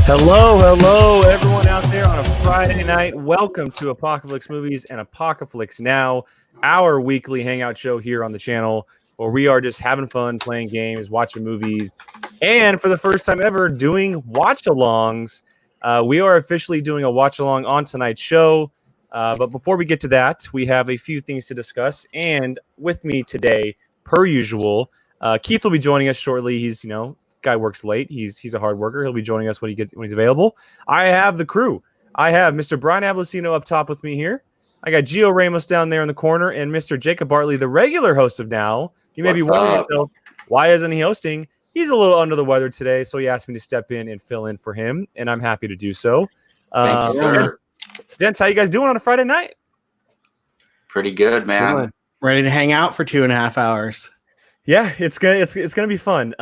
Hello, everyone out there on a Friday night. Welcome to Apocaflix Movies and Apocaflix Now, our weekly hangout show here on the channel, where we are just having fun, playing games, watching movies, and for the first time ever, doing watch-alongs. We are officially doing a watch-along on tonight's show, but before we get to that, we have a few things to discuss, and with me today, per usual, Keith will be joining us shortly. He's, guy works late. He's a hard worker. He'll be joining us when he's available. I have the crew. I have Mr. Brian Avlicino up top with me here. I got Gio Ramos down there in the corner, and Mr. Jacob Bartley, the regular host of Now. You may be wondering yourself, why isn't he hosting? He's a little under the weather today, so he asked me to step in and fill in for him, and I'm happy to do so. Thank you, sir. Gents, how you guys doing on a Friday night? Pretty good, man. Ready to hang out for 2.5 hours. Yeah, it's gonna be fun.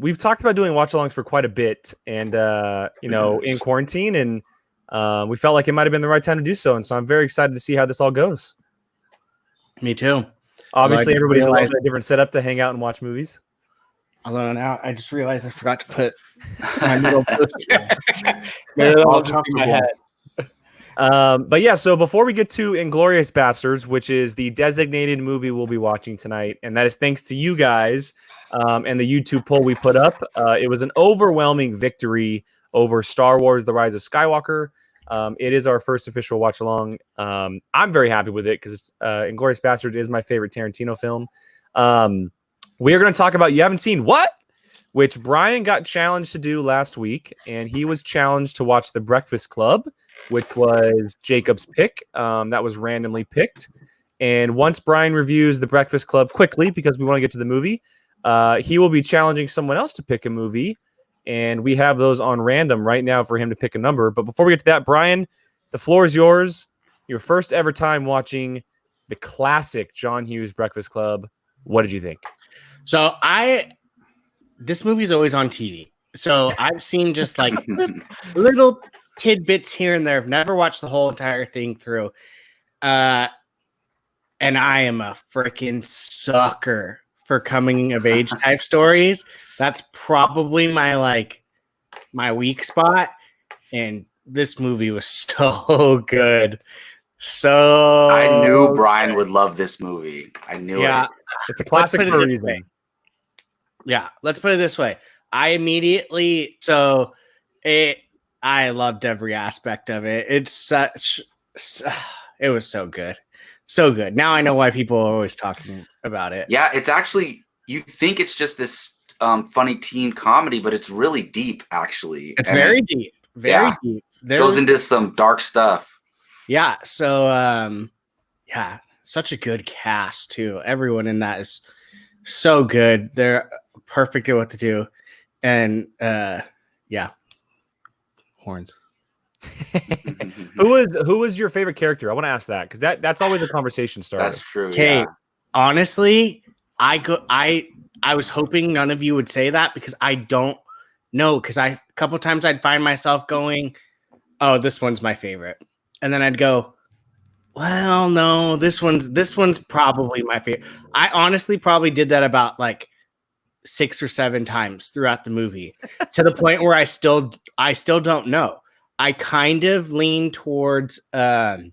We've talked about doing watch-alongs for quite a bit, and in quarantine, and we felt like it might have been the right time to do so, and so I'm very excited to see how this all goes. Me too. Obviously, everybody's a different setup to hang out and watch movies. Although now I just realized I forgot to put my middle poster. All top of my head. But yeah, so before we get to Inglourious Basterds, which is the designated movie we'll be watching tonight, and that is thanks to you guys and the YouTube poll we put up. It was an overwhelming victory over Star Wars: The Rise of Skywalker. It is our first official watch along. I'm very happy with it because Inglourious Basterds is my favorite Tarantino film. We are going to talk about You Haven't Seen What? Which Brian got challenged to do last week, and he was challenged to watch The Breakfast Club, which was Jacob's pick. That was randomly picked. And once Brian reviews The Breakfast Club quickly, because we want to get to the movie, he will be challenging someone else to pick a movie. And we have those on random right now for him to pick a number. But before we get to that, Brian, the floor is yours. Your first ever time watching the classic John Hughes Breakfast Club. What did you think? So this movie's always on TV. So I've seen just like little tidbits here and there. I've never watched the whole entire thing through. And I am a freaking sucker for coming of age type stories. That's probably my weak spot. And this movie was so good. So I knew Brian would love this movie. I knew it. It's a classic for a reason. Yeah, let's put it this way. I loved every aspect of it. It was so good. So good. Now I know why people are always talking about it. Yeah, it's actually, you think it's just this funny teen comedy, but it's really deep, actually. It's very deep. Very deep. It goes into some dark stuff. Yeah, so, such a good cast, too. Everyone in that is so good. They're perfect at what to do. And, horns. Who was your favorite character? I want to ask that because that's always a conversation starter. That's true. Okay, yeah. Honestly, I was hoping none of you would say that because I don't know. Because a couple times I'd find myself going, "Oh, this one's my favorite," and then I'd go, "Well, no, this one's probably my favorite." I honestly probably did that about like 6 or 7 times throughout the movie to the point where I still don't know. I kind of lean towards the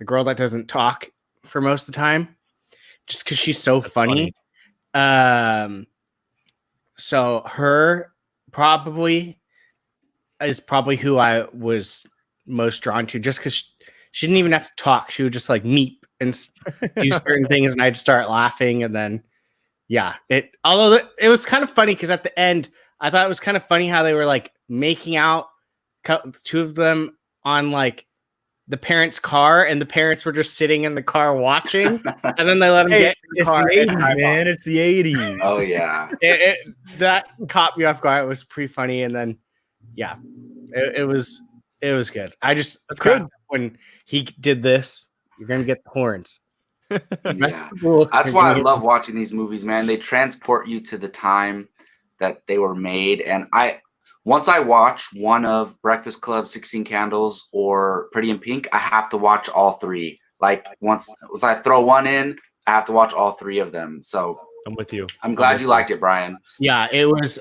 girl that doesn't talk for most of the time just because she's so funny. So her is probably who I was most drawn to just because she didn't even have to talk. She would just like meep and do certain things and I'd start laughing and then although it was kind of funny because at the end I thought it was kind of funny how they were like making out, 2 of them on like the parents' car, and the parents were just sitting in the car watching, and then they let them get in the car. It's the 80s, man. It's the 80s. Oh yeah, that caught me off guard. It was pretty funny, and then it was good. I just that's good when he did this. You're gonna get the horns. Yeah. That's why I love watching these movies, man. They transport you to the time that they were made. And once I watch one of Breakfast Club, 16 Candles, or Pretty in Pink, I have to watch all three. Like once I throw one in, I have to watch all three of them. So I'm with you. I'm glad you liked it, Brian. Yeah, it was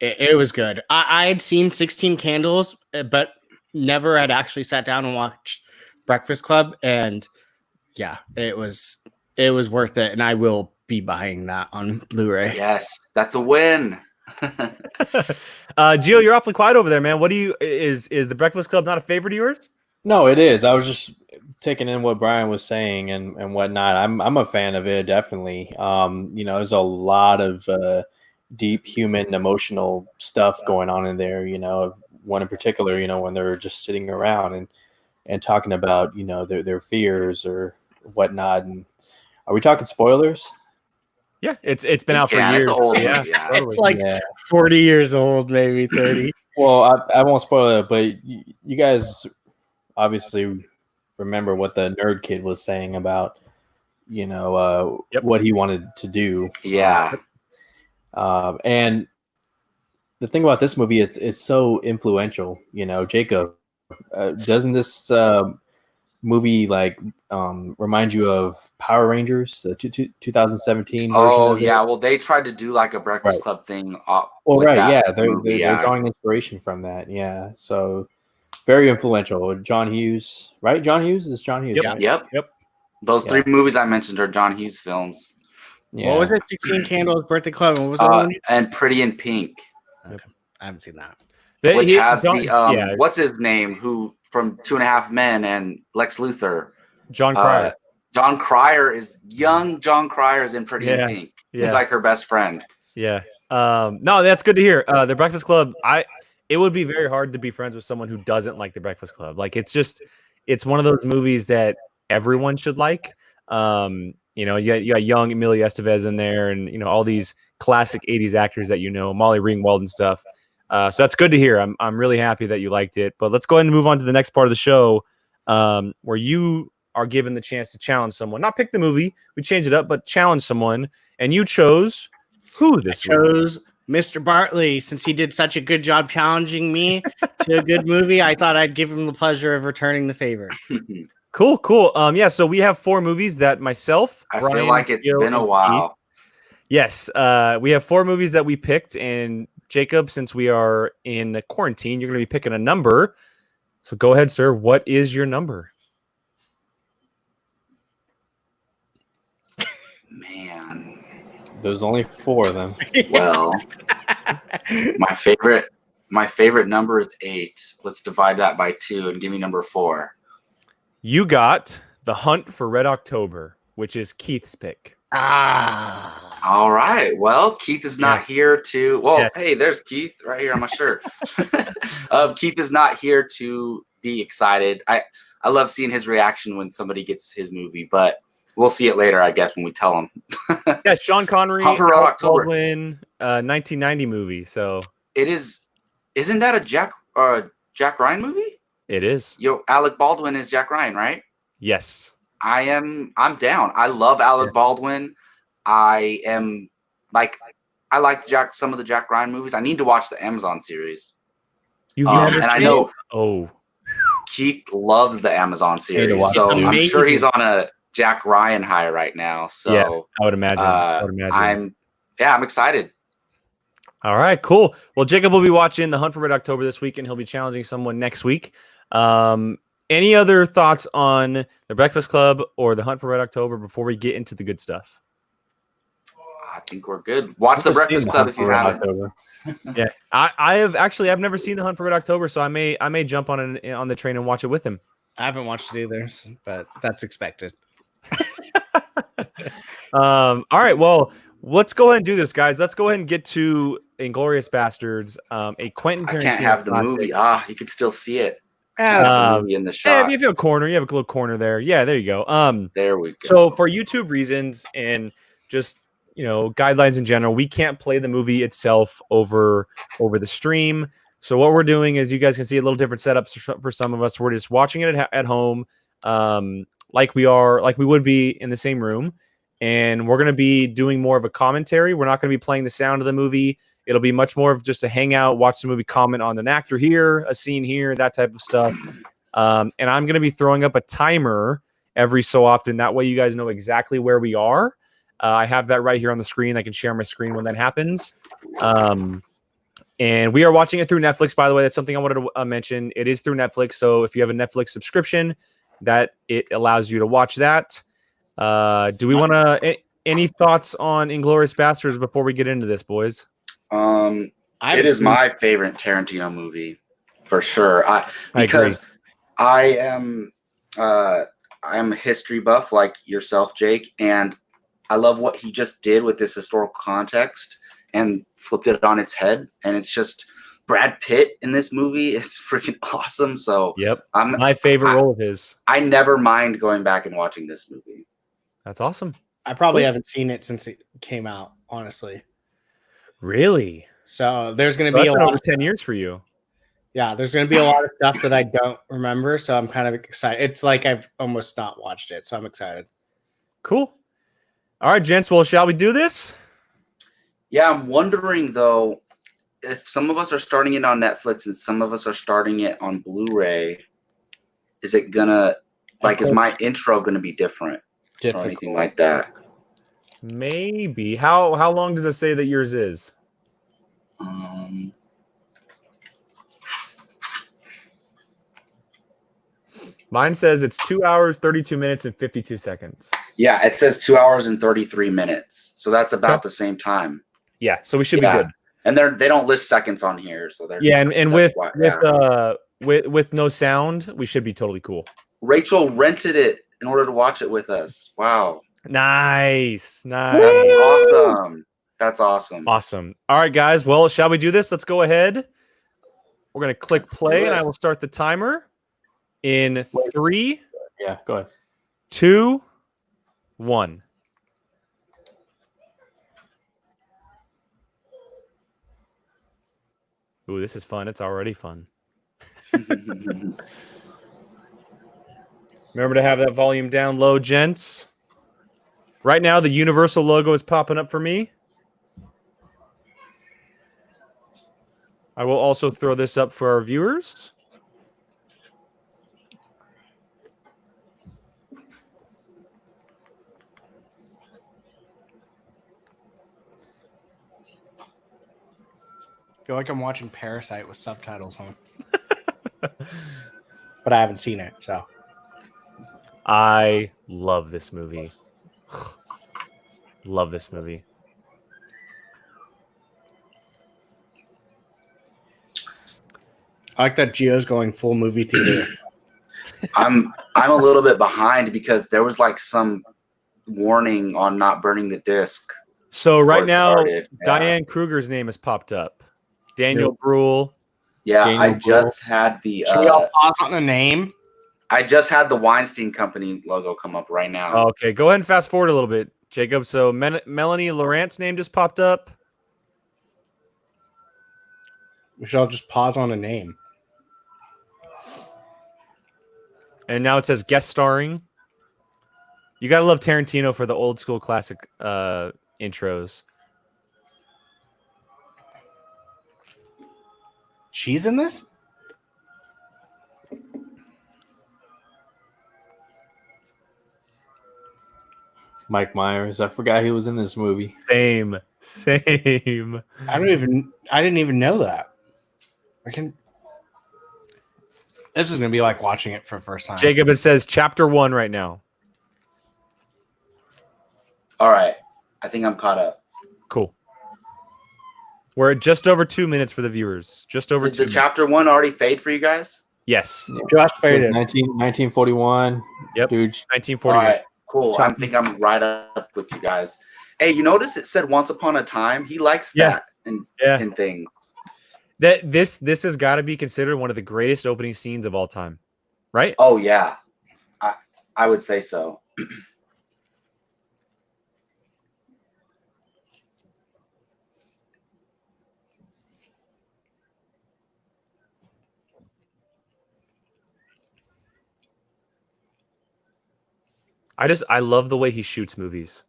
it was good. I had seen 16 Candles, but never had actually sat down and watched Breakfast Club, and yeah, it was worth it, and I will be buying that on Blu-ray. Yes, that's a win. Gio, you're awfully quiet over there, man. What do you is the Breakfast Club not a favorite of yours? No, it is. I was just taking in what Brian was saying and whatnot. I'm a fan of it, definitely. There's a lot of deep human emotional stuff going on in there. One in particular, when they're just sitting around and talking about their fears or whatnot. And are we talking spoilers? Yeah, it's been out for years. It's old. Yeah, Yeah. totally. It's like 40 years old, maybe 30. Well, I won't spoil it, but you guys obviously remember what the nerd kid was saying about what he wanted to do. Yeah. And the thing about this movie, it's so influential. Jacob, doesn't this movie remind you of Power Rangers, the 2017 version? Oh yeah, well they tried to do like a Breakfast Club thing. They're drawing inspiration from that. Yeah, so very influential. John Hughes, right? John Hughes is John Hughes. Yep. Right? Yep. Those three movies I mentioned are John Hughes films. Yeah. What was it? 16 Candles, Birthday Club, and what was the one? And Pretty in Pink. Okay. I haven't seen that. Which has what's his name? Who from 2.5 Men and Lex Luthor? John Cryer. John Cryer is young. John Cryer is in Pretty in Pink. He's like her best friend. Yeah. No, that's good to hear. The Breakfast Club. It would be very hard to be friends with someone who doesn't like The Breakfast Club. Like it's one of those movies that everyone should like. You got young Emilio Estevez in there, and all these classic '80s actors that Molly Ringwald and stuff. So that's good to hear. I'm really happy that you liked it. But let's go ahead and move on to the next part of the show, where you are given the chance to challenge someone. Not pick the movie, we change it up, but challenge someone. And you chose who this week? Chose Mr. Bartley. Since he did such a good job challenging me to a good movie, I thought I'd give him the pleasure of returning the favor. Cool. Yeah, so we have 4 movies that myself, I Brian, feel like it's Gil, been a and while. Keith. Yes, we have 4 movies that we picked, and Jacob, since we are in quarantine, you're going to be picking a number. So go ahead, sir. What is your number? Man, there's only 4 of them. Well, my favorite number is 8. Let's divide that by 2 and give me number 4. You got The Hunt for Red October, which is Keith's pick. All right. Well, Keith is not here to. Well, Yes. Hey, there's Keith right here on my shirt. Keith is not here to be excited. I love seeing his reaction when somebody gets his movie, but we'll see it later, I guess, when we tell him. Yeah, Sean Connery, Hunt for Red October. Baldwin, 1990 movie. So it is. Isn't that a Jack Ryan movie? it is. Alec Baldwin is Jack Ryan, right? Yes. I'm down. I love Alec Baldwin. I like some of the Jack Ryan movies. I need to watch the Amazon series. You've never and I seen know it? Oh, Keith loves the Amazon series, watch so it. I'm sure he's on a Jack Ryan high right now. So yeah, I would imagine. I'm excited. All right, cool. Well, Jacob will be watching The Hunt for Red October this week, and he'll be challenging someone next week. Any other thoughts on The Breakfast Club or The Hunt for Red October before we get into the good stuff? I think we're good. Watch The Breakfast Club if you haven't. Yeah, I've never seen The Hunt for Red October, so I may jump on the train and watch it with him. I haven't watched it either, but that's expected. All right, well, let's go ahead and do this, guys. Let's go ahead and get to Inglourious Basterds, a Quentin Tarantino. I can't have the classic. movie. You can still see it. The movie in the shot. If you have a corner, you have a little corner there. Yeah, there you go. There we go. So for YouTube reasons and just guidelines in general, we can't play the movie itself over the stream. So what we're doing is, you guys can see a little different setups for some of us. We're just watching it at home, like we would be in the same room, and we're going to be doing more of a commentary. We're not going to be playing the sound of the movie. It'll be much more of just a hangout, watch the movie, comment on an actor here, a scene here, that type of stuff. And I'm going to be throwing up a timer every so often. That way you guys know exactly where we are. I have that right here on the screen. I can share my screen when that happens. And we are watching it through Netflix, by the way. That's something I wanted to mention. It is through Netflix. So if you have a Netflix subscription, that it allows you to watch that. Do we want to... Any thoughts on Inglourious Basterds before we get into this, boys? It is my favorite Tarantino movie for sure. Because I am a history buff like yourself, Jake, and I love what he just did with this historical context and flipped it on its head. And it's just Brad Pitt in this movie is freaking awesome. So my favorite role of his. I never mind going back and watching this movie. That's awesome. I probably haven't seen it since it came out, honestly. Really? So there's going to be over 10 years for you. Yeah, there's going to be a lot of stuff that I don't remember, so I'm kind of excited. It's like I've almost not watched it, so I'm excited. Cool. All right, gents. Well, shall we do this? Yeah, I'm wondering, though, if some of us are starting it on Netflix and some of us are starting it on Blu-ray, is it going to, is my intro going to be different? Or anything like that? Maybe. How long does it say that yours is? Mine says it's 2 hours, 32 minutes, and 52 seconds. Yeah, it says 2 hours and 33 minutes. So that's about the same time. Yeah, so we should be good. And they don't list seconds on here, so they're and with no sound, we should be totally cool. Rachel rented it in order to watch it with us. Wow. Nice. That's awesome. That's awesome. Awesome. All right, guys. Well, shall we do this? Let's go ahead. We're going to click play, and I will start the timer in 3. Yeah, go ahead. 2, 1. Ooh, this is fun. It's already fun. Remember to have that volume down low, gents. Right now, the Universal logo is popping up for me. I will also throw this up for our viewers. I feel like I'm watching Parasite with subtitles on. But I haven't seen it, so. I love this movie. Love this movie. I like that Gio's going full movie theater. I'm a little bit behind because there was some warning on not burning the disc. So right now, Diane Kruger's name has popped up. Daniel Bruhl. Yeah, I just had the. Should we all pause on the name? I just had the Weinstein Company logo come up right now. Okay, go ahead and fast forward a little bit, Jacob. So Melanie Laurent's name just popped up. We should all just pause on a name. And now it says guest starring. You got to love Tarantino for the old school classic intros. She's in this? Mike Myers. I forgot he was in this movie. Same. I didn't even know that. This is gonna be like watching it for the first time. Jacob, it says chapter 1 right now. All right. I think I'm caught up. Cool. We're at just over 2 minutes for the viewers. Just over 2 Did minutes. chapter 1 already fade for you guys? Yes. Just faded. 1941. Yep. Dude. 1941. All right. Cool. I think I'm right up with you guys. Hey, you notice it said Once Upon a Time? He likes that in things. This has got to be considered one of the greatest opening scenes of all time, right? Oh yeah, I would say so. I love the way he shoots movies.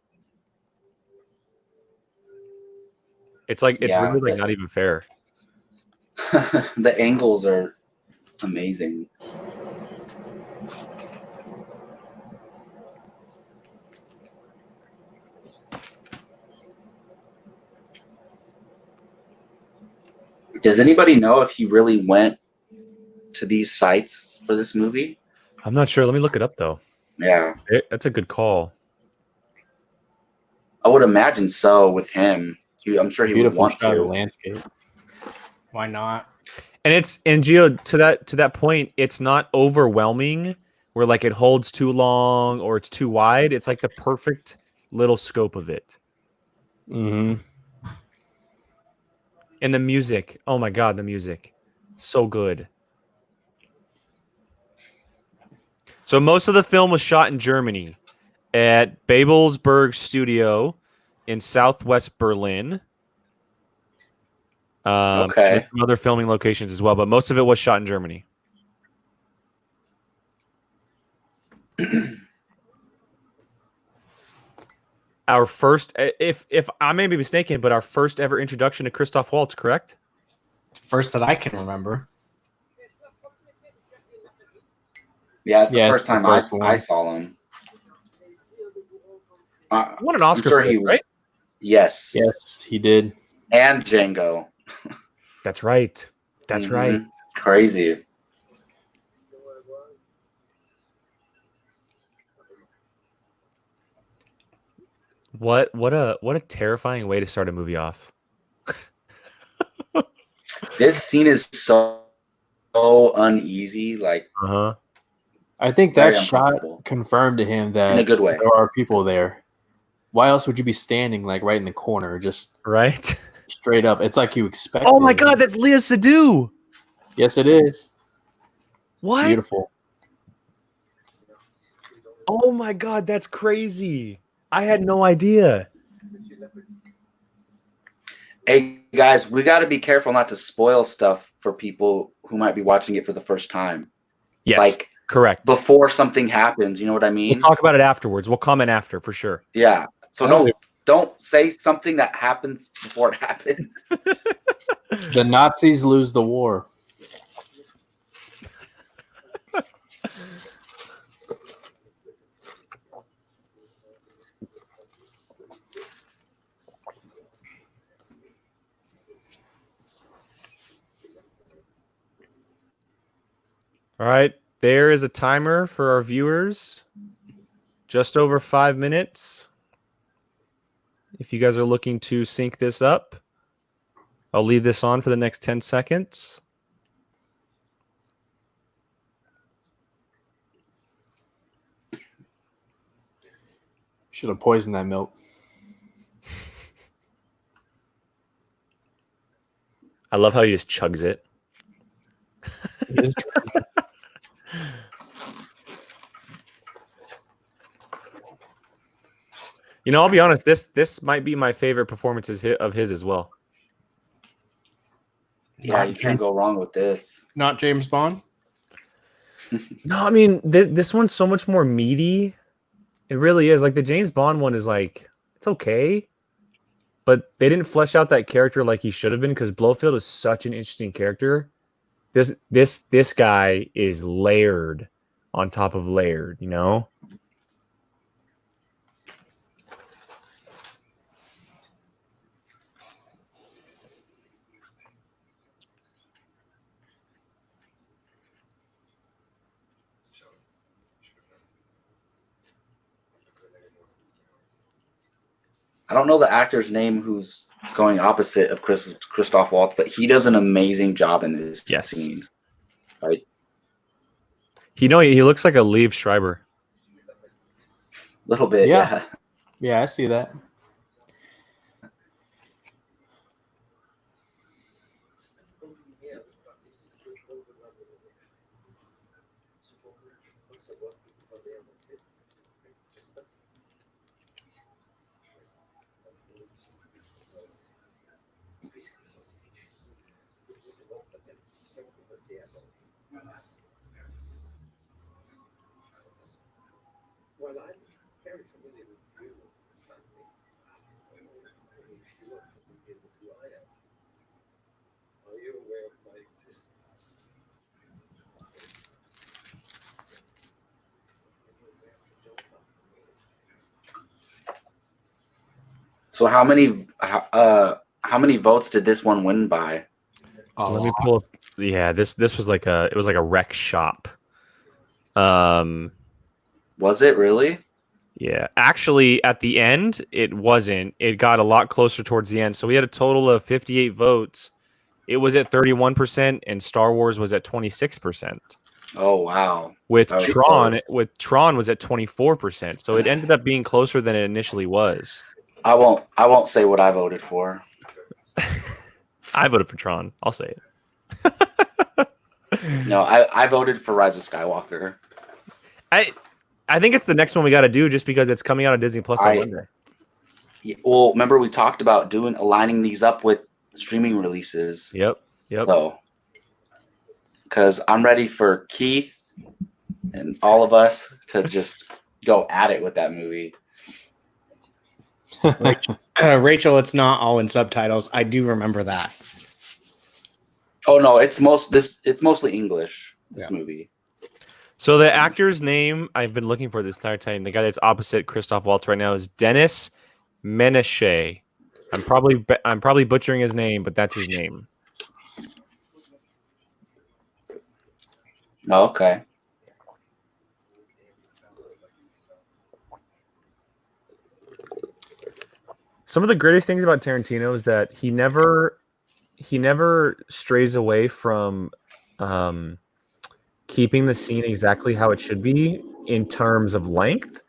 It's like it's really like not even fair. The angles are amazing. Does anybody know if he really went to these sites for this movie? I'm not sure. Let me look it up though. Yeah, That's a good call. I would imagine so with him. I'm sure he would Beautiful want shot of to. the landscape. Why not? And Gio, to that point, it's not overwhelming where like it holds too long or it's too wide. It's like the perfect little scope of it. Mm-hmm. And the music, oh my god, the music, so good. So most of the film was shot in Germany at Babelsberg Studio in Southwest Berlin. Okay. With some other filming locations as well, but most of it was shot in Germany. Our first, if I may be mistaken, but our first ever introduction to Christoph Waltz, correct? First that I can remember. Yeah, it's the first time I saw him. He won an Oscar for it, right? Yes. Yes, he did. And Django. That's right. That's right. Crazy. What a terrifying way to start a movie off. This scene is so uneasy. Like, I think that shot confirmed to him that in a good way. there are people there. Why else would you be standing like right in the corner, just right straight up? It's like you expect. Oh my god, that's Léa Seydoux. Yes, it is. What? Beautiful. Oh my god, that's crazy. I had no idea. Hey guys, we got to be careful not to spoil stuff for people who might be watching it for the first time. Yes, like correct. Before something happens, you know what I mean? We'll talk about it afterwards. We'll comment after for sure. Yeah. So don't say something that happens before it happens. The Nazis lose the war. All right, there is a timer for our viewers. Just over 5 minutes. If you guys are looking to sync this up, I'll leave this on for the next 10 seconds. Should have poisoned that milk. I love how he just chugs it. You know, I'll be honest. This might be my favorite performances of his as well. Yeah, you can't go wrong with this. Not James Bond? No, I mean, this one's so much more meaty. It really is. Like, the James Bond one is like, it's okay. But they didn't flesh out that character like he should have been, because Blofeld is such an interesting character. This guy is layered on top of layered, you know? I don't know the actor's name who's going opposite of Christoph Waltz, but he does an amazing job in this scene. Right? He looks like a Liev Schreiber. Little bit, yeah. Yeah, I see that. So how many votes did this one win by? Let me pull up. Yeah, this was like a wreck shop. Was it really? Yeah, actually, at the end, it wasn't. It got a lot closer towards the end. So we had a total of 58 votes. It was at 31%, and Star Wars was at 26%. Oh wow! With That was Tron, close. was at 24%. So it ended up being closer than it initially was. I won't say what I voted for. I voted for Tron. I'll say it. No, I voted for Rise of Skywalker. I think it's the next one we got to do just because it's coming out on Disney Plus on Monday. Well, remember we talked about aligning these up with streaming releases. Yep. So, because I'm ready for Keith and all of us to just go at it with that movie. Rachel, it's not all in subtitles. I do remember that. Oh no, it's mostly English. This movie. So the actor's name I've been looking for this entire time. The guy that's opposite Christoph Waltz right now is Dennis Menashe. I'm probably butchering his name, but that's his name. Oh, okay. Some of the greatest things about Tarantino is that he never strays away from keeping the scene exactly how it should be in terms of length.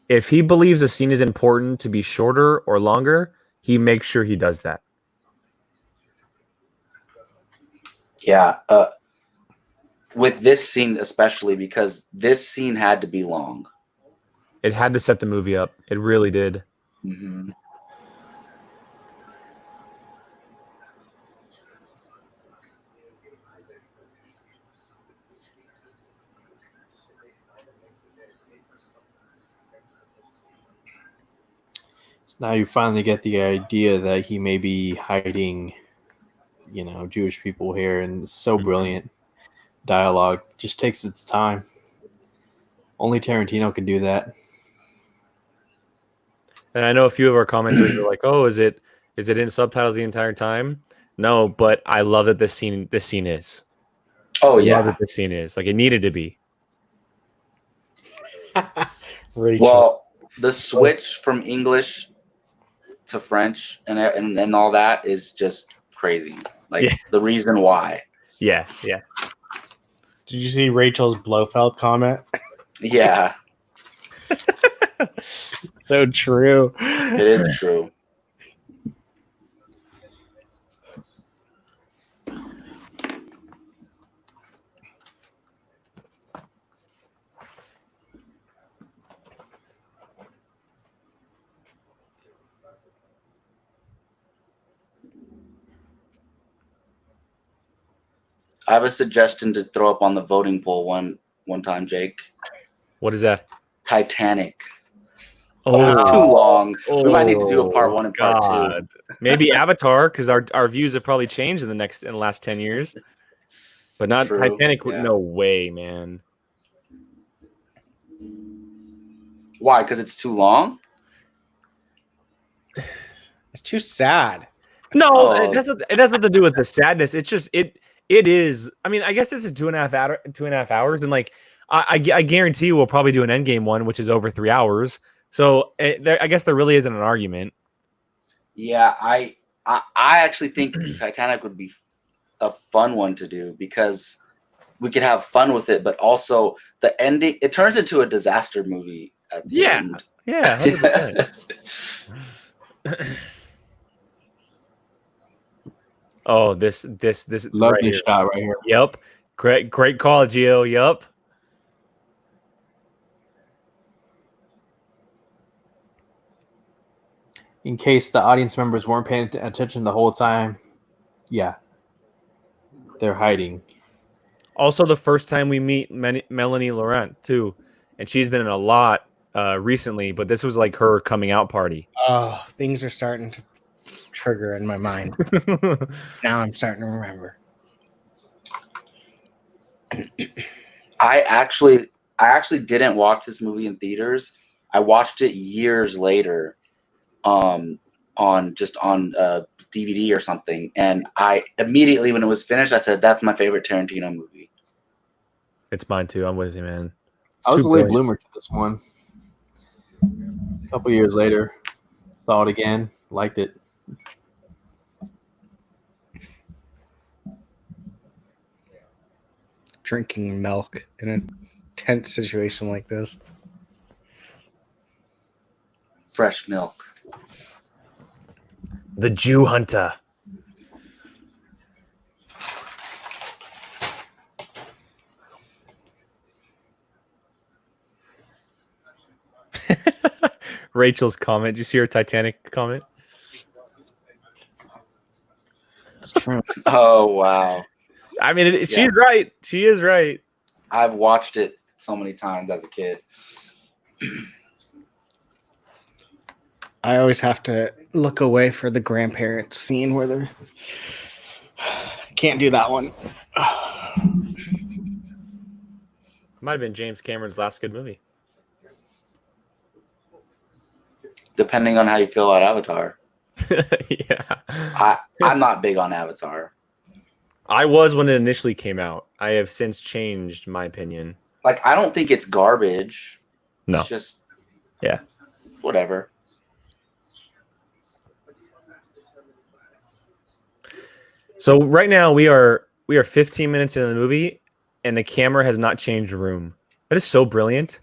If he believes a scene is important to be shorter or longer, he makes sure he does that. Yeah. With this scene especially, because this scene had to be long. It had to set the movie up. It really did. Mm-hmm. Now you finally get the idea that he may be hiding, Jewish people here, and it's so brilliant. Dialogue just takes its time. Only Tarantino can do that. And I know a few of our commenters are like, "Oh, is it in subtitles the entire time?" No, but I love that this scene is. Oh I yeah. love that this scene is. Like, it needed to be. Well, the switch from English to French and all that is just crazy. Like the reason why. Yeah. Did you see Rachel's Blofeld comment? Yeah. So true. It is true. I have a suggestion to throw up on the voting poll one time, Jake. What is that? Titanic. Oh, it's too long. We might need to do a part 1 and part 2. Maybe Avatar, because our views have probably changed in the last 10 years. But not true. Titanic. Yeah. No way, man. Why? Because it's too long? It's too sad. No, it has nothing to do with the sadness. It's just it is. I mean, I guess this is 2.5 hours, and like I guarantee we'll probably do an Endgame one, which is over 3 hours. So I guess there really isn't an argument. Yeah, I actually think Titanic would be a fun one to do because we could have fun with it, but also the ending, it turns into a disaster movie at the end. Yeah. 100%. Oh, this lovely shot right here. Yep. Great call, Gio. Yep. In case the audience members weren't paying attention the whole time, yeah, they're hiding. Also, the first time we meet Melanie Laurent too, and she's been in a lot recently, but this was like her coming out party. Oh, things are starting to trigger in my mind. Now I'm starting to remember. I actually didn't watch this movie in theaters. I watched it years later. on DVD or something, and I immediately, when it was finished, I said, "That's my favorite Tarantino movie." It's mine too. I'm with you, man. I was a late bloomer to this one. A couple years later, saw it again, liked it. Drinking milk in a tense situation like this. Fresh milk. The Jew Hunter. Rachel's comment. Did you see her Titanic comment? It's true. Oh wow! I mean, she's right. She is right. I've watched it so many times as a kid. I always have to look away for the grandparents scene where they're can't do that one. Might have been James Cameron's last good movie. Depending on how you feel about Avatar. Yeah. I'm not big on Avatar. I was when it initially came out. I have since changed my opinion. Like, I don't think it's garbage. No. It's just whatever. So right now we are 15 minutes into the movie, and the camera has not changed room. That is so brilliant.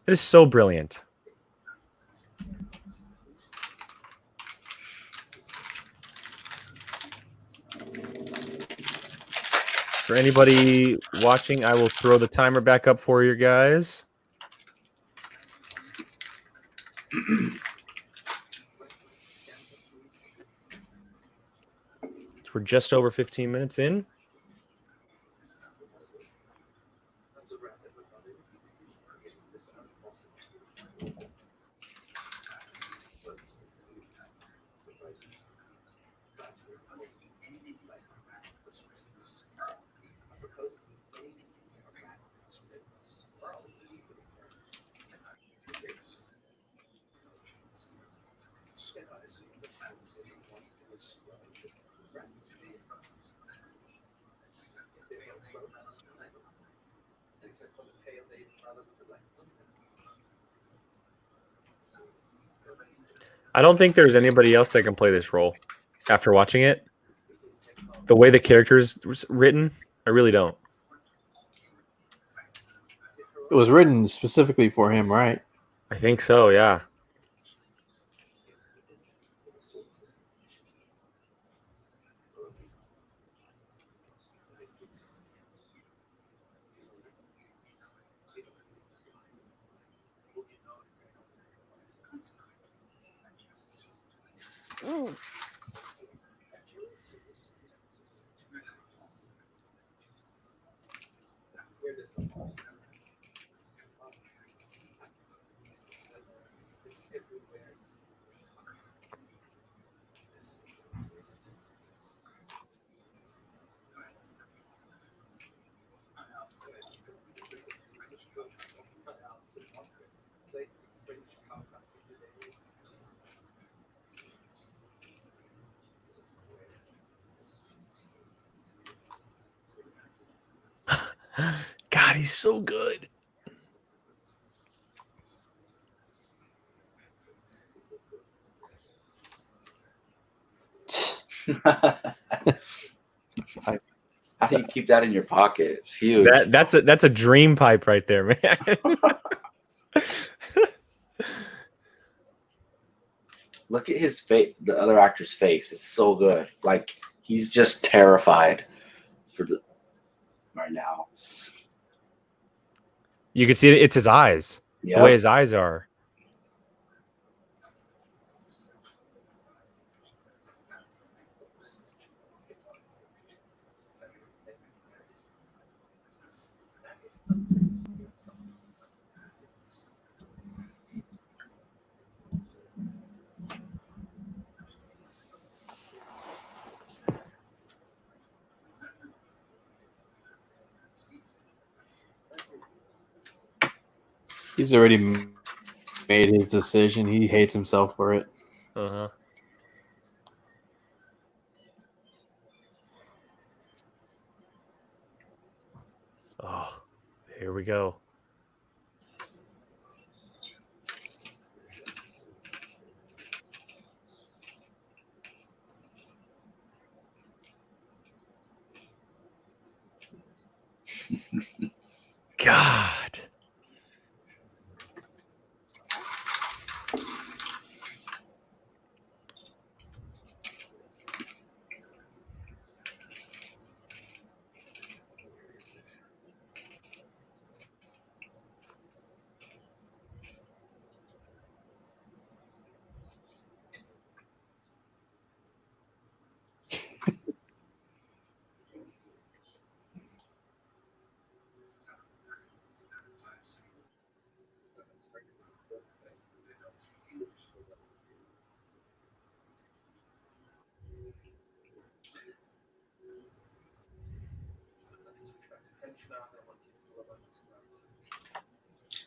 It is so brilliant. For anybody watching, I will throw the timer back up for you guys. We're just over 15 minutes in. I don't think there's anybody else that can play this role after watching it. The way the character's written, I really don't. It was written specifically for him, right? I think so, yeah. God, he's so good. How do you keep that in your pocket? It's huge. That's a dream pipe right there, man. Look at his face, the other actor's face. It's so good. Like, he's just terrified right now. You can see it's his eyes. Yep. The way his eyes are. He's already made his decision. He hates himself for it. Uh-huh. Oh, here we go. God.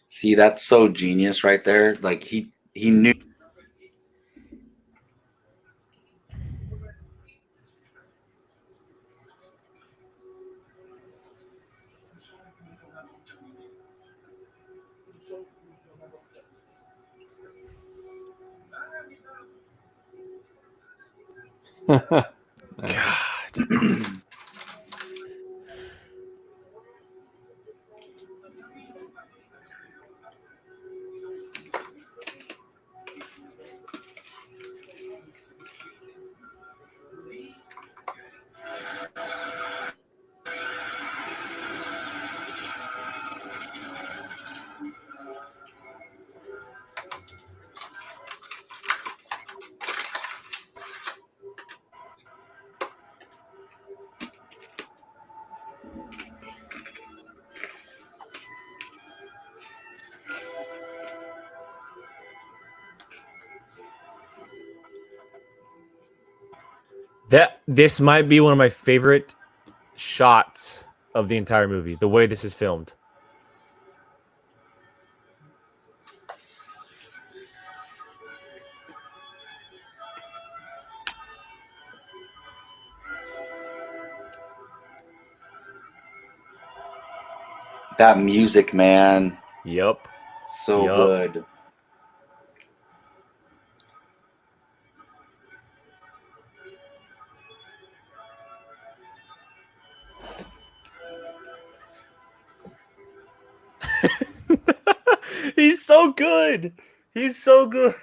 See, that's so genius right there. Like he knew. God. This might be one of my favorite shots of the entire movie, the way this is filmed. That music, man. Yep. So good. He's so good. He's so good.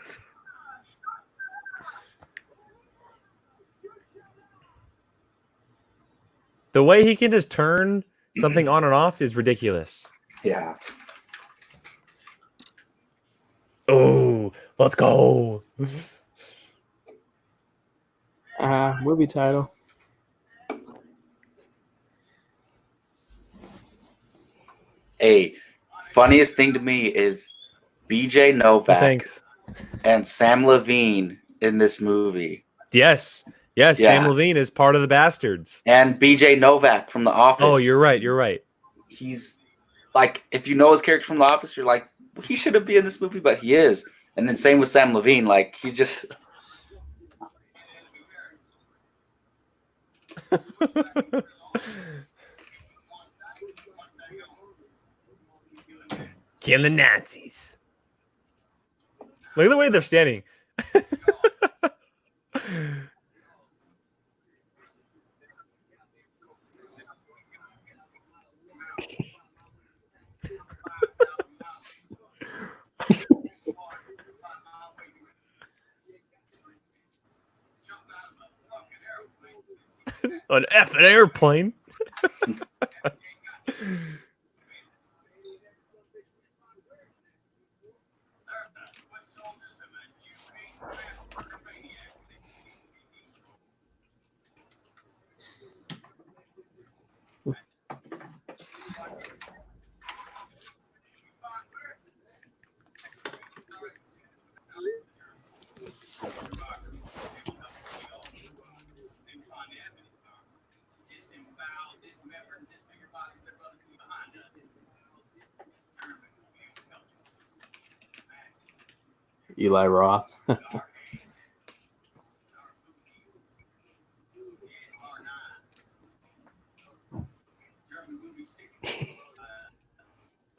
The way he can just turn something on and off is ridiculous. Yeah. Oh, let's go. Movie title. Hey, funniest thing to me is BJ Novak Thanks. and Sam Levine in this movie. Yes. Yes, Yeah. Sam Levine is part of the Bastards. And BJ Novak from The Office. Oh, you're right. You're right. He's like, if you know his character from The Office, you're like, he shouldn't be in this movie, but he is. And then same with Sam Levine. Like, he's just... Kill the Nazis. Look at the way they're standing. An effing airplane. Eli Roth.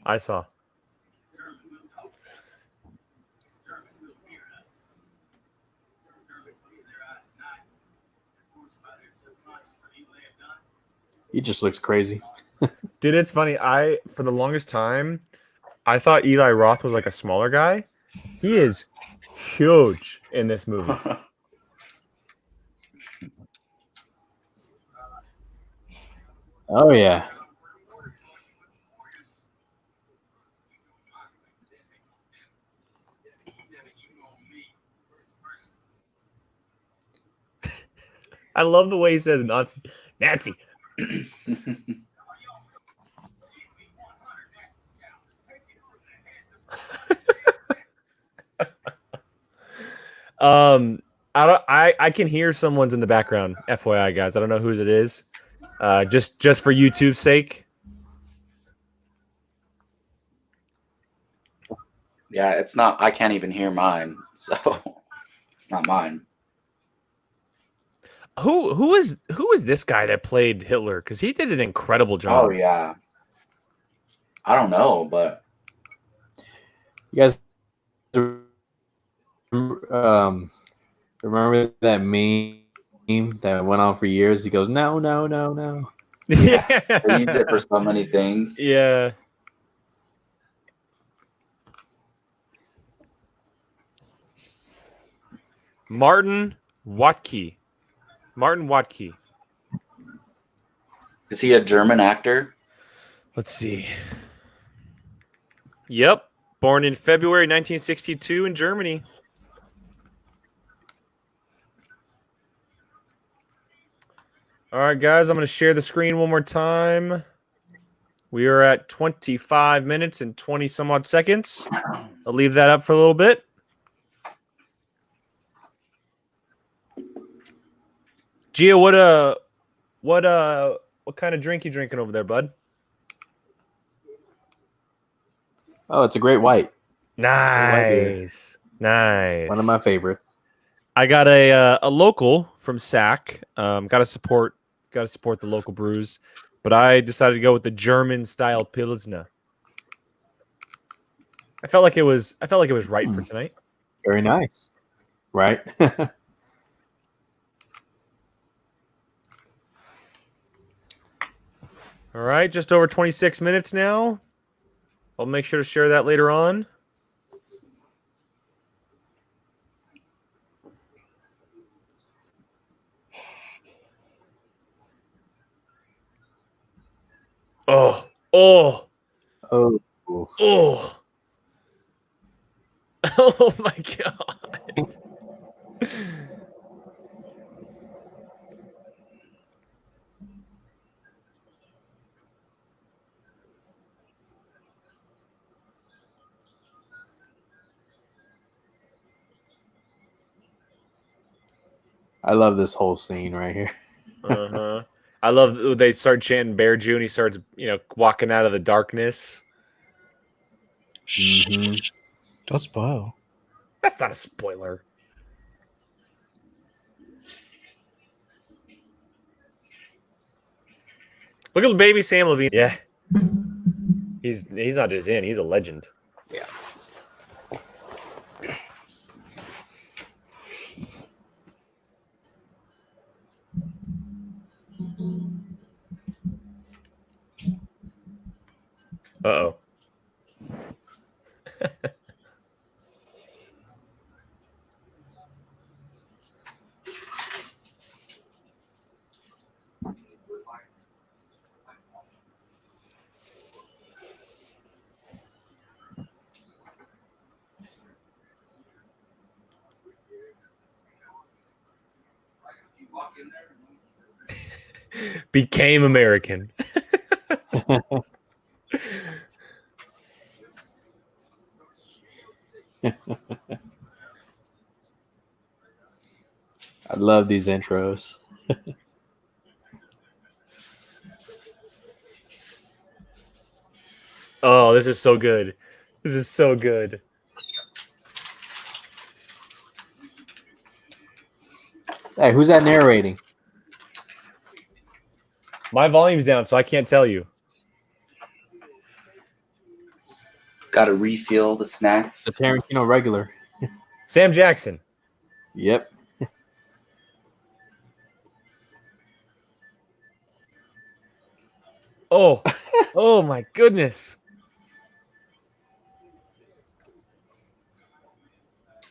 I saw. He just looks crazy. Dude, it's funny. For the longest time, I thought Eli Roth was like a smaller guy. He is huge in this movie. Oh yeah. I love the way he says Nazi. Nancy. I can hear someone's in the background. FYI, guys. I don't know whose it is. Just for YouTube's sake. Yeah, it's not. I can't even hear mine, so it's not mine. Who is this guy that played Hitler? Because he did an incredible job. Oh yeah. I don't know, but You guys remember that meme that went on for years? He goes, no, no, no, no. yeah, they use it for so many things. Yeah. Martin Watke. Is he a German actor? Let's see. Yep. Born in February 1962 in Germany. All right, guys, I'm going to share the screen one more time. We are at 25 minutes and 20 some odd seconds. I'll leave that up for a little bit. Gio, what kind of drink you drinking over there, bud? Oh, it's a great white. Nice. Nice. One of my favorites. I got a local from SAC. Gotta support the local brews. But I decided to go with the German style Pilsner. I felt like it was right for tonight. Very nice. Right? All right, just over 26 minutes now. I'll make sure to share that later on. Oh. Oh. Oh. Oh my God. I love this whole scene right here. Uh-huh. I love they start chanting Bear Jew and he starts, walking out of the darkness. Shh. Don't spoil. That's not a spoiler. Look at the baby Sam Levine. Yeah. He's not just in, he's a legend. Yeah. Uh-oh. Became American. I love these intros. Oh, this is so good. This is so good. Hey, who's that narrating? My volume's down, so I can't tell you. Got to refill the snacks. The Tarantino regular. Sam Jackson. Yep. Oh my goodness.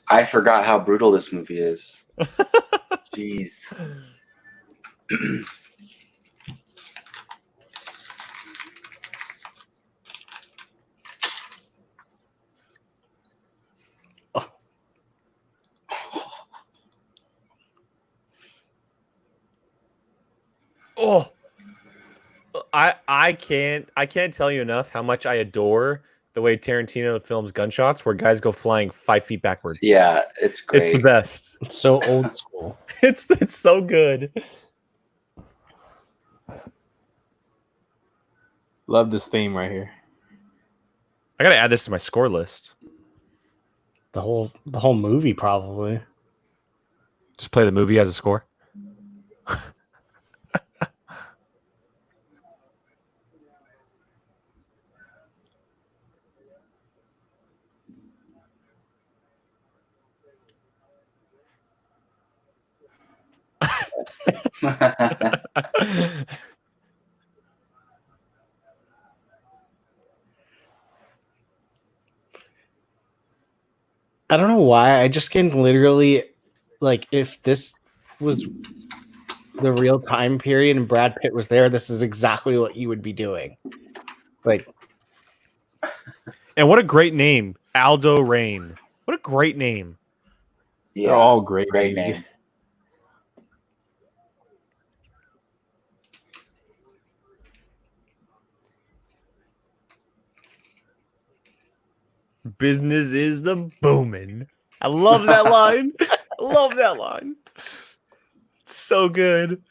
I forgot how brutal this movie is. Jeez. Oh, I can't tell you enough how much I adore the way Tarantino films gunshots, where guys go flying 5 feet backwards. Yeah, it's great. It's the best. It's so old school. It's so good. Love this theme right here. I gotta add this to my score list. The whole movie probably. Just play the movie as a score. I don't know why. I just can literally, like, if this was the real time period and Brad Pitt was there, this is exactly what you would be doing. Like, and what a great name, Aldo Rain. What a great name. Yeah, they're all great name. Business is the booming. I love that line. I love that line. It's so good.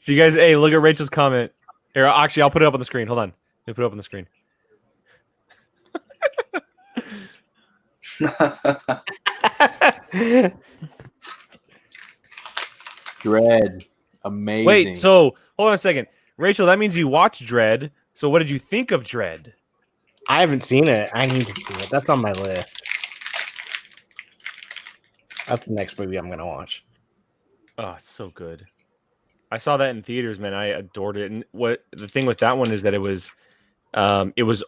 So you guys, hey, look at Rachel's comment. Here, actually, I'll put it up on the screen. Hold on. Let me put it up on the screen. Dread. Amazing. Wait, so hold on a second. Rachel, that means you watched Dread. So what did you think of Dread? I haven't seen it. I need to see it. That's on my list. That's the next movie I'm gonna watch. Oh, it's so good. I saw that in theaters, man. I adored it. And what the thing with that one is that it was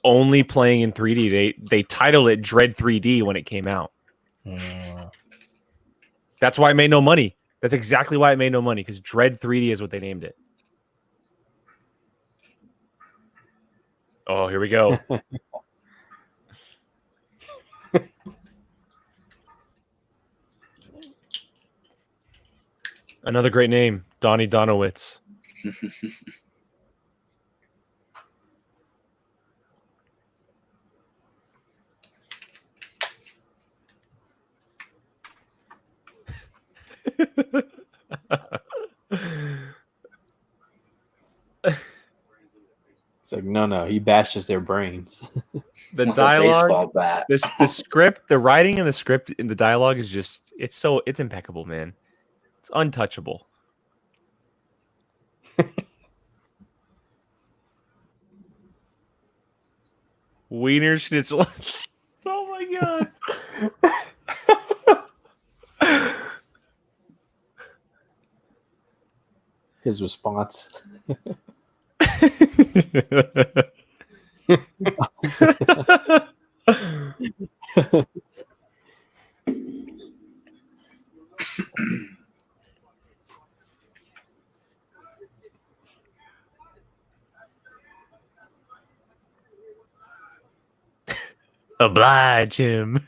only playing in 3D. They titled it Dread 3D when it came out. That's why it made no money. That's exactly why it made no money, because Dread 3D is what they named it. Oh, here we go. Another great name, Donnie Donowitz. It's like, no, he bashes their brains. The With a dialogue, baseball bat. the script, the writing in the script in the dialogue is just it's impeccable, man. It's untouchable. Wiener Schnitzel. Oh my god. His response. Oblige him.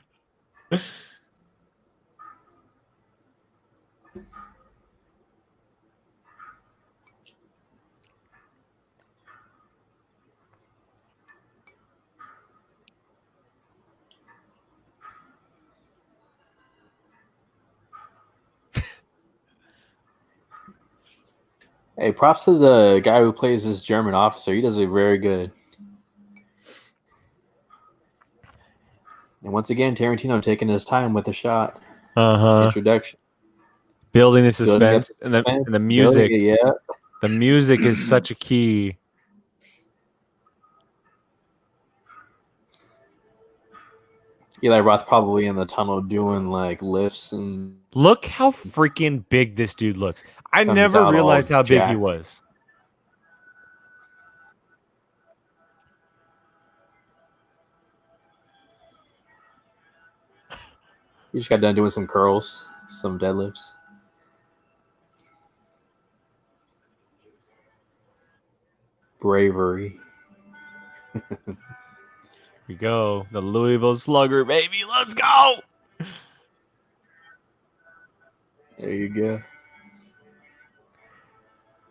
Hey, props to the guy who plays this German officer. He does it very good. And once again, Tarantino taking his time with the shot. Introduction. Building the suspense, Building and the music. yeah. The music is such a key. Eli Roth probably in the tunnel doing like lifts and Look how freaking big this dude looks. I comes never out realized all how big he jacked. was. He just got done doing some curls, some deadlifts. Bravery. Here we go. The Louisville Slugger, baby. Let's go. There you go.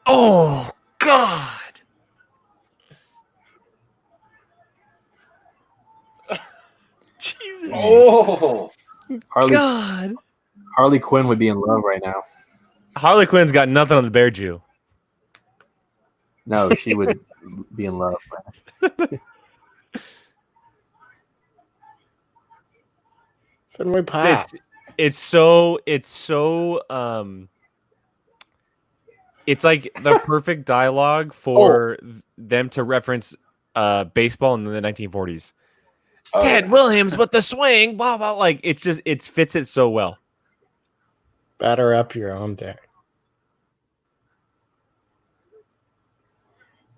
Oh, God. Jesus. Oh, God. Harley Quinn would be in love right now. Harley Quinn's got nothing on the Bear Jew. No, she would be in love. Fenway Park. It's like the perfect dialogue for them to reference baseball in the 1940s. Ted Williams with the swing, blah blah. Like it fits it so well. Batter up your own there.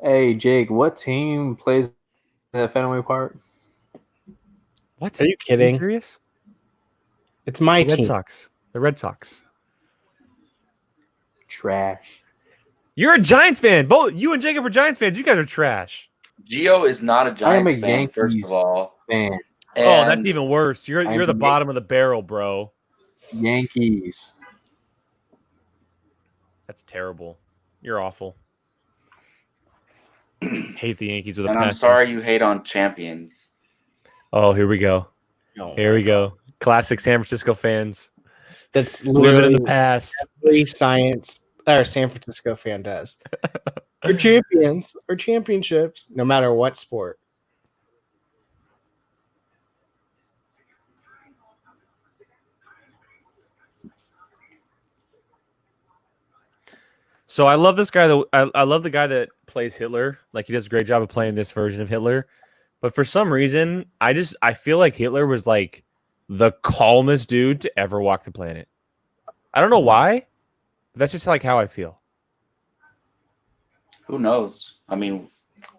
Hey, Jake, what team plays at Fenway Park? What? Are you kidding? Are you serious? It's my The Red team. Sox. The Red Sox. Trash. You're a Giants fan. Both you and Jacob are Giants fans. You guys are trash. Gio is not a Giants a fan, first of all. fan. Oh, that's even worse. You're the a bottom of the barrel, bro. Yankees. That's terrible. You're awful. Hate the Yankees with a And passion. I'm sorry you hate on champions. Oh, here we go. Oh, here we go. Classic San Francisco fans. That's living in the past. Every science or San Francisco fan does. We're champions or championships, no matter what sport. So I love this guy. I love the guy that plays Hitler. Like he does a great job of playing this version of Hitler. But for some reason, I feel like Hitler was like the calmest dude to ever walk the planet. I don't know why, but that's just like how I feel. Who knows? I mean,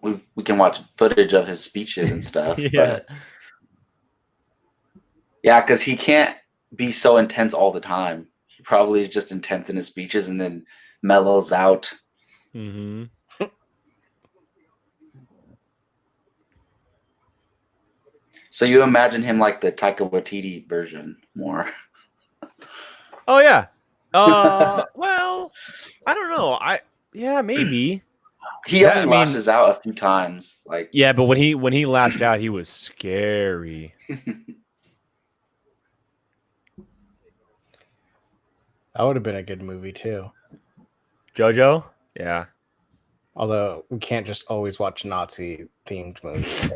we can watch footage of his speeches and stuff. Yeah. But yeah, because he can't be so intense all the time. He probably is just intense in his speeches and then mellows out. Mm-hmm. So you imagine him like the Taika Waititi version more. Oh yeah. Well, I don't know. Maybe. He only lashes out a few times. Like yeah, but when he lashed out, he was scary. That would have been a good movie too. JoJo? Yeah. Although we can't just always watch Nazi themed movies.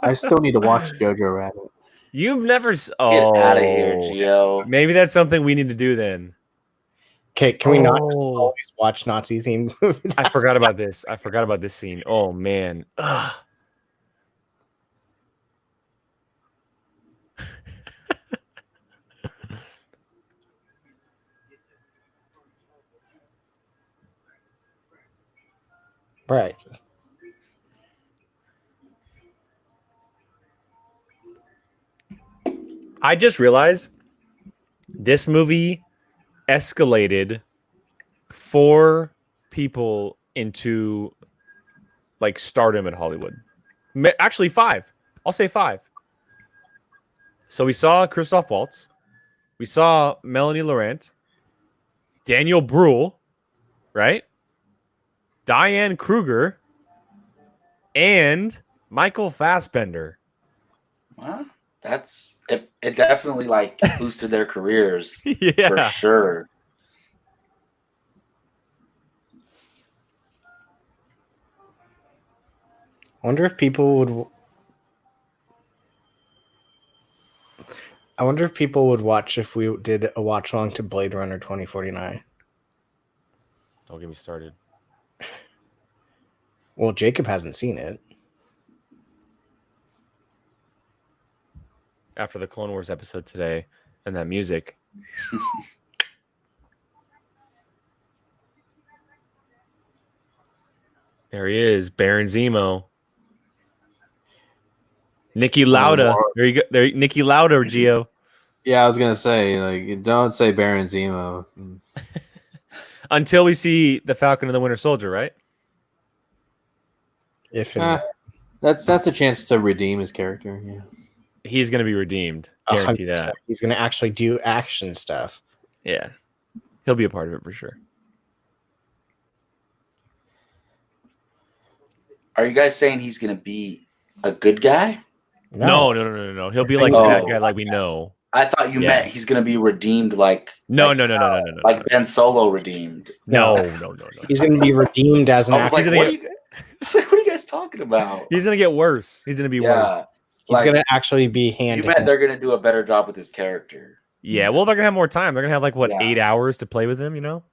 I still need to watch Jojo Rabbit. You've never Get out of here, Gio. Maybe that's something we need to do then. Okay, can we not just always watch Nazi themed movies? I forgot about this. I forgot about this scene. Oh man. Ugh. Right. I just realized this movie escalated 4 people into like stardom in Hollywood. Actually 5. I'll say 5. So we saw Christoph Waltz. We saw Melanie Laurent. Daniel Bruhl, right? Diane Kruger. And Michael Fassbender. Well, that's it. It definitely like boosted their careers Yeah. for sure. wonder if people would. I wonder if people would watch if we did a watch along to Blade Runner 2049. Don't get me started. Well, Jacob hasn't seen it. After the Clone Wars episode today and that music. There he is, Baron Zemo. Nikki Lauda. There you go. There, Nikki Lauda, Gio. Yeah, I was gonna say, like, don't say Baron Zemo. Until we see the Falcon and the Winter Soldier, right? If that's a chance to redeem his character. Yeah, he's gonna be redeemed. Guarantee that. He's gonna actually do action stuff. Yeah, he'll be a part of it for sure. Are you guys saying he's gonna be a good guy? No. He'll be like a bad guy, like we know. I thought you meant he's gonna be redeemed, like no. Like Ben Solo redeemed. No. He's gonna be redeemed as an I was actor. like, what are you guys talking about? He's gonna get worse. He's gonna be worse. He's gonna actually be handed. You meant they're gonna do a better job with his character. Yeah, well, they're gonna have more time. They're gonna have like 8 hours to play with him, you know?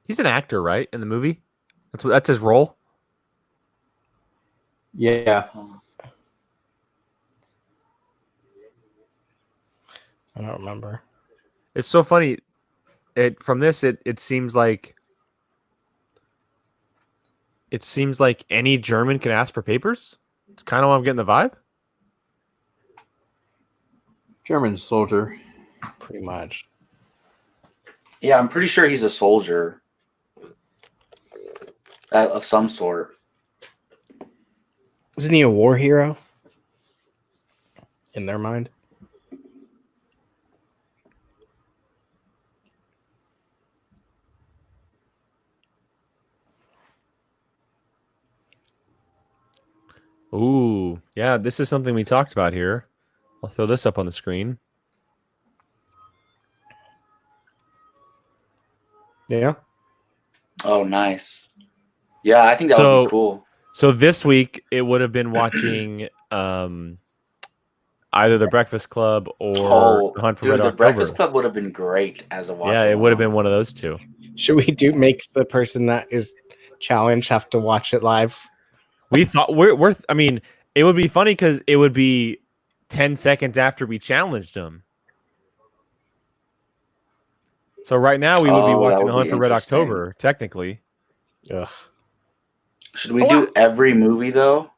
He's an actor, right? In the movie? That's his role? Yeah. I don't remember. It's so funny. It seems like any German can ask for papers. It's kind of what I'm getting the vibe. German soldier. Pretty much. Yeah, I'm pretty sure he's a soldier of some sort. Isn't he a war hero? In their mind? Ooh, yeah, this is something we talked about here. I'll throw this up on the screen. Yeah. Oh, nice. Yeah, I think that would be cool. So this week it would have been watching either The Breakfast Club or The Hunt for Red October. The Breakfast Club would have been great as a watch. Yeah, it would have been one of those two. Should we make the person that is challenged have to watch it live? We thought I mean, it would be funny because it would be 10 seconds after we challenged them. So right now we would be watching The Hunt for Red October, technically. Ugh. Should we do every movie though?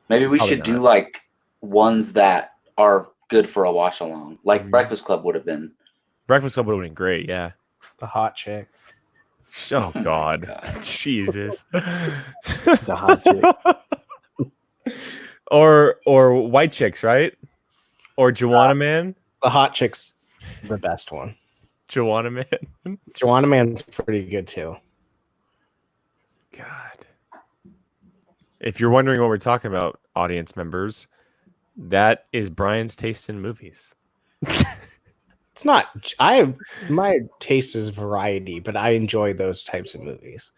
Maybe we should do like ones that are good for a watch along, like Breakfast Club would have been. Breakfast Club would have been great, yeah. The hot chick. Oh God, Jesus. The hot chick. or White Chicks, right? Or Joanna Man. The hot chick's the best one. Joanna Man. Joanna Man's pretty good too. God. If you're wondering what we're talking about, audience members, that is Brian's taste in movies. It's not. My taste is variety, but I enjoy those types of movies.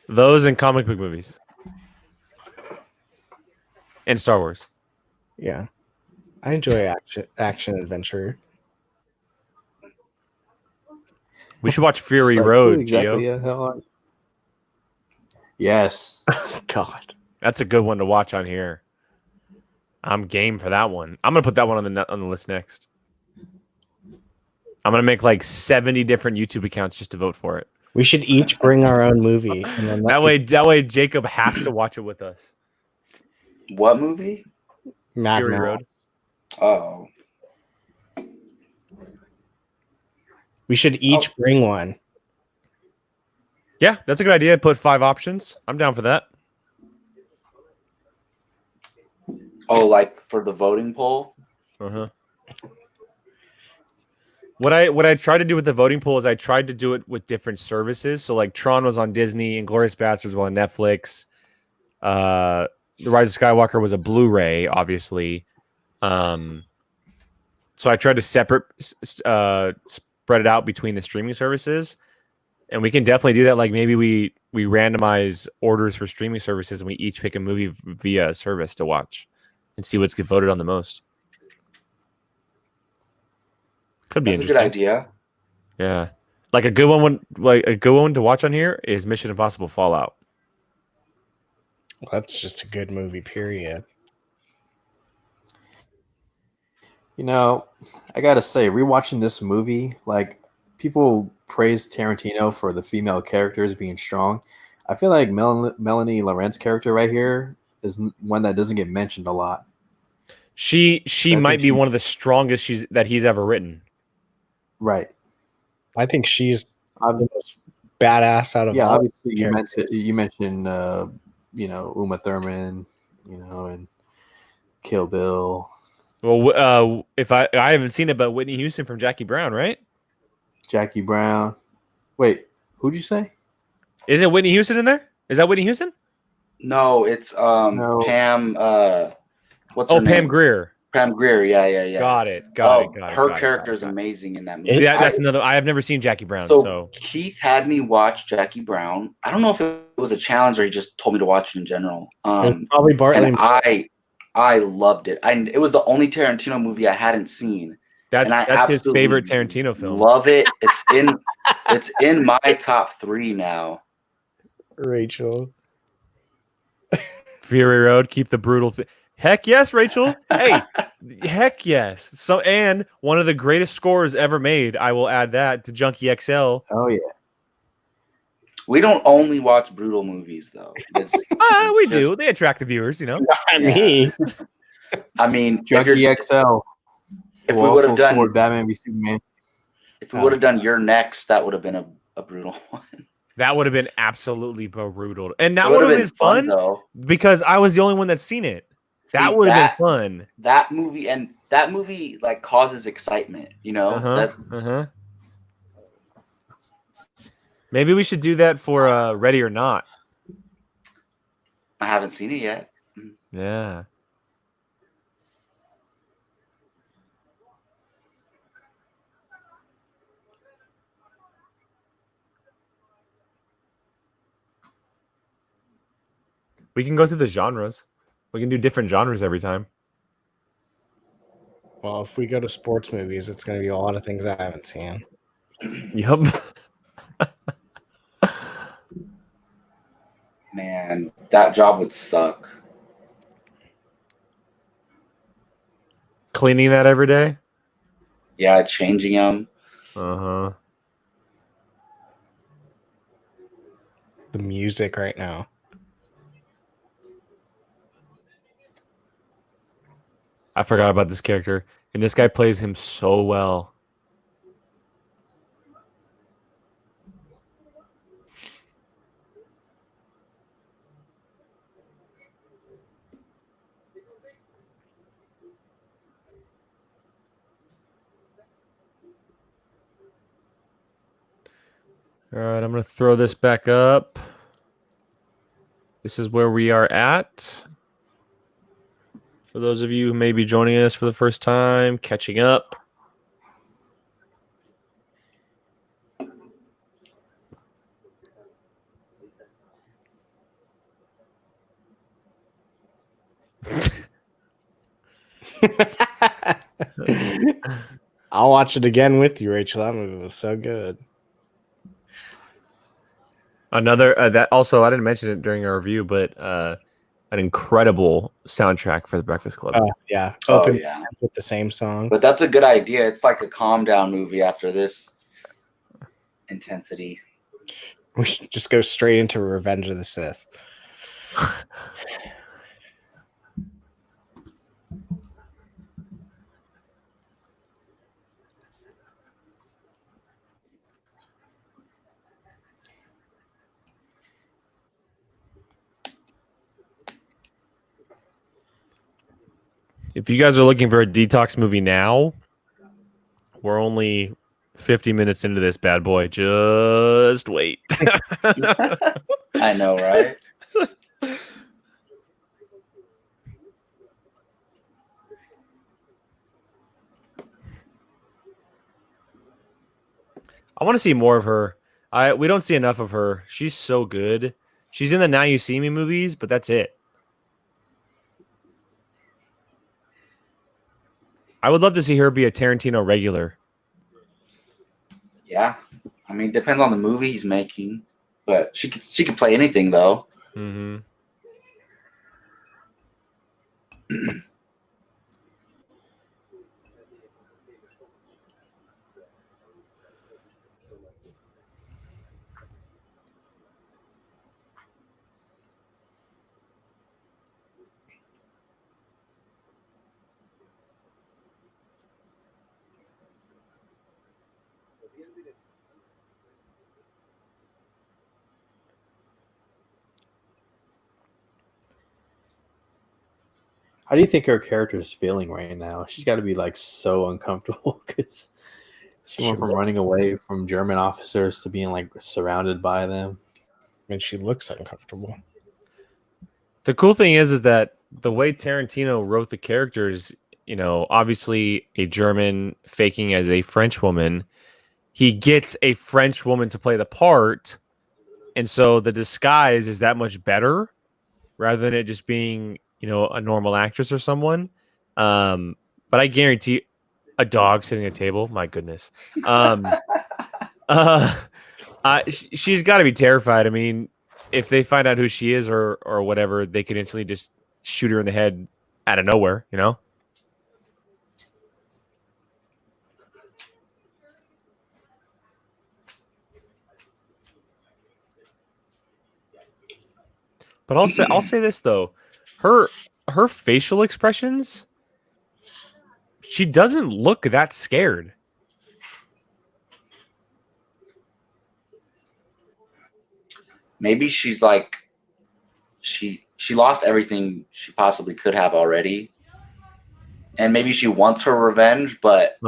Those and comic book movies. And Star Wars. Yeah. I enjoy action adventure. We should watch Fury Road, Gio. Yes. God. That's a good one to watch on here. I'm game for that one. I'm going to put that one on the list next. I'm going to make like 70 different YouTube accounts just to vote for it. We should each bring our own movie. And then that way Jacob has to watch it with us. What movie? Mad Fury Max. Road. Oh. We should each bring one. Yeah, that's a good idea. Put 5 options. I'm down for that. Oh, like for the voting poll? Uh-huh. What I tried to do with the voting poll is I tried to do it with different services. So like Tron was on Disney, Inglourious Basterds was on Netflix. The Rise of Skywalker was a Blu-ray, obviously. So I tried to spread it out between the streaming services, and we can definitely do that. Like maybe we randomize orders for streaming services, and we each pick a movie via service to watch, and see what's get voted on the most. Could be That's a interesting. good idea. Yeah, like a good one to watch on here is Mission Impossible Fallout. Well, that's just a good movie, period. You know, I gotta say, rewatching this movie, like people praise Tarantino for the female characters being strong. I feel like Melanie Laurent's character right here is one that doesn't get mentioned a lot. She I might think be one of the strongest that he's ever written. Right. I think she's the most badass out of all. Obviously you mentioned Uma Thurman, and Kill Bill. Well, if I haven't seen it, but Whitney Houston from Jackie Brown, right? Jackie Brown. Wait, who'd you say? Isn't Whitney Houston in there? Is that Whitney Houston? No, it's No. Pam. What's her name? Pam Grier. Pam Grier. Yeah. Got it. Her character is amazing in that movie. See, that's another. I have never seen Jackie Brown, so Keith had me watch Jackie Brown. I don't know if it was a challenge or he just told me to watch it in general. Probably Bartley. And I loved it. It was the only Tarantino movie I hadn't seen. That's his favorite Tarantino film. Love it. It's in my top 3 now. Rachel. Fury Road, keep the brutal thing. Heck yes, Rachel. Hey, heck yes. So, and one of the greatest scores ever made. I will add that to Junkie XL. Oh yeah. We don't only watch brutal movies though. We do. They attract the viewers, Not me. I mean, Junkie XL. If we would have done Batman v Superman. If we would have done Your Next, that would have been a brutal one. That would have been absolutely brutal. And that would have been fun though, because I was the only one that's seen it. That would have been fun. That movie like causes excitement, Maybe we should do that for Ready or Not. I haven't seen it yet. Yeah. We can go through the genres. We can do different genres every time. Well, if we go to sports movies, it's going to be a lot of things I haven't seen. Yup. Man, that job would suck. Cleaning that every day? Yeah, changing them. Uh-huh. The music right now. I forgot about this character. And this guy plays him so well. All right, I'm going to throw this back up. This is where we are at. For those of you who may be joining us for the first time, catching up. I'll watch it again with you, Rachel. That movie was so good. Another that also I didn't mention it during our review, but an incredible soundtrack for The Breakfast Club. Yeah. Open yeah. With the same song. But that's a good idea. It's like a calm down movie after this intensity. We should just go straight into Revenge of the Sith. If you guys are looking for a detox movie now, we're only 50 minutes into this bad boy. Just wait. I know, right? I want to see more of her. We don't see enough of her. She's so good. She's in the Now You See Me movies, but that's it. I would love to see her be a Tarantino regular. Yeah. I mean, depends on the movie he's making, but she could play anything though. Mm-hmm. How do you think her character is feeling right now? She's got to be like so uncomfortable because she went from running away from German officers to being like surrounded by them. And she looks uncomfortable. The cool thing is that the way Tarantino wrote the characters, obviously a German faking as a French woman, he gets a French woman to play the part. And so the disguise is that much better rather than it just being, a normal actress or someone. But I guarantee a dog sitting at a table, my goodness. She's got to be terrified. I mean, if they find out who she is or whatever, they could instantly just shoot her in the head out of nowhere, But I'll say this though, her facial expressions, she doesn't look that scared. Maybe she's like she lost everything she possibly could have already, and maybe she wants her revenge, but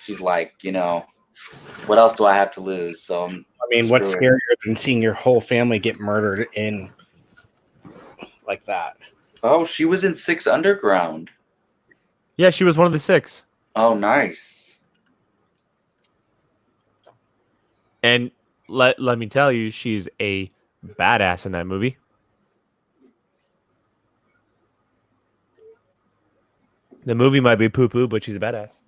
she's like, what else do I have to lose? So what's scarier than seeing your whole family get murdered in like that? Oh, she was in 6 Underground. Yeah, she was one of the 6. Oh, nice. And let me tell you, she's a badass in that movie. The movie might be poo-poo, but she's a badass.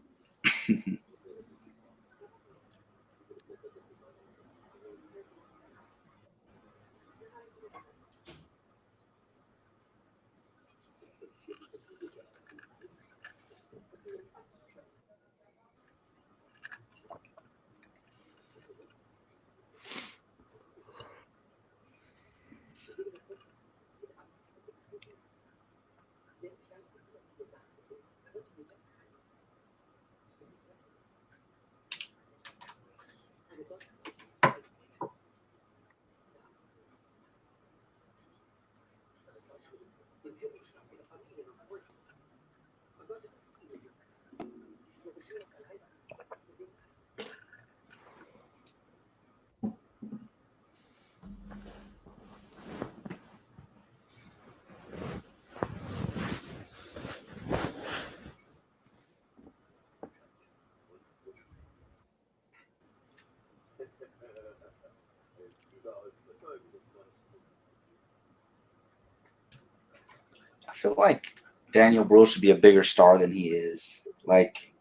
I feel like Daniel Brühl should be a bigger star than he is. Like,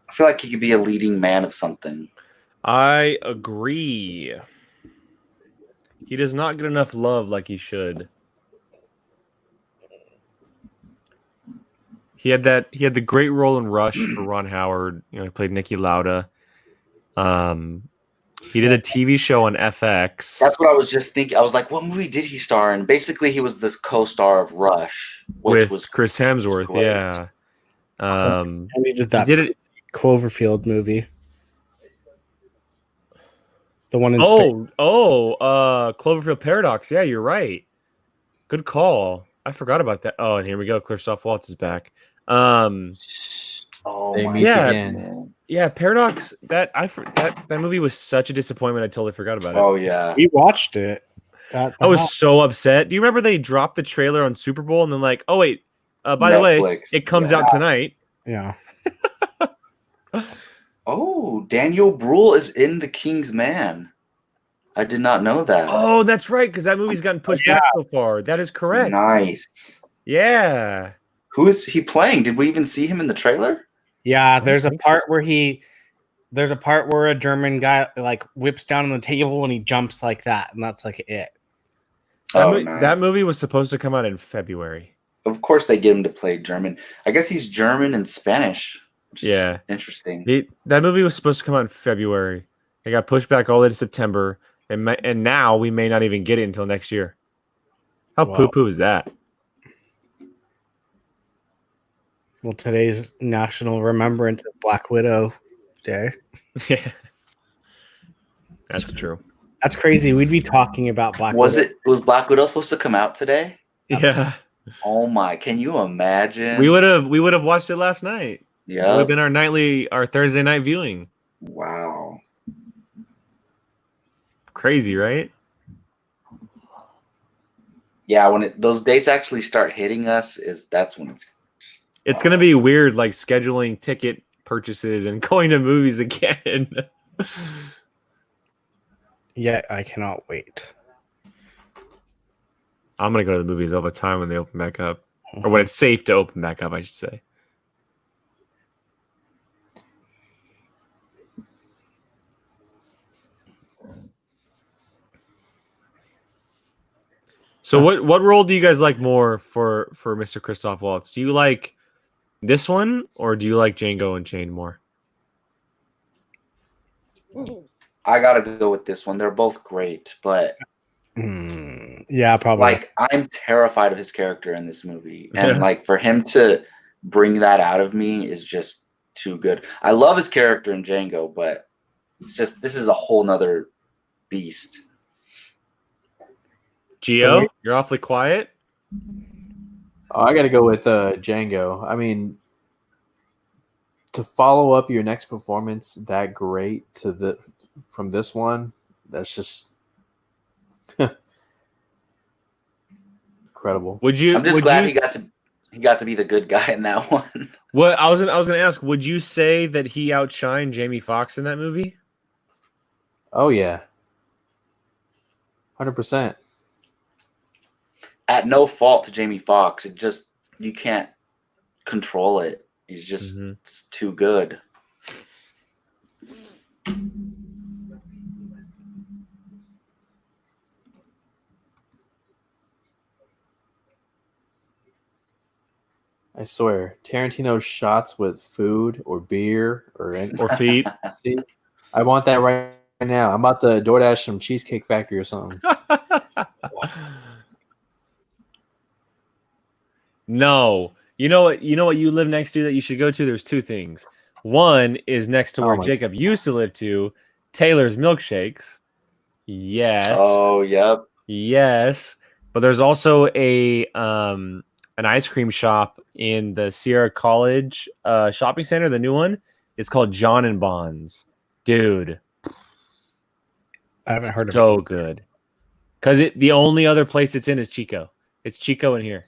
I feel like he could be a leading man of something. I agree. He does not get enough love like he should. He had the great role in Rush for Ron Howard. He played Niki Lauda. He did a TV show on FX. That's what I was just thinking. I was like, what movie did he star in? Basically, he was this co-star of Rush, which was Chris Hemsworth. great. Yeah. And he did that Cloverfield movie. The one in Cloverfield Paradox. Yeah, you're right. Good call. I forgot about that. Oh, and here we go. Christoph Waltz is back. Oh They my meet Yeah. again. man. Yeah, Paradox. That movie was such a disappointment. I totally forgot about it. Oh yeah. We watched it. I was so upset. Do you remember they dropped the trailer on Super Bowl and then like, oh wait, by the way, Netflix, it comes yeah. out tonight. Yeah. Oh, Daniel Bruhl is in The King's Man. I did not know that. Oh, that's right, because that movie's gotten pushed back so far. That is correct. Nice. Yeah. Who is he playing? Did we even see him in the trailer? Yeah, there's a think part where a German guy like whips down on the table and he jumps like that, and that's like it. That movie was supposed to come out in February. Of course, they get him to play German. I guess he's German and Spanish. Yeah. Interesting. That movie was supposed to come out in February. It got pushed back all the way to September, and now we may not even get it until next year. How poo-poo is that? Well, today's National Remembrance of Black Widow Day. Yeah. That's true. That's crazy. We'd be talking about Black Widow. Was Black Widow supposed to come out today? Yeah. Oh my, can you imagine? We would have watched it last night. Yeah. It would have been our Thursday night viewing. Wow. Crazy, right? Yeah, when those dates actually start hitting us, that's when it's gonna be weird, like scheduling ticket purchases and going to movies again. Yeah, I cannot wait. I'm gonna go to the movies all the time when they open back up, or when it's safe to open back up, I should say. So what role do you guys like more for Mr. Christoph Waltz? Do you like this one or do you like Django Unchained more? I gotta go with this one. They're both great, but yeah, probably. like I'm terrified of his character in this movie, and like for him to bring that out of me is just too good. I love his character in Django, but it's just this is a whole nother beast. Gio, you're awfully quiet. Oh, I got to go with Django. I mean, to follow up your next performance that great from this one, that's just incredible. I'm just glad he got to be the good guy in that one. What I was gonna ask, would you say that he outshined Jamie Foxx in that movie? Oh yeah, 100%. At no fault to Jamie Foxx, it just you can't control it. He's just it's too good. I swear, Tarantino's shots with food or beer or feet. See, I want that right now. I'm about to DoorDash some Cheesecake Factory or something. No. You know what you live next to that you should go to? There's two things. One is next to where Jacob used to live to, Taylor's Milkshakes. Yes. Oh, yep. Yes. But there's also an ice cream shop in the Sierra College shopping center, the new one. It's called John and Bonds. Dude. I haven't heard of it. So good. Because the only other place it's in is Chico. It's Chico in here.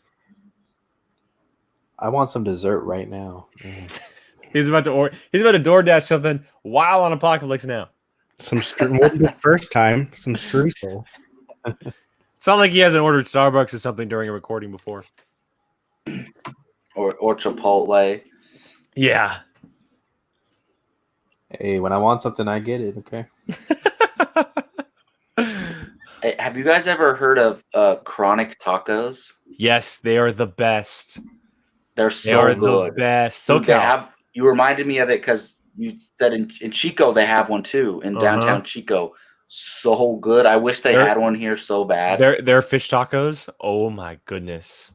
I want some dessert right now. He's about to DoorDash something while on Apocaflix now. First time, some streusel. It's not like he hasn't ordered Starbucks or something during a recording before. Or Chipotle. Yeah. Hey, when I want something, I get it. Okay. Hey, have you guys ever heard of Chronic Tacos? Yes, they are the best. They're so good. The best. So you reminded me of it because you said in Chico they have one too in downtown Chico. So good. I wish they had one here so bad. Their fish tacos. Oh my goodness.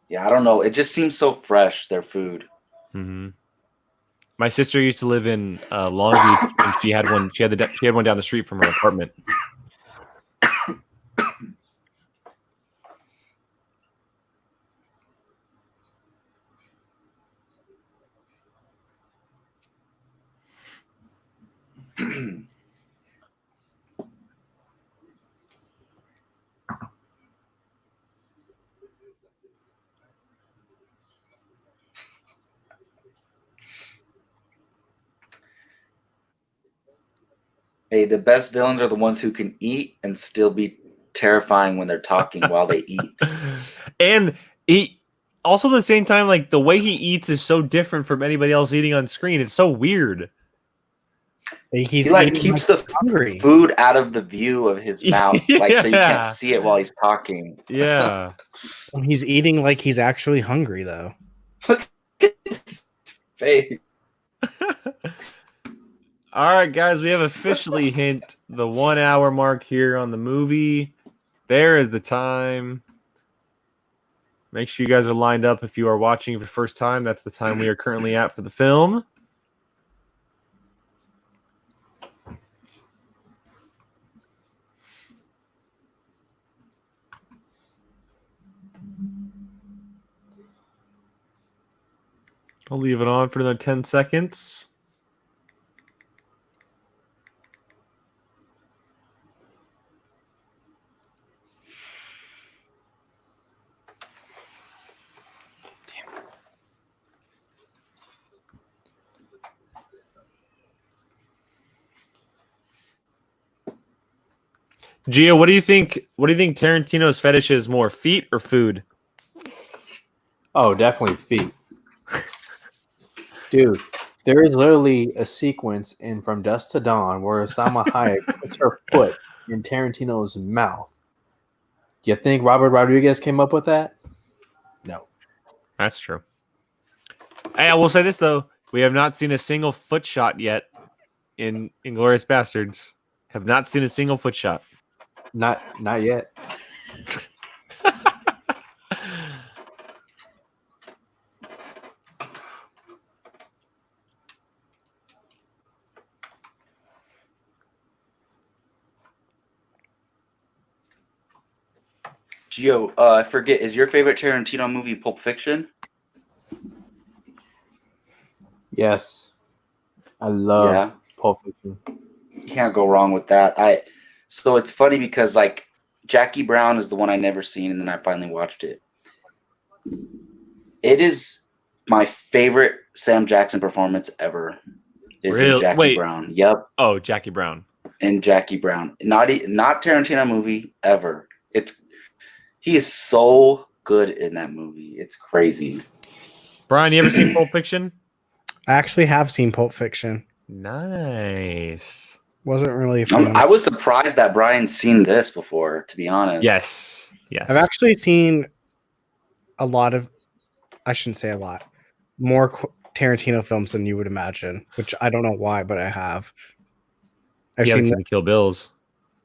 Yeah, I don't know. It just seems so fresh. Their food. Mm-hmm. My sister used to live in Long Beach, and she had one. She had one down the street from her apartment. Hey, the best villains are the ones who can eat and still be terrifying when they're talking while they eat. And he also at the same time, like the way he eats is so different from anybody else eating on screen. It's so weird. He like keeps the food out of the view of his mouth, like so you can't see it while he's talking. Yeah. He's eating like he's actually hungry, though. Look at his face. All right, guys, we have officially hit the 1 hour mark here on the movie. There is the time. Make sure you guys are lined up if you are watching for the first time. That's the time we are currently at for the film. I'll leave it on for another 10 seconds. Gio, what do you think? What do you think Tarantino's fetish is more, feet or food? Oh, definitely feet. Dude, there is literally a sequence in From Dusk to Dawn where Salma Hayek puts her foot in Tarantino's mouth. Do you think Robert Rodriguez came up with that? No. That's true. Hey, I will say this though: we have not seen a single foot shot yet in Inglourious Basterds. Have not seen a single foot shot. Not yet. Gio, I forget, is your favorite Tarantino movie Pulp Fiction? Yes. I love Pulp Fiction. You can't go wrong with that. So it's funny because like Jackie Brown is the one I never seen, and then I finally watched it. It is my favorite Sam Jackson performance ever. Is in Jackie Brown. Yep. Oh, Jackie Brown. And Jackie Brown. Not Tarantino movie ever. He is so good in that movie. It's crazy. Brian, you ever seen Pulp Fiction? I actually have seen Pulp Fiction. Nice. Wasn't really a fan. I was surprised that Brian's seen this before, to be honest. Yes. I've actually seen a lot of, I shouldn't say a lot, more Tarantino films than you would imagine, which I don't know why, but I have. I've seen the Kill Bills.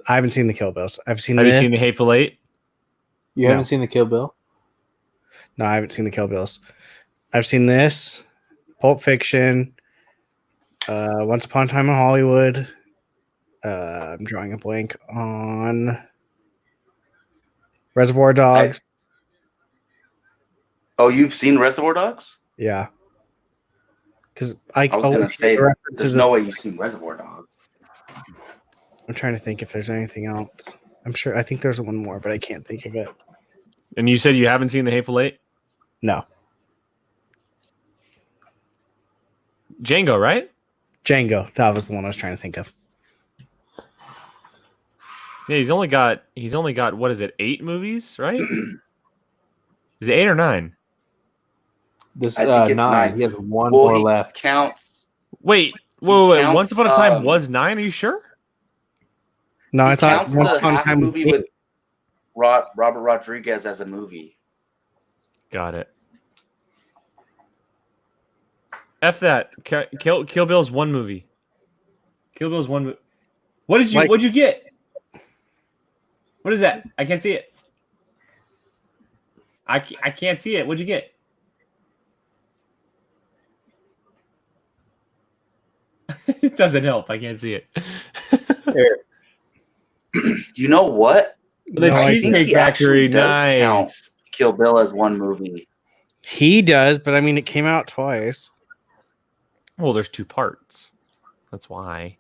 I haven't seen the Kill Bills. Have you seen the Hateful Eight? You haven't seen the Kill Bill? No, I haven't seen the Kill Bills. I've seen this, Pulp Fiction, Once Upon a Time in Hollywood. I'm drawing a blank on Reservoir Dogs. Oh, you've seen Reservoir Dogs? Yeah. Because I was going to say, there's no way you've seen Reservoir Dogs. I'm trying to think if there's anything else. I think there's one more, but I can't think of it. And you said you haven't seen the Hateful Eight? No. Django, right? Django. That was the one I was trying to think of. Yeah, he's only got what is it, 8 movies, right? Is it 8 or 9? This I think it's 9. He has one more left. Counts. Wait. Once Upon a Time was 9. Are you sure? No, I thought Once Upon a Time movie with Robert Rodriguez as a movie. Got it. F that. Kill Bill's one movie. Kill Bill's one. What'd you get? What is that? I can't see it. I can't see it. What'd you get? It doesn't help. I can't see it. You know what? The Cheesecake Factory does count Kill Bill as one movie. He does, but I mean, it came out twice. Well, there's 2 parts. That's why.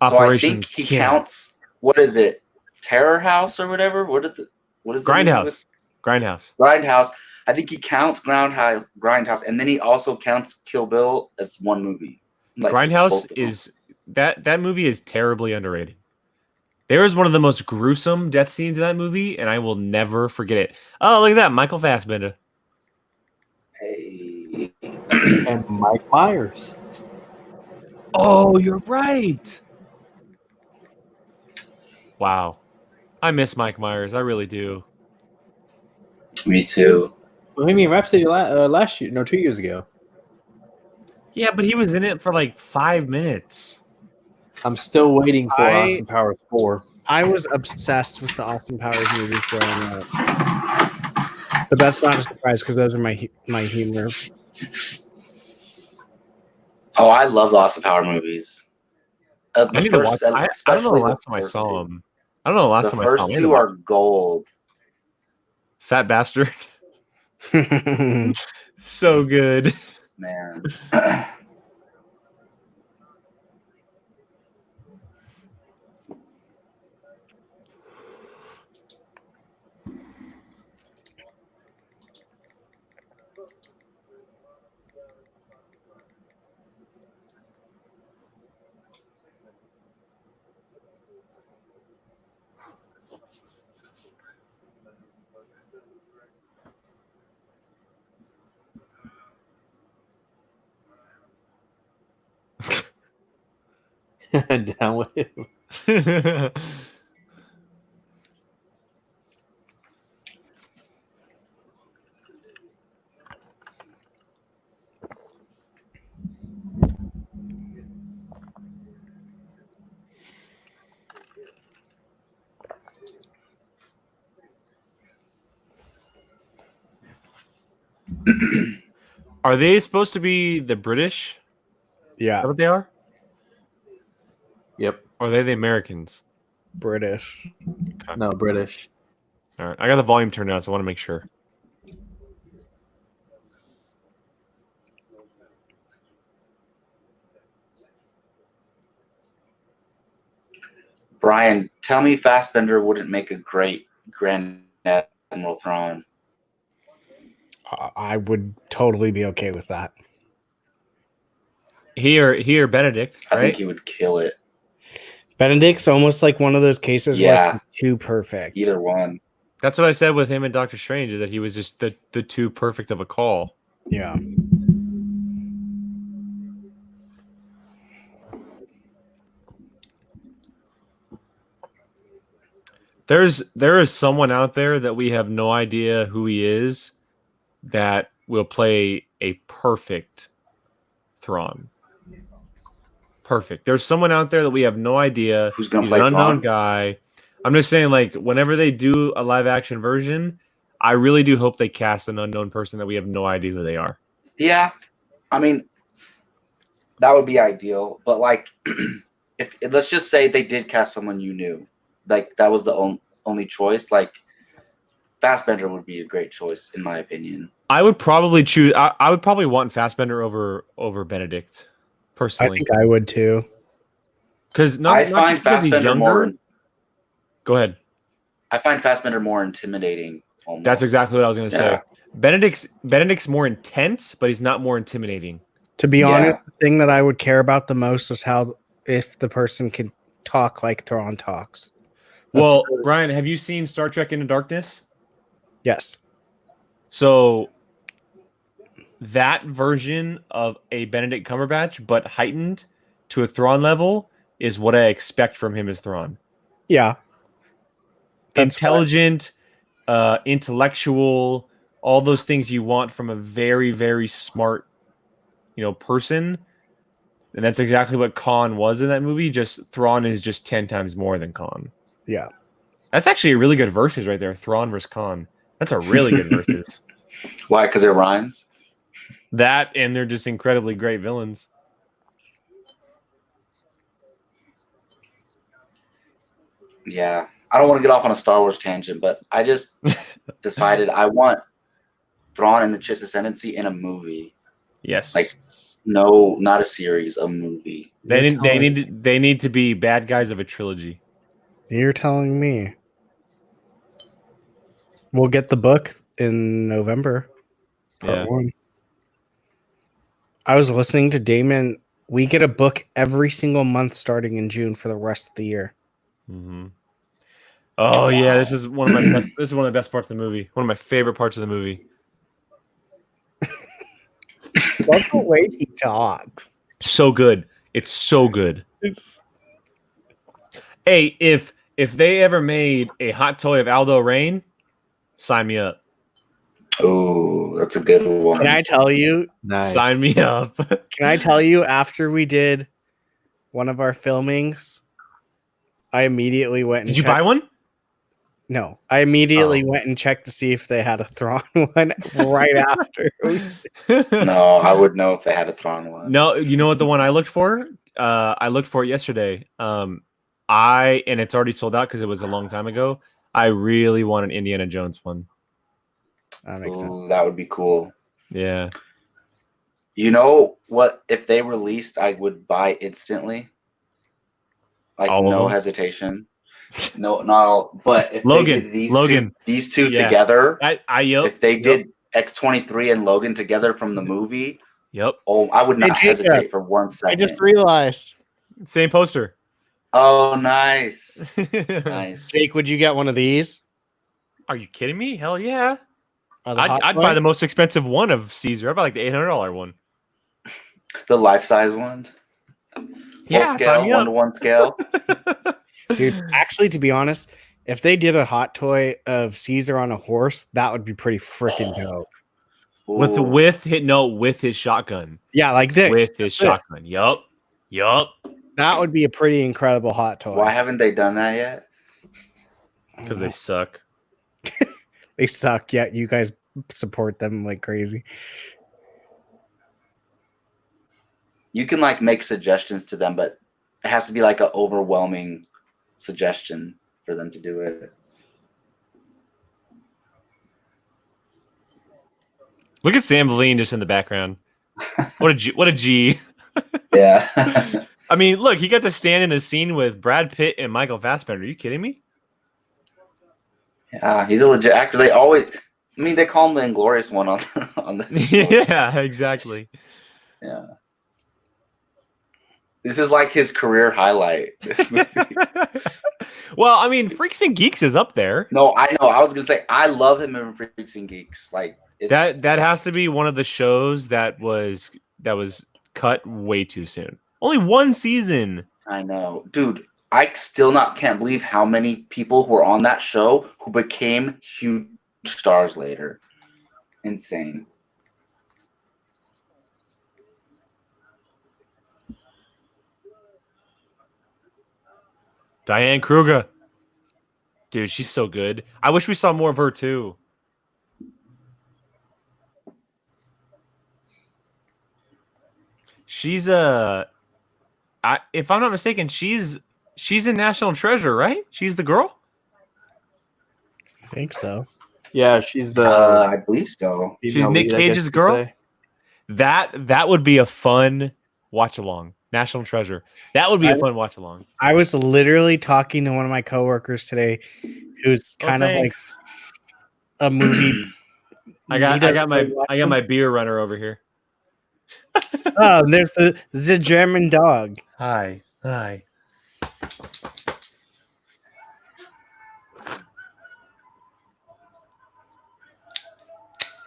So I Operation think he King. counts. What is it? Terror House or whatever? What is the movie with? Grindhouse. Grindhouse. I think he counts Grindhouse, and then he also counts Kill Bill as one movie. Like Grindhouse is that movie is terribly underrated. There is one of the most gruesome death scenes in that movie, and I will never forget it. Oh, look at that, Michael Fassbender. Hey. And Mike Myers. Oh, you're right. Wow. I miss Mike Myers. I really do. Me too. Bohemian Rhapsody last year, no, 2 years ago. Yeah, but he was in it for like 5 minutes. I'm still waiting for Austin Powers 4. I was obsessed with the Austin Powers movies growing up, but that's not a surprise because those are my humor. Oh, I love the Austin Power movies. I need to watch. I don't know the last time I saw him. I don't know the last time I saw him. The first two are gold. Fat bastard. So good. Man. Down with it. Are they supposed to be the British? Yeah. Is that what they are? Yep. Or are they the Americans? British. Okay. No, British. All right. I got the volume turned down, so I want to make sure. Brian, tell me Fassbender wouldn't make a great Grand Admiral Thrawn. I would totally be okay with that. He or Benedict, right? I think he would kill it. Benedict's almost like one of those cases where it's too perfect. Either one. That's what I said with him and Doctor Strange, is that he was just the too perfect of a call. Yeah. There is someone out there that we have no idea who he is that will play a perfect Thrawn. Perfect. There's someone out there that we have no idea. Who's going to He's play an unknown Thrawn? guy. I'm just saying, like, whenever they do a live action version, I really do hope they cast an unknown person that we have no idea who they are. Yeah. I mean, that would be ideal. But, like, if let's just say they did cast someone you knew. Like, that was the only choice. Like, Fassbender would be a great choice, in my opinion. I would probably choose. I would probably want Fassbender over Benedict, personally. I think I would too. Because I find Fassbender more. Go ahead. I find Fassbender more intimidating. Almost. That's exactly what I was going to say. Benedict's more intense, but he's not more intimidating. To be honest, the thing that I would care about the most is if the person could talk like Thrawn talks. Well, Brian, have you seen Star Trek Into Darkness? Yes. So that version of a Benedict Cumberbatch, but heightened to a Thrawn level, is what I expect from him as Thrawn. Yeah. Intelligent, intellectual, all those things you want from a very, very smart, person. And that's exactly what Khan was in that movie. Just Thrawn is just 10 times more than Khan. Yeah. That's actually a really good versus right there. Thrawn versus Khan. That's a really good versus. Why? Because it rhymes? That, and they're just incredibly great villains. Yeah. I don't want to get off on a Star Wars tangent, but I just decided I want Thrawn and the Chiss Ascendancy in a movie. Yes. Like No, not a series, a movie. They need to be bad guys of a trilogy. You're telling me. We'll get the book in November. Yeah. Part 1. I was listening to Damon. We get a book every single month starting in June for the rest of the year. Mm-hmm. Oh yeah, this is one of my best. This is one of the best parts of the movie. One of my favorite parts of the movie. Just love the way he talks. So good. It's so good. Hey, if they ever made a hot toy of Aldo Rain, sign me up. Oh, that's a good one. Can I tell you? Nice. Sign me up. Can I tell you? After we did one of our filmings, I immediately went. Did you buy one? No, I immediately went and checked to see if they had a Thrawn one right after. No, I would know if they had a Thrawn one. No, you know what the one I looked for? I looked for it yesterday. And it's already sold out because it was a long time ago. I really want an Indiana Jones one. That makes sense. That would be cool. Yeah. You know what? If they released, I would buy instantly. Like All of no them? hesitation. No. But if Logan, they did these two Yeah. together, Yep. if they did X-23 and Logan together from the movie, Yep. oh, I would not Hey, Jacob, hesitate for 1 I second. just realized. Same poster. Oh, nice. Nice. Jake, would you get one of these? Are you kidding me? Hell yeah. As a hot I'd toy? buy the most expensive one of Caesar. I'd buy like the $800 one. The life-size one. Yeah, Full scale, sign me up. 1-to-1 scale. Dude, actually, to be honest, if they did a hot toy of Caesar on a horse, that would be pretty freaking dope. with his shotgun. Yeah, like this. With his shotgun. Yup. That would be a pretty incredible hot toy. Why haven't they done that yet? Because they suck. They suck, yet you guys support them like crazy. You can like make suggestions to them, but it has to be like an overwhelming suggestion for them to do it. Look at Sam Valine just in the background. What a G. Yeah. I mean, look, he got to stand in a scene with Brad Pitt and Michael Fassbender. Are you kidding me? Yeah, he's a legit actor. They call him the Inglourious one on the Yeah, exactly. Yeah. This is like his career highlight, this movie. Well, I mean, Freaks and Geeks is up there. No, I know. I was gonna say I love him in Freaks and Geeks. Like that has to be one of the shows that was cut way too soon. Only one season. I know, dude. I still can't believe how many people who were on that show who became huge stars later. Insane. Diane Kruger. Dude, she's so good. I wish we saw more of her too. She's if I'm not mistaken, she's in National Treasure, right? She's the girl? I think so. Yeah, she's the. I believe so. She's Nick Cage's girl. That would be a fun watch along. National Treasure. That would be a fun watch along. I was literally talking to one of my coworkers today, who's kind of like a movie. I got my beer runner over here. Oh, there's the German dog. Hi.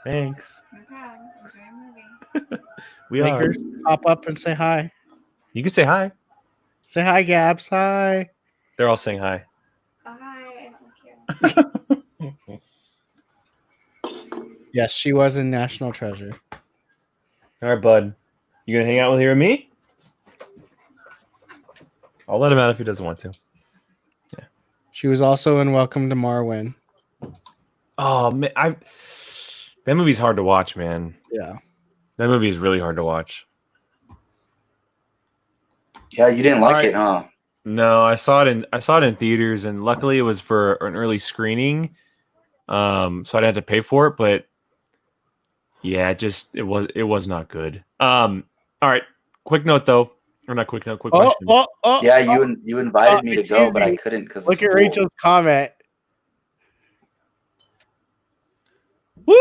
Thanks. No problem. Enjoy your movie. Make her pop up and say hi. You could say hi. Say hi, Gabs. Hi. They're all saying hi. Oh, hi. Thank you. Yes, she was in National Treasure. All right, bud. You gonna hang out with here and me? I'll let him out if he doesn't want to. Yeah. She was also in Welcome to Marwin. Oh man, that movie's hard to watch, man. Yeah. That movie is really hard to watch. Yeah, you didn't like it, huh? No, I saw it in theaters, and luckily it was for an early screening. So I'd have to pay for it, but yeah, it was not good. All right. Quick note, though. Or not quick note, quick question. Yeah, you invited me to go, but I couldn't because Look at Rachel's comment. Woo!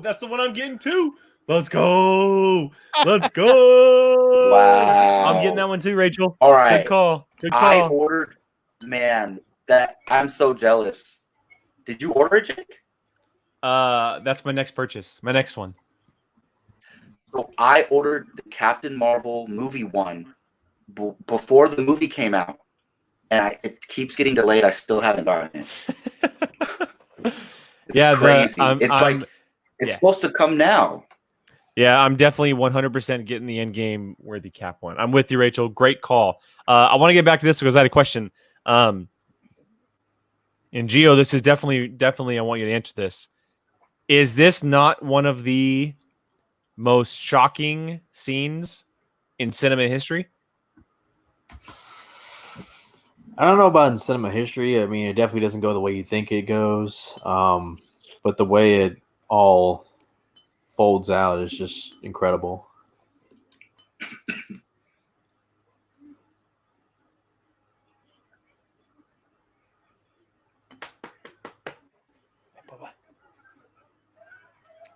That's the one I'm getting too. Let's go. Let's go. Wow. I'm getting that one too, Rachel. All right. Good call. Good call. I ordered, man, that I'm so jealous. Did you order it, Jake? That's my next purchase. My next one. So I ordered the Captain Marvel movie one before the movie came out, and it keeps getting delayed. I still haven't gotten it. It's crazy. It's supposed to come now. Yeah, I'm definitely 100% getting the end game worthy cap one. I'm with you, Rachel. Great call. I want to get back to this because I had a question. And Gio, this is definitely. I want you to answer this. Is this not one of the most shocking scenes in cinema history? I don't know about in cinema history. I mean, it definitely doesn't go the way you think it goes. But the way it all folds out is just incredible.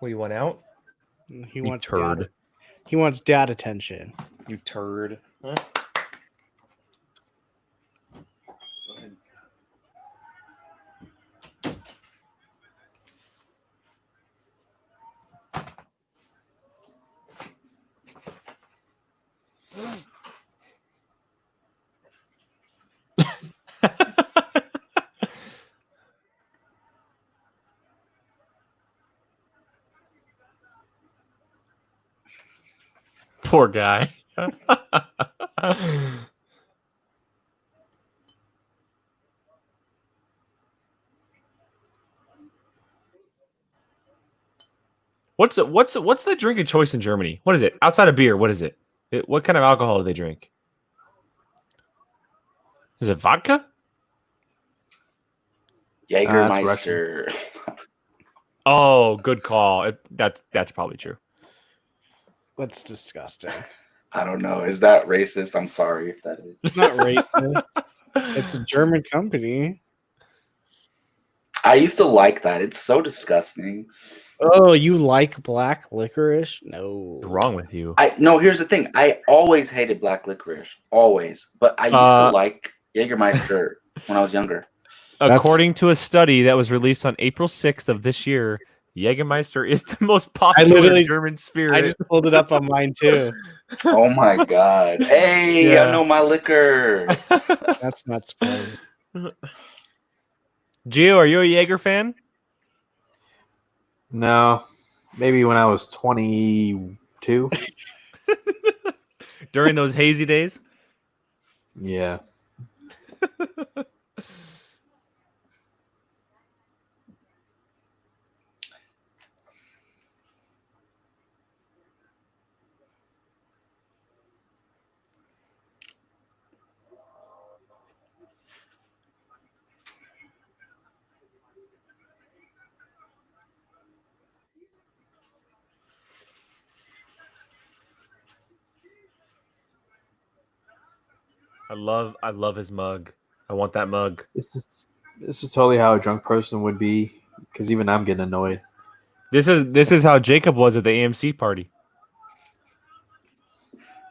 What, you want out? He You wants turd. dad. He wants dad attention. You turd. Huh? Go ahead. Poor guy. What's the drink of choice in Germany? What is it? Outside of beer, what is it? What kind of alcohol do they drink? Is it vodka? Jägermeister. Oh, good call. That's probably true. That's disgusting. I don't know. Is that racist? I'm sorry if that is. It's not racist. It's a German company. I used to like that. It's so disgusting. Oh, you like black licorice? No. What's wrong with you? No, here's the thing. I always hated black licorice. Always. But I used to like Jägermeister when I was younger. According to a study that was released on April 6th of this year, Jägermeister is the most popular German spirit. I just pulled it up on mine too. Oh my god. Hey, Yeah. I know my liquor. That's not surprising. Gio, are you a Jaeger fan? No, maybe when I was 22. During those hazy days? Yeah. I love his mug. I want that mug. This is totally how a drunk person would be, because even I'm getting annoyed. This is how Jacob was at the AMC party.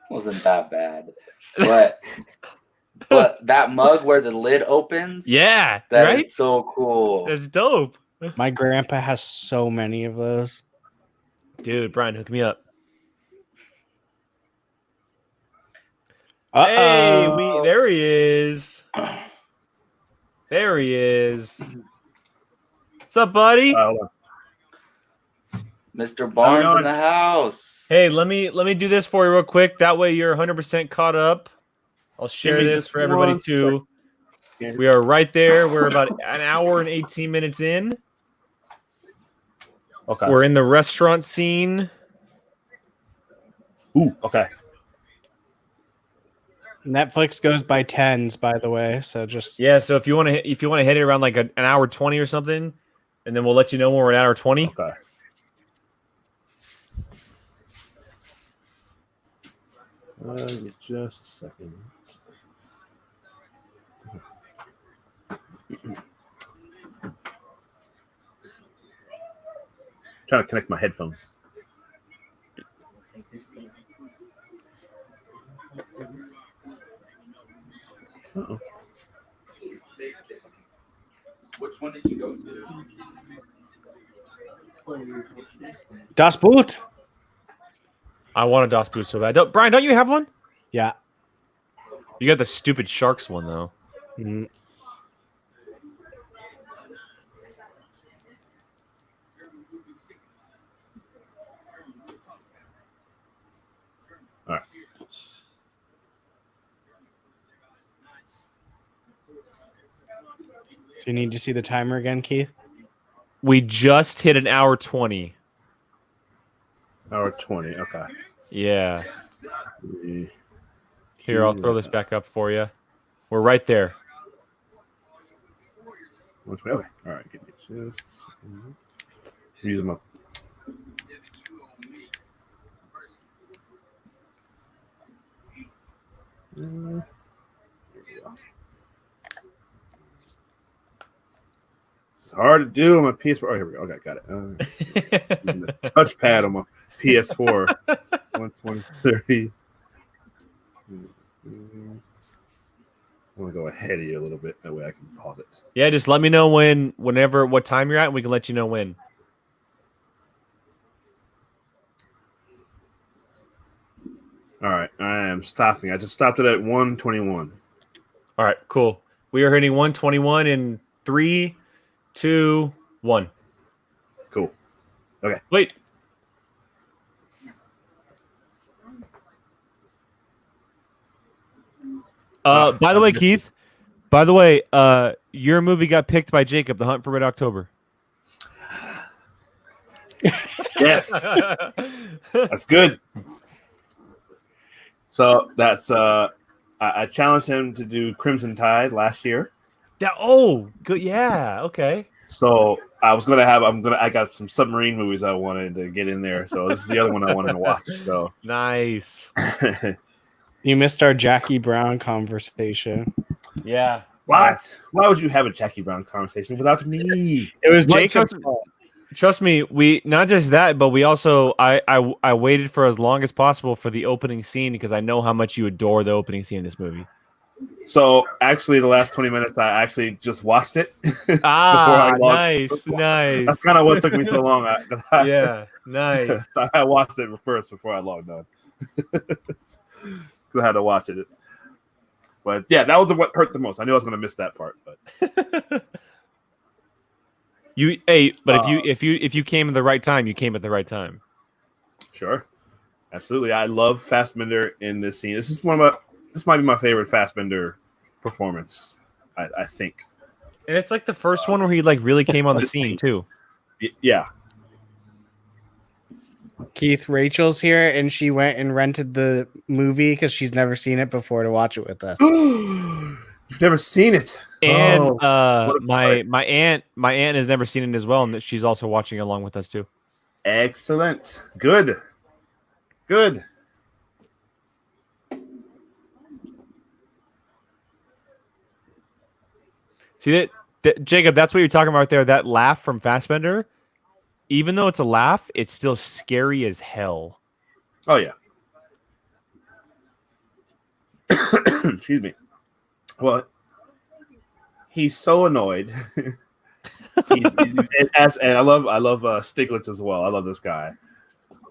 Wasn't that bad. But that mug where the lid opens, Yeah, that right? is so cool. That's dope. My grandpa has so many of those. Dude, Brian, hook me up. Uh-oh. Hey, there he is. There he is. What's up, buddy? Mr. Barnes in the house. Hey, let me do this for you real quick. That way you're 100% caught up. I'll share this for everybody too. We are right there. We're about an hour and 18 minutes in. Okay. We're in the restaurant scene. Ooh, okay. Netflix goes by tens, by the way. So just So if you want to hit it around like an hour 20 or something, and then we'll let you know when we're at an hour 20. Okay. Just a second. Trying to connect my headphones. Uh-oh. Which one did you go to? Das Boot. I want a Das Boot so bad. Brian, don't you have one? Yeah. You got the stupid Sharks one, though. Mm. All right. Do you need to see the timer again, Keith? We just hit an hour 20. Hour 20. Okay. Yeah. Here, I'll throw this back up for you. We're right there. Okay. All right. Give me just a second. Use them up. There we go. It's hard to do on my PS4. Oh, here we go. Okay, got it. The touchpad on my PS4. 120/30. I'm gonna go ahead of you a little bit. That way I can pause it. Yeah, just let me know what time you're at, and we can let you know when. All right, I am stopping. I just stopped it at 1:21. All right, cool. We are hitting 121 in 3, 2, 1. Cool. Okay. Wait. By the way, Keith. By the way, your movie got picked by Jacob, The Hunt for Red October. Yes, that's good. So that's I challenged him to do Crimson Tide last year. Good. Yeah. Okay. So I got some submarine movies I wanted to get in there. So this is the other one I wanted to watch. So nice. You missed our Jackie Brown conversation. Yeah. What? Why would you have a Jackie Brown conversation without me? It was Jacob's fault. Trust me, we not just that, but we also I waited for as long as possible for the opening scene because I know how much you adore the opening scene in this movie. So actually, the last 20 minutes, I actually just watched it. Nice. That's kind of what took me so long. Yeah, nice. I watched it first before I logged on. Because I had to watch it. But yeah, that was what hurt the most. I knew I was going to miss that part, but. If you came at the right time, you came at the right time. Sure, absolutely. I love Fassbender in this scene. This might be my favorite Fassbender performance. I think. And it's like the first one where he like really came on the scene too. Yeah. Keith, Rachel's here, and she went and rented the movie because she's never seen it before to watch it with us. You've never seen it. And my aunt has never seen it as well, and that she's also watching along with us too. Excellent. Good. See that Jacob, that's what you're talking about there. That laugh from Fassbender, even though it's a laugh, it's still scary as hell. Oh yeah. Excuse me. Well, he's so annoyed. and I love Stiglitz as well. I love this guy,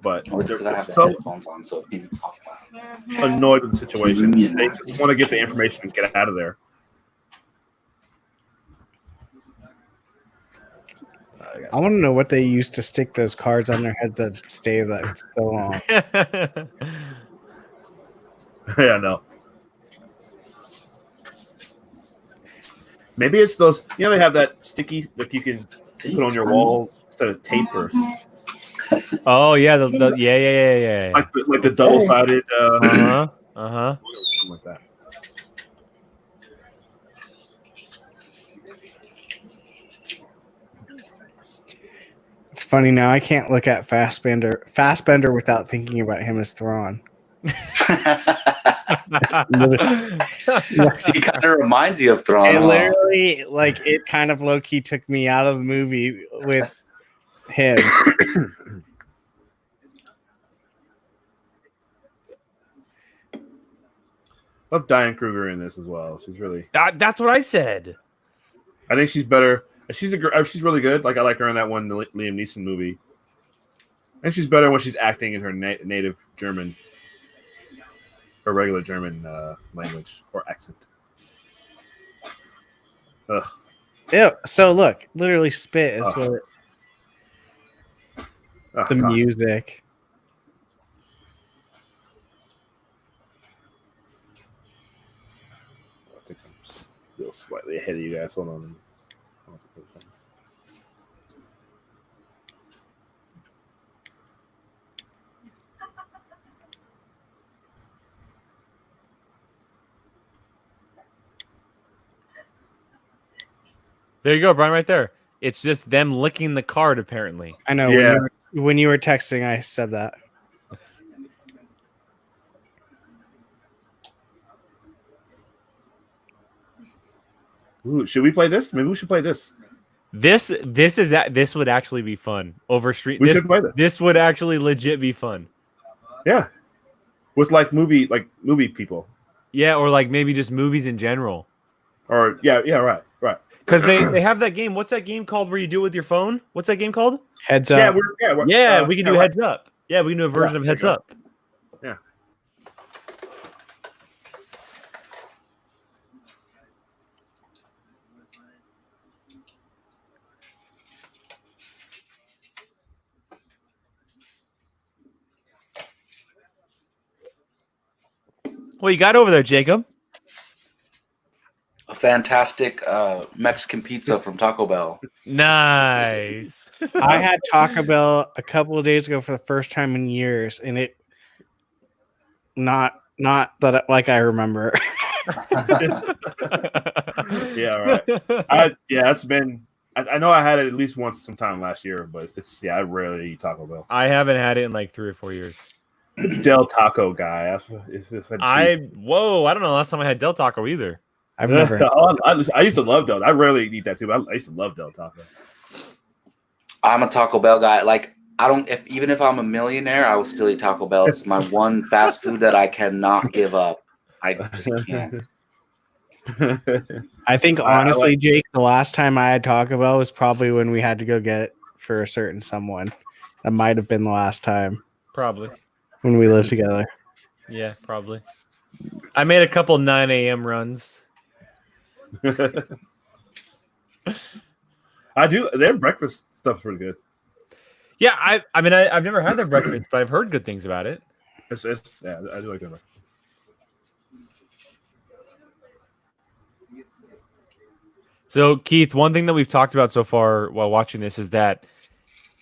but they're so annoyed with the situation. They just want to get the information and get out of there. I want to know what they used to stick those cards on their heads that stay like so long. Yeah, no. Maybe it's those. You know, they have that sticky that you can put on your wall instead of tape or. Oh yeah, yeah. Like the double-sided. Something like that. It's funny now. I can't look at Fassbender without thinking about him as Thrawn. He kind of reminds you of Thrawn. It Huh? literally, like, it kind of low key took me out of the movie with him. Love Diane Kruger in this as well. She's really. That's what I said. I think she's better. She's really good. Like I like her in that one Liam Neeson movie. And she's better when she's acting in her native German, or regular German language or accent. Ugh. Ew. So look, literally spit is what the gosh. music. I think I'm still slightly ahead of you guys. Hold on. There you go, Brian, right there. It's just them licking the card, apparently. I know. Yeah. When you were texting, I said that. Ooh, should we play this? Maybe we should play this. This would actually be fun over street. We should play this. This would actually legit be fun. Yeah, with like movie people. Yeah, or like maybe just movies in general. Or yeah, right. Because they have that game. What's that game called where you do it with your phone? What's that game called? Heads up. We can do Heads Up. Yeah, we can do a version of Heads Up. Yeah. What you got over there, Jacob? A fantastic Mexican pizza from Taco Bell. Nice. I had Taco Bell a couple of days ago for the first time in years, and it not that like I remember. Yeah, right. It's been. I know I had it at least once sometime last year, but I rarely eat Taco Bell. I haven't had it in like 3 or 4 years. Del Taco guy. I don't know the last time I had Del Taco either. I've never. I used to love Del. I rarely eat that too, but I used to love Del Taco. I'm a Taco Bell guy. Like even if I'm a millionaire, I will still eat Taco Bell. It's my one fast food that I cannot give up. I just can't. I think honestly, Jake, the last time I had Taco Bell was probably when we had to go get it for a certain someone. That might have been the last time. Probably. When we lived together. Yeah, probably. I made a couple 9 a.m. runs. I do. Their breakfast stuff's pretty good. Yeah, I've never had their breakfast, but I've heard good things about it. I do like their breakfast. So, Keith, one thing that we've talked about so far while watching this is that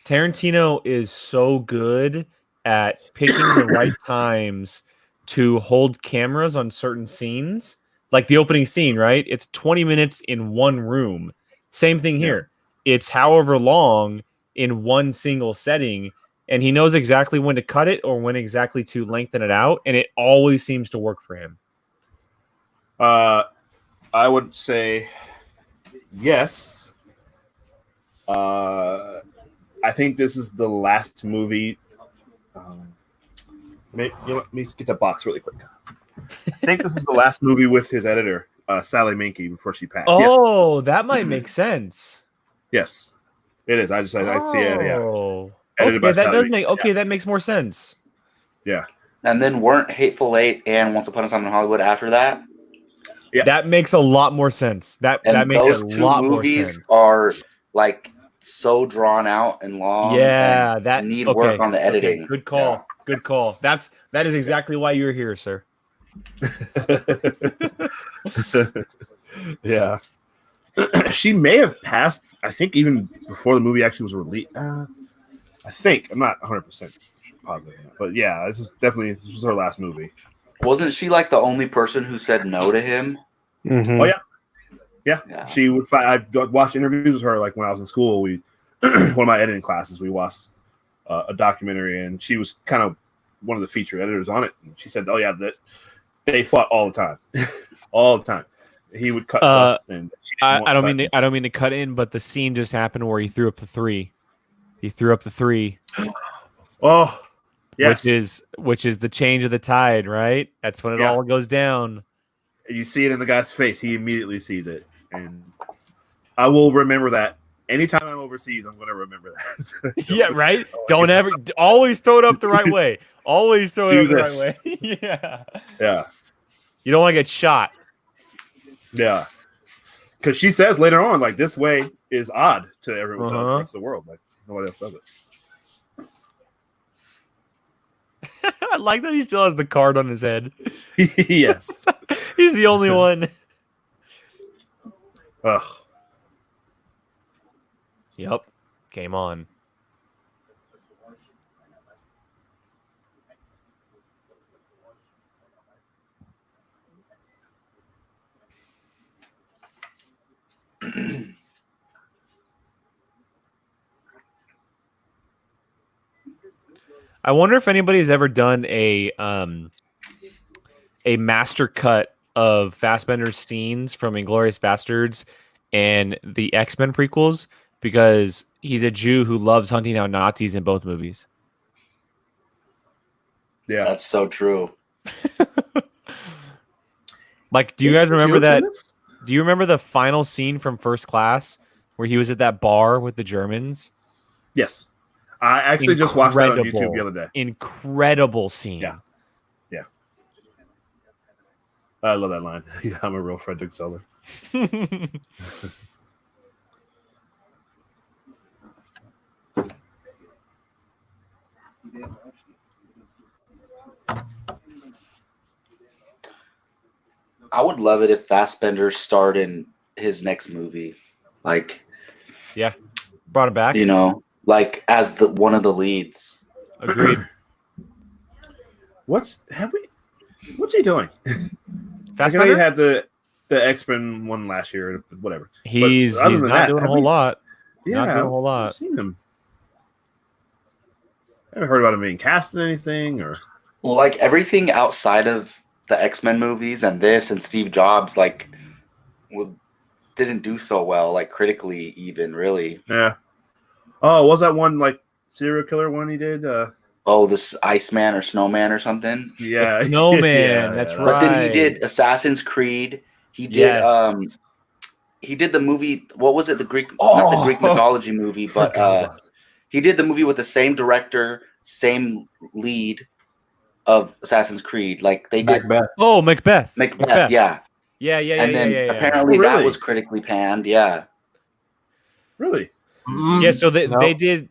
Tarantino is so good at picking the right times to hold cameras on certain scenes. Like the opening scene, right? It's 20 minutes in one room. Same thing here. It's however long in one single setting, and he knows exactly when to cut it or when exactly to lengthen it out, and it always seems to work for him. I would say yes. I think this is the last movie. Let me get the box really quick. I think this is the last movie with his editor, Sally Minky, before she passed. Oh, yes. That might make sense. Yes, it is. I see it. Yeah. Okay, that makes more sense. Yeah. And then weren't Hateful Eight and Once Upon a Time in Hollywood after that? Yeah. That makes a lot more sense. That makes a lot more sense. Those two movies are like so drawn out and long. Yeah, and that need work on the editing. Okay. Good call. Yeah. Good call. That is exactly why you're here, sir. Yeah. She may have passed, I think, even before the movie actually was released. I think. I'm not 100% positive. But yeah, this was her last movie. Wasn't she like the only person who said no to him? Mm-hmm. Oh, yeah. She would. I watched interviews with her like when I was in school. One of my editing classes, we watched a documentary, and she was kind of one of the feature editors on it. And she said, "Oh yeah, that they fought all the time, all the time. He would cut stuff, and she didn't I don't cut. I don't mean to cut in, but the scene just happened where he threw up the 3. He threw up the 3. Oh, yes. Which is the change of the tide, right? That's when it all goes down. And you see it in the guy's face. He immediately sees it, and I will remember that. Anytime I'm overseas, I'm going to remember that. Yeah, right? Don't ever always throw it up the right way. Always throw it up the right way. Yeah. Yeah. You don't want to get shot. Yeah. Because she says later on, like, this way is odd to everyone else, the rest of the world. Like, nobody else does it. I like that he still has the card on his head. Yes. He's the only one. Ugh. Yep. Game on. I wonder if anybody's ever done a master cut of Fassbender's scenes from Inglourious Basterds and the X-Men prequels, because he's a Jew who loves hunting down Nazis in both movies. Yeah, that's so true. Like, do you guys remember that? Do you remember the final scene from First Class where he was at that bar with the Germans? Yes. I actually just watched that on YouTube the other day. Incredible scene. Yeah. Yeah. I love that line. Yeah, I'm a real Frederick Seller. I would love it if Fassbender starred in his next movie. Like, yeah, brought it back. You know, like as one of the leads. Agreed. What's he doing? I know he had the X-Men one last year, whatever. He's not doing a whole lot. Yeah, not doing a whole lot. I've seen him. I haven't heard about him being cast in anything, or like everything outside of the X-Men movies and this and Steve Jobs, like, didn't do so well, like critically, even really. Yeah. Oh, was that one like serial killer one he did? This Iceman or Snowman or something. Yeah, Snowman. That's right. But then he did Assassin's Creed. He did he did the movie. What was it? The Greek, not the Greek mythology movie, but he did the movie with the same director, same lead of Assassin's Creed. Like they did. Macbeth. Oh, Macbeth. Macbeth. Yeah. Yeah. And then apparently that was critically panned. Yeah. Really? Yeah. So they did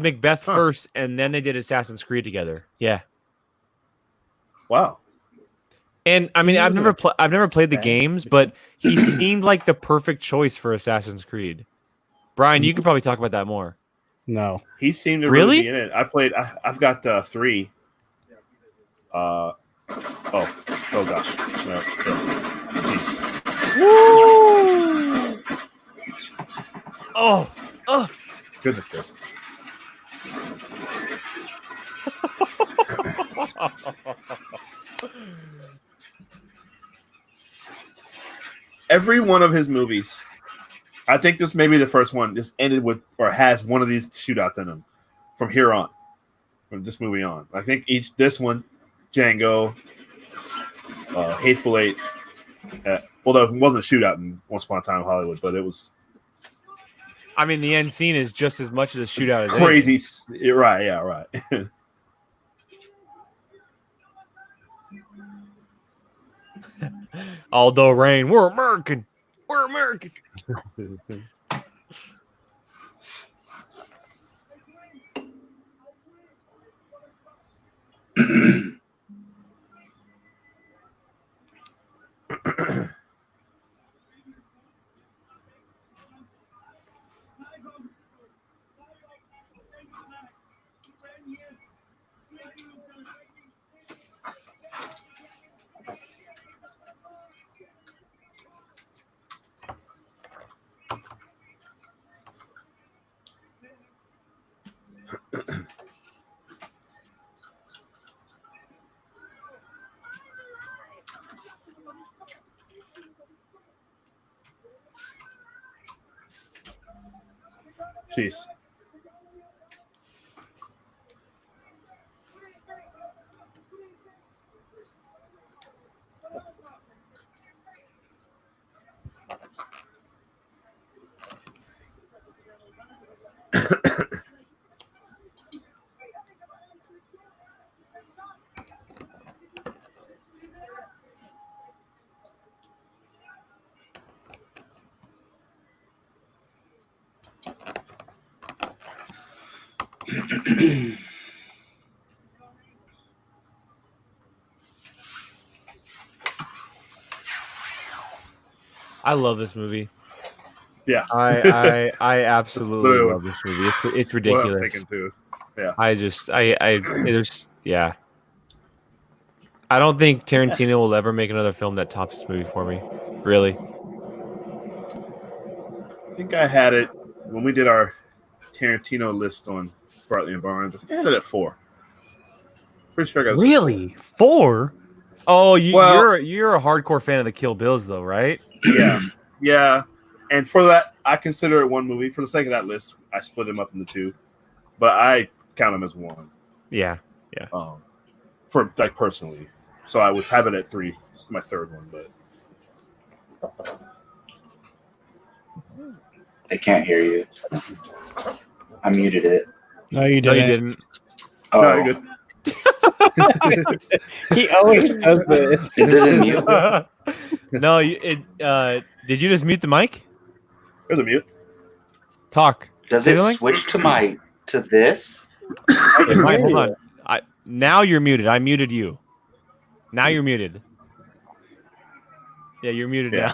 Macbeth first, and then they did Assassin's Creed together. Yeah. Wow. And I mean, I've never played the games, but he seemed like the perfect choice for Assassin's Creed. Brian, you could probably talk about that more. No, he seemed to really be in it. I've got 3. Oh gosh. No. Jeez. Woo! Oh. Goodness gracious. Every one of his movies, I think this may be the first one, just ended with or has one of these shootouts in them from here on, from this movie on. I think this one, Django, Hateful Eight. Although it wasn't a shootout in Once Upon a Time in Hollywood, but it was. I mean, the end scene is just as much as a shootout as crazy. Right? Yeah, right. Although Rain, we're American. We're American. Jeez. I love this movie. Yeah. I absolutely literally love this movie. It's What I'm ridiculous. thinking too. Yeah. There's yeah. I don't think Tarantino will ever make another film that tops this movie for me. Really. I think I had it when we did our Tarantino list on Bartley and Barnes. I think I had it at 4. Pretty sure I got this at 4. Really? 4? Oh, Well- you're a hardcore fan of the Kill Bills though, right? Yeah. Yeah. And for that, I consider it one movie. For the sake of that list, I split them up into 2. But I count them as 1. Yeah. For like personally. So I would have it at 3, my third one, but They can't hear you. I muted it. No, you No, you didn't. didn't. Oh, no, you're good. He always does this. it doesn't mute. No, did you just mute the mic? There's a mute. Talk. Does Say it something? switch to this? It might. Hold on. Now you're muted. I muted you. Now you're muted. Yeah, you're muted Yeah.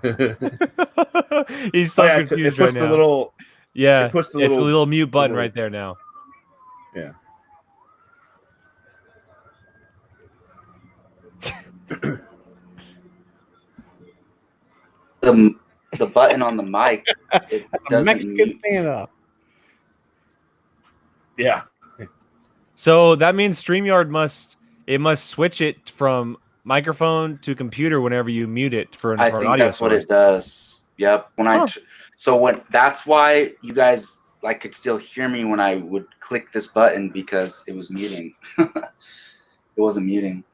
now. He's so Oh, yeah, confused it right puts the now. little Yeah, it puts the it's a little- little mute button little- right there now. yeah. The button on the mic, it doesn't Mexican mute. Santa. Yeah. So that means StreamYard must switch it from microphone to computer whenever you mute it for an I for an think audio that's what source. it does. Yep. When that's why you guys could still hear me when I would click this button, because it was muting. It wasn't muting.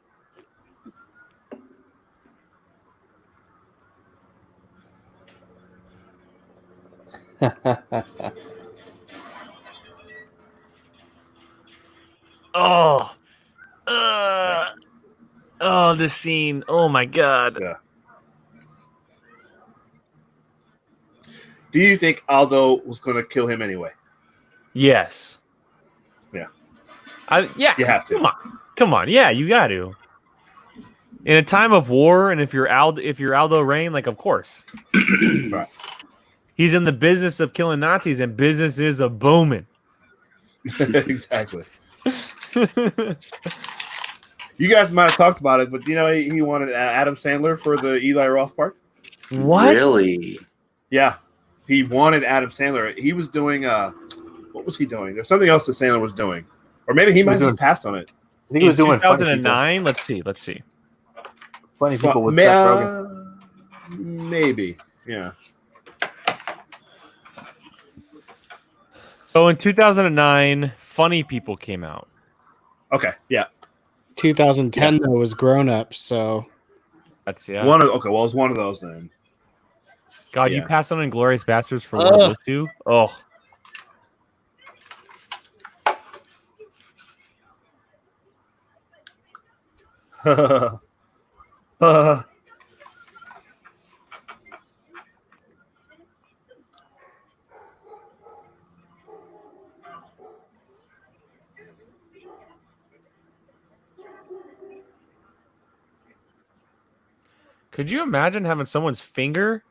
Oh, oh, this scene. Oh my god. Yeah. Do you think Aldo was going to kill him anyway? Yes. Yeah. Yeah. You have to. Come on. Yeah, you got to. In a time of war, and if you're Aldo Rain, like, of course. Right. He's in the business of killing Nazis, and business is a booming. Exactly. You guys might have talked about it, but he wanted Adam Sandler for the Eli Roth part. What? Really? Yeah, he wanted Adam Sandler. He was doing what was he doing? There's something else that Sandler was doing, or maybe he might have just passed on it. I think he was doing 2009. Let's see. funny people with Seth Rogen. Maybe, yeah. So in 2009, Funny People came out. Okay, yeah. 2010 though was Grown Ups, so That's yeah. Well, it was one of those then. God, yeah. you passed on Inglourious Basterds for one of those two? Oh. Could you imagine having someone's finger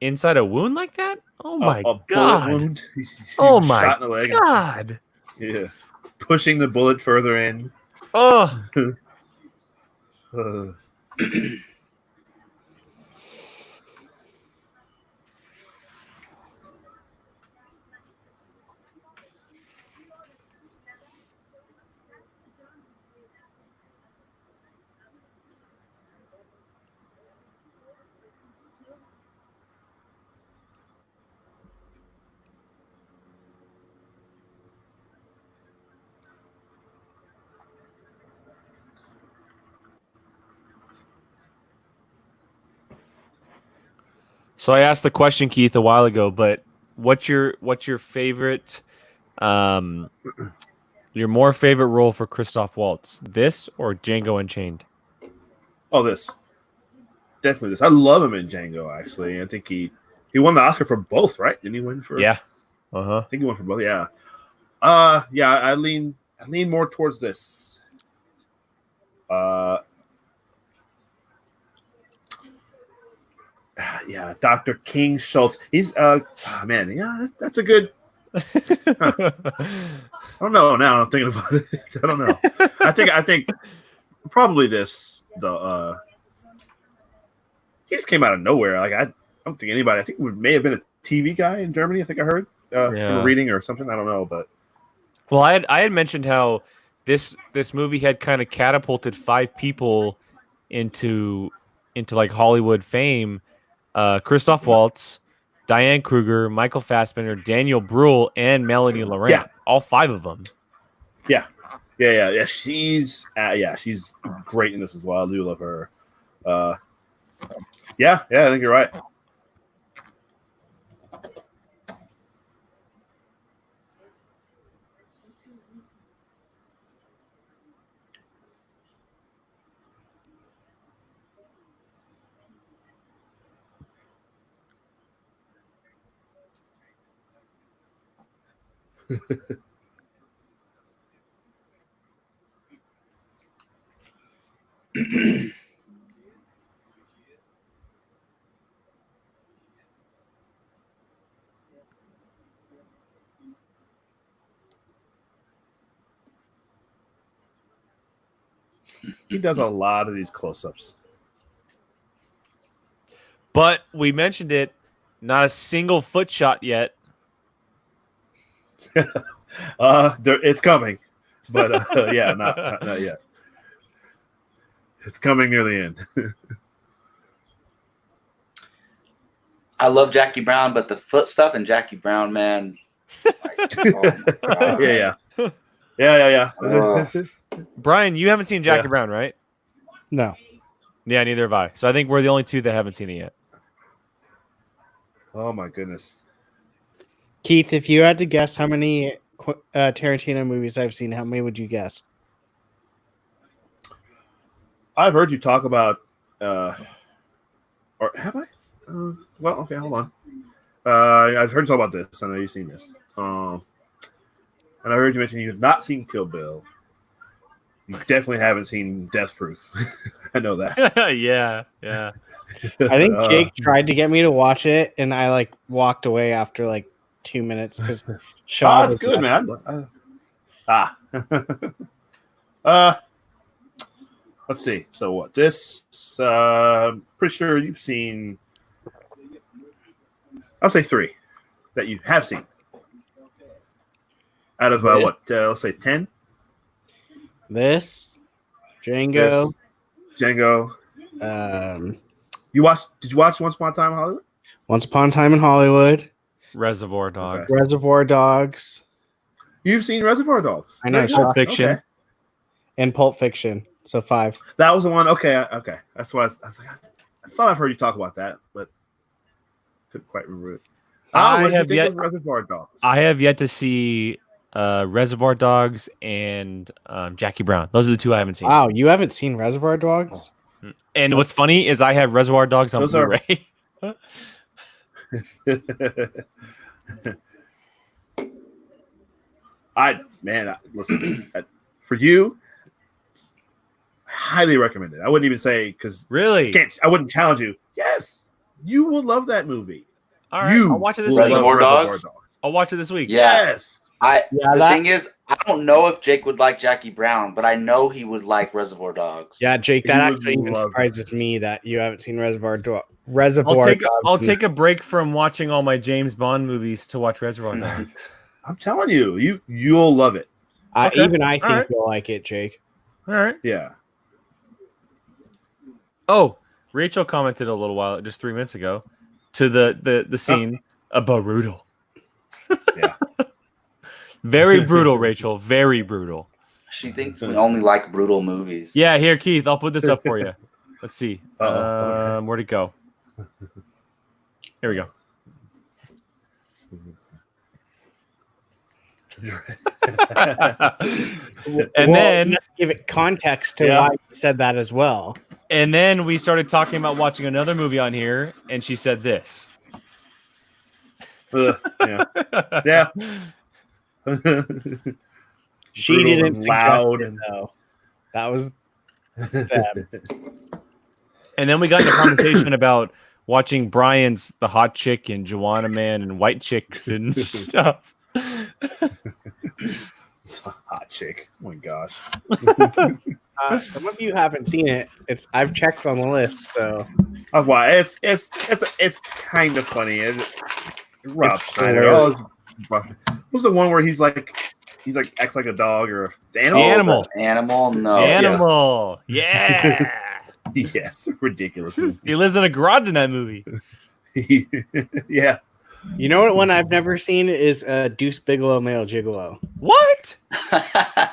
inside a wound like that? Oh my a bullet god. wound. Oh my Shot in the leg. god. Yeah, pushing the bullet further in. Oh. So I asked the question, Keith, a while ago, but what's your favorite, your more favorite role for Christoph Waltz? This or Django Unchained? Oh, this. Definitely this. I love him in Django, actually. I think he won the Oscar for both, right? Didn't he win for? Yeah. Uh-huh. I think he won for both. Yeah. Yeah. I lean more towards this. Yeah, Dr. King Schultz. He's man, yeah, that's a good. I don't know. Now I'm thinking about it. I don't know. I think probably this. He just came out of nowhere. Like I don't think anybody. I think it may have been a TV guy in Germany. I think I heard from a reading or something. I don't know, but well, I had mentioned how this movie had kind of catapulted 5 people into like Hollywood fame. Christoph Waltz, Diane Kruger, Michael Fassbender, Daniel Bruhl, and Melanie Laurent. Yeah. All 5 of them. Yeah. She's she's great in this as well. I do love her. Yeah, I think you're right. He does a lot of these close-ups. But we mentioned it, not a single foot shot yet. It's coming, but yeah, not yet. It's coming near the end. I love Jackie Brown, but the foot stuff in Jackie Brown, man. Like, oh my God. Yeah. Brian, you haven't seen Jackie Brown, right? No. Yeah, neither have I. So I think we're the only 2 that haven't seen it yet. Oh my goodness. Keith, if you had to guess how many Tarantino movies I've seen, how many would you guess? I've heard you talk about, or have I? Well, okay, hold on. I've heard you talk about this. I know you've seen this. And I heard you mention you've not seen Kill Bill. You definitely haven't seen Death Proof. I know that. yeah. I think Jake tried to get me to watch it, and I walked away after 2 minutes because Shaw. That's good, man. Let's see. So what? This pretty sure you've seen. I'll say 3 that you have seen. Out of let's say 10. This, Django. Django. Did you watch Once Upon a Time in Hollywood? Once Upon a Time in Hollywood. Reservoir Dogs. Okay. Reservoir Dogs. You've seen Reservoir Dogs. I know. Pulp Fiction. Okay. And Pulp Fiction. So 5. That was the one. Okay. That's why I was like, I thought I've heard you talk about that, but couldn't quite remember it. What did you think of Reservoir Dogs? I have yet to see Reservoir Dogs and Jackie Brown. Those are the 2 I haven't seen. Wow, you haven't seen Reservoir Dogs? And what's funny is I have Reservoir Dogs on Blu-ray. Listen, for you, highly recommend it. I wouldn't even say because really, I wouldn't challenge you. Yes, you will love that movie. All right, I'll watch it this week. Reservoir Dogs. I'll watch it this week. Yes. The thing is, I don't know if Jake would like Jackie Brown, but I know he would like Reservoir Dogs. Yeah, Jake, that actually even surprises me that you haven't seen Reservoir Dogs. I'll take a break from watching all my James Bond movies to watch Reservoir Dogs. I'm telling you, you'll love it. Okay. Even I think you'll like it, Jake. All right. Yeah. Oh, Rachel commented a little while, just 3 minutes ago, to the scene brutal. Yeah. Very brutal, Rachel. Very brutal. She thinks we only like brutal movies. Yeah, here, Keith. I'll put this up for you. Let's see. Where'd it go? Here we go. And then give it context to why you said that as well. And then we started talking about watching another movie on here, and she said this. Yeah. She didn't loud suggest it, though. That was them. And then we got into conversation about watching Brian's The Hot Chick and Joanna Man and White Chicks and stuff. Hot Chick. Oh my gosh. Some of you haven't seen it. I've checked on the list, so I've watched. It's kind of funny. Rob It's Schneider. hilarious. What's the one where he's like acts like a dog or an animal? Animal. Animal. No. Animal. Yeah. Yes, ridiculous. He lives in a garage in that movie. Yeah. You know what one I've never seen is Deuce Bigelow Male Gigolo. What?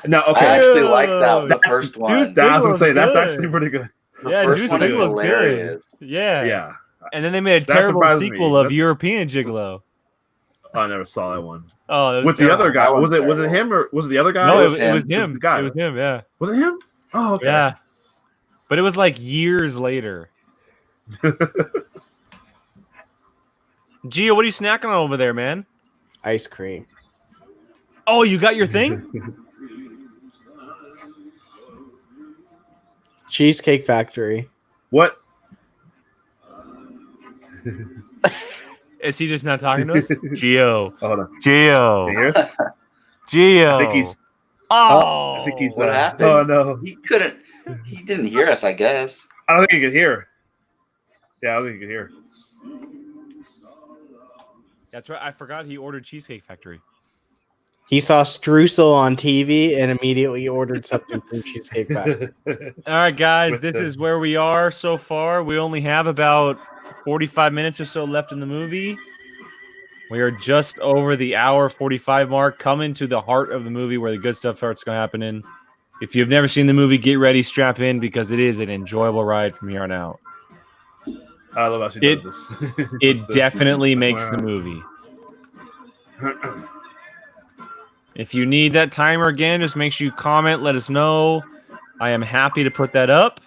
No, I okay. actually like that. The That's- first one. Deuce I was gonna say that's good. actually pretty good. The Yeah, first Deuce one is Bigelow's good. hilarious. Yeah. Yeah. And then they made a That terrible surprised me. sequel of That's- European Gigolo. I never saw that one. Oh, that was With terrible. the other guy. That one's Was it terrible. him or was it the other guy? No, was it was him. him. The guy. It was him, yeah. Was it him? Oh, okay. Yeah. But it was like years later. Gio, what are you snacking on over there, man? Ice cream. Oh, you got your thing? Cheesecake Factory. What? Is he just not talking to us? Gio. Oh, hold on. Gio. Can you hear it? Gio. I think he's. Oh. I think he's. What happened? Oh no! He couldn't. He didn't hear us, I guess. I don't think he could hear. Yeah, I don't think he could hear. That's right. I forgot he ordered Cheesecake Factory. He saw streusel on TV and immediately ordered something from Cheesecake Factory. All right, guys, this is where we are so far. We only have about 45 minutes or so left in the movie. We are just over the hour 45 mark, coming to the heart of the movie where the good stuff starts going to happen in. If you've never seen the movie, get ready, strap in, because it is an enjoyable ride from here on out. I love how she does this. It definitely makes the movie. If you need that timer again, just make sure you comment, let us know. I am happy to put that up.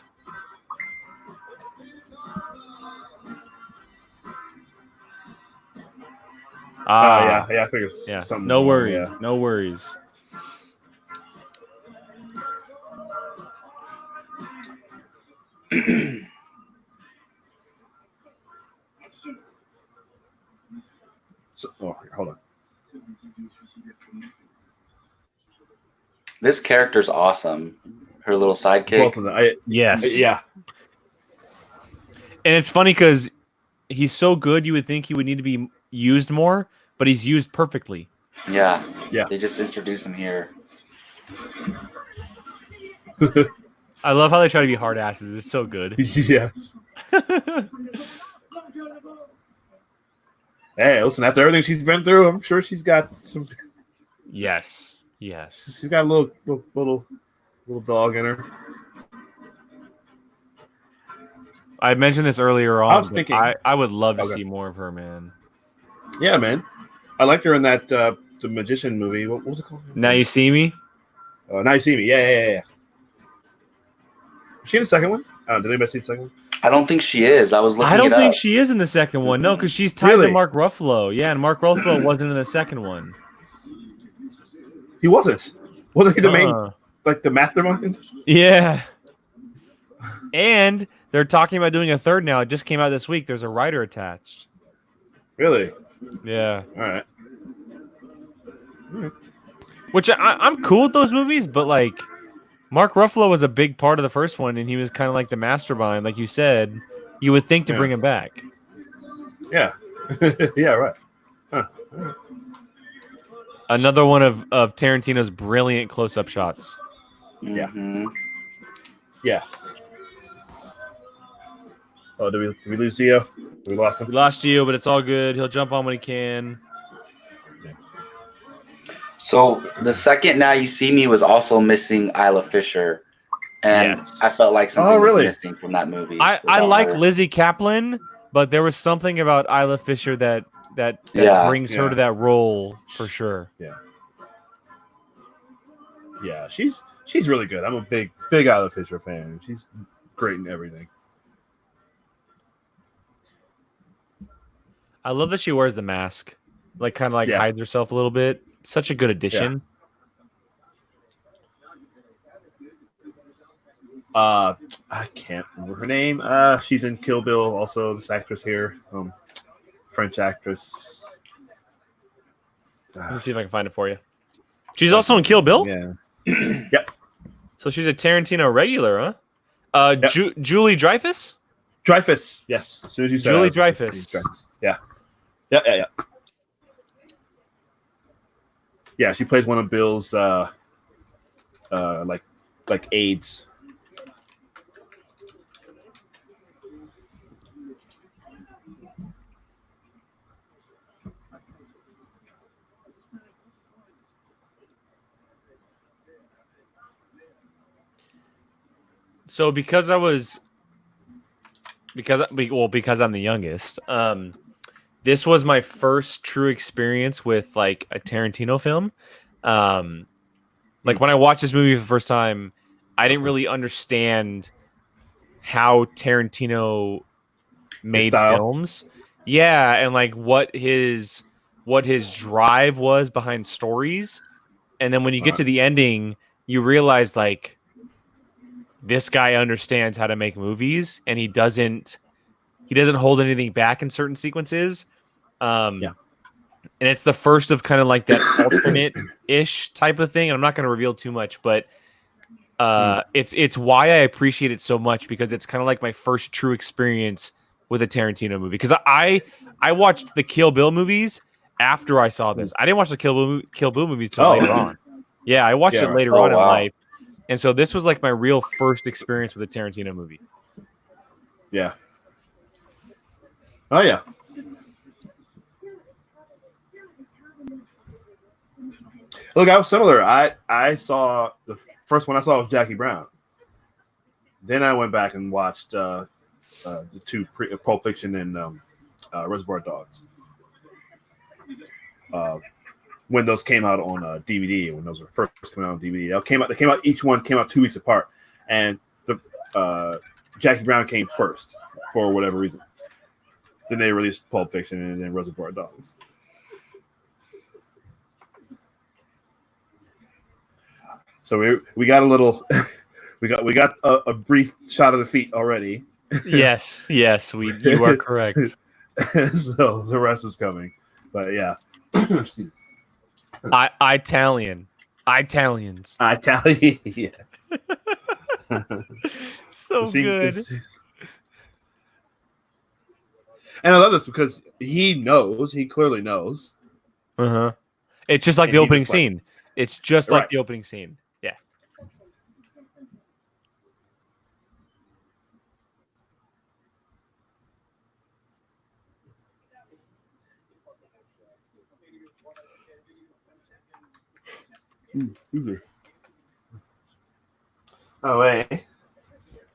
Yeah. I figured. Yeah. Something. No worries. Yeah. No worries. Hold on. This character's awesome. Her little sidekick. Both of them. Yes. Yeah. And it's funny because he's so good, you would think he would need to be used more, but he's used perfectly. Yeah. Yeah. They just introduced him here. I love how they try to be hard asses. It's so good. Yes. Hey, listen. After everything she's been through, I'm sure she's got some. Yes. Yes. She's got a little dog in her. I mentioned this earlier on. I was thinking- I would love to Okay. see more of her, man. Yeah, man. I liked her in that the magician movie. What was it called? Now You See Me? Now You See Me. Yeah. Was she in the second one? Did anybody see the second one? I don't think she is. I was looking I don't it think up. she is in the second one. No, because she's tied to Really? Mark Ruffalo. Yeah, and Mark Ruffalo wasn't in the second one. He wasn't. Wasn't he the main, Uh, like the mastermind? Yeah. And they're talking about doing a third now. It just came out this week. There's a writer attached. Really? Yeah. All right. Which I'm cool with those movies, but like Mark Ruffalo was a big part of the first one, and he was kind of like the mastermind, like you said. You would think to bring him back. Yeah. Yeah. Right. Another one of Tarantino's brilliant close-up shots. Mhm. Yeah. Oh, did we lose Gio? We lost We him. lost Gio, but it's all good. He'll jump on when he can. So the second Now You See Me was also missing Isla Fisher. And Yes. I felt like something Oh, really? was missing from that movie. I without like her. Lizzie Kaplan, but there was something about Isla Fisher that Yeah. brings her to that role for sure. Yeah, she's really good. I'm a big Isla Fisher fan. She's great in everything. I love that she wears the mask, like kind of like Yeah. hides herself a little bit. Such a good addition. I can't remember her name. She's in Kill Bill. Also, this actress here, French actress. Let me see if I can find it for you. She's also in Kill Bill. Yeah. Yep. So she's a Tarantino regular, huh? Yep. Julie Dreyfus. Dreyfus. Yes. As soon as you said Julie it, I was Dreyfus. Dreyfus. Yeah. Yeah. Yeah, she plays one of Bill's like aides. So because I'm the youngest, this was my first true experience with like a Tarantino film. Like when I watched this movie for the first time, I didn't really understand how Tarantino made films. Yeah, and like what his drive was behind stories. And then when you get to the ending, you realize like this guy understands how to make movies, and he doesn't hold anything back in certain sequences. And it's the first of kind of like that alternate-ish type of thing. And I'm not going to reveal too much, but it's why I appreciate it so much, because it's kind of like my first true experience with a Tarantino movie. Because I watched the Kill Bill movies after I saw this. I didn't watch the Kill Bill movies till later on. Yeah, I watched it later on in life. And so this was like my real first experience with a Tarantino movie. Yeah. Oh, yeah. Look, I was similar. I saw the first one I saw was Jackie Brown. Then I went back and watched the two Pulp Fiction and Reservoir Dogs. When those came out on DVD, when those were first coming out on DVD, they came out. Each one came out 2 weeks apart, and the Jackie Brown came first for whatever reason. Then they released Pulp Fiction and then Reservoir Dogs. So we got a little, we got a brief shot of the feet already. Yes, you are correct. So the rest is coming, but yeah. Italians. Yeah. So good. And I love this because he clearly knows. It's just like the opening scene. It's just like the opening scene. Yeah. Oh, wait.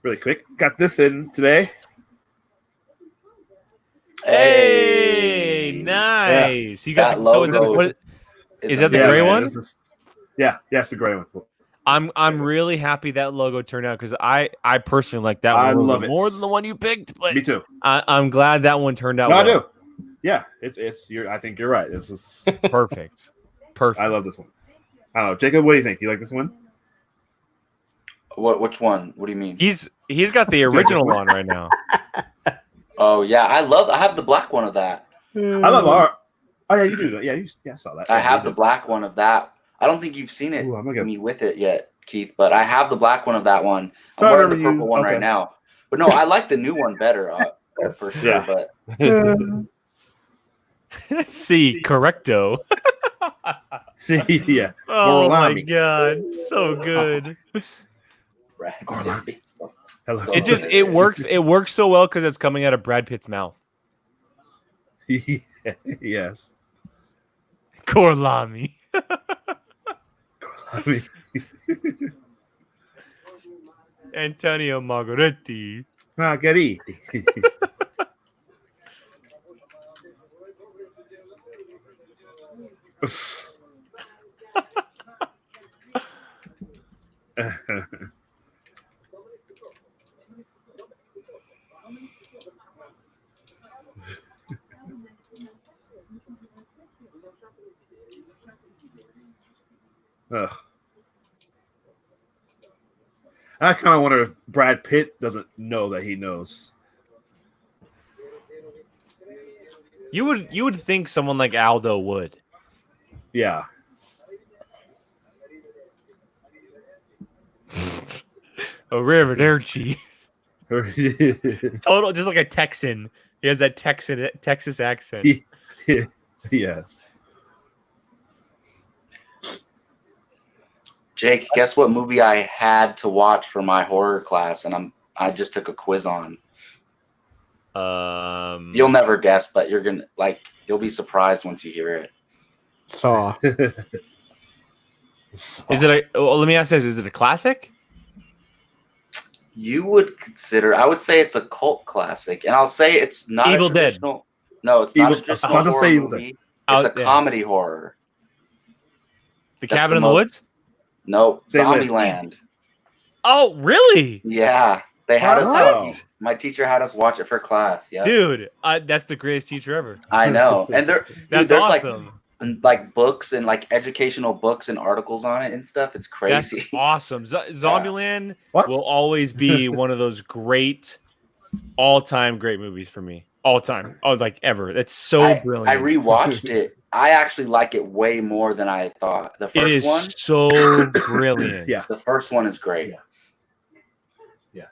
Really quick. Got this in today. Hey, nice. Yeah. You got that logo. Is that the gray one? Yeah, it's the gray one. I'm really happy that logo turned out, because I personally like that one. I love it more than the one you picked. But me too. I'm glad that one turned out. No, well. I do. Yeah, I think you're right. This is perfect. I love this one. I don't know, Jacob. What do you think? You like this one? Which one? What do you mean? He's got the original on right now. Oh yeah, I have the black one of that. I love art. Oh yeah, you do. Yeah, I saw that. I have the black one of that. I don't think you've seen it me with it yet, Keith, but I have the black one of that one. I'm wearing the purple one right now. But no, I like the new one better for sure. Yeah. But See, correcto. See, yeah. Oh my god, so good. Hello. It works. It works so well because it's coming out of Brad Pitt's mouth. Yes. Corlami. Antonio Margaretti. Margheriti. Ugh. I kind of wonder if Brad Pitt doesn't know that he knows. You would think someone like Aldo would. Yeah. Arrivederci. Total, just like a Texan. He has that Texas accent. Yes. Jake, guess what movie I had to watch for my horror class, and I just took a quiz on. You'll never guess, but you'll be surprised once you hear it. Saw. Is it let me ask this: is it a classic? You would consider? I would say it's a cult classic, and I'll say it's not Evil a traditional. Dead. No, it's not a I was traditional about to horror say Evil movie. It's a comedy horror. The That's Cabin the in the Woods. Nope, They Live. Zombieland. Oh, really? Yeah, they had us. What? My teacher had us watch it for class. Yeah, Dude, that's the greatest teacher ever. I know. And That's there's awesome. like books and like educational books and articles on it and stuff. It's crazy. That's awesome. Zombieland What? will always be one of those great, all-time great movies for me. All time. Oh, like ever. That's so brilliant. I rewatched it. I actually like it way more than I thought. The It first is one, so brilliant. Yeah. the first one is great. Yeah.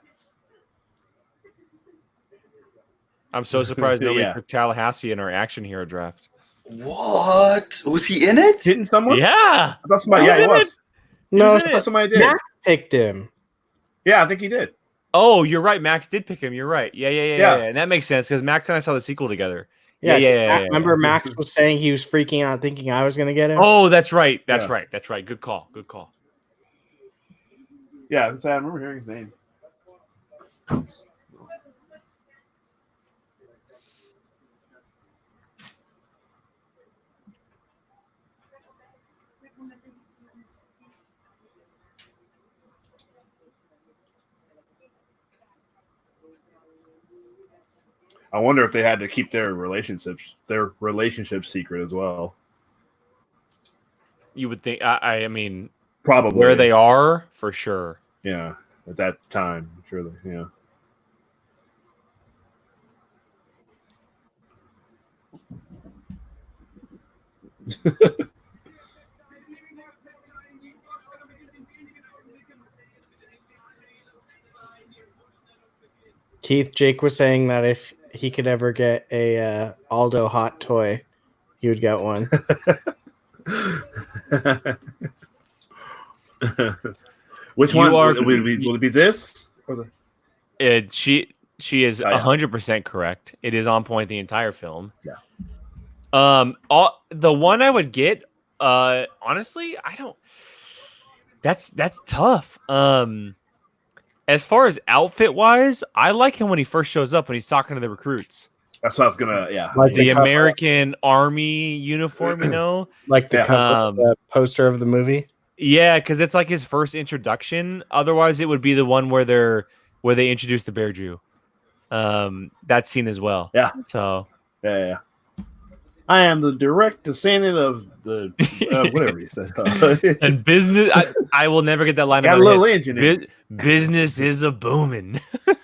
I'm so surprised nobody Yeah. took Tallahassee in our action hero draft. What? Was he in it? Didn't someone? Yeah. I thought somebody. Yeah, He he was in was. No, was I in thought it. somebody did. Max picked him. Yeah, I think he did. Oh, you're right. Max did pick him. You're right. Yeah. Yeah. And that makes sense because Max and I saw the sequel together. Yeah, Yeah. Remember, Max was saying he was freaking out, thinking I was going to get him. Oh, that's right. That's Yeah. right. That's right. Good call. Good call. Yeah, I remember hearing his name. I wonder if they had to keep their relationship secret as well. You would think. I mean, Probably where they are for sure. Yeah, at that time, surely. Yeah. Keith, Jake was saying that if he could ever get a Aldo hot toy, he would get one. Which You one are- will it be this or the? She is Oh, yeah. 100% correct. It is on point the entire film. Yeah. The one I would get, honestly, I don't. That's tough. As far as outfit wise, I like him when he first shows up when he's talking to the recruits. That's what I was gonna. Yeah. Like The cover- American Army uniform, you know. like the Yeah. cover, the poster of the movie. Yeah, because it's like his first introduction. Otherwise, it would be the one where they introduce the Bear Jew. That scene as well. Yeah. So Yeah. I am the direct descendant of the whatever you said. and business, I will never get that line. Got out a of my little head. engine in Business is a booming.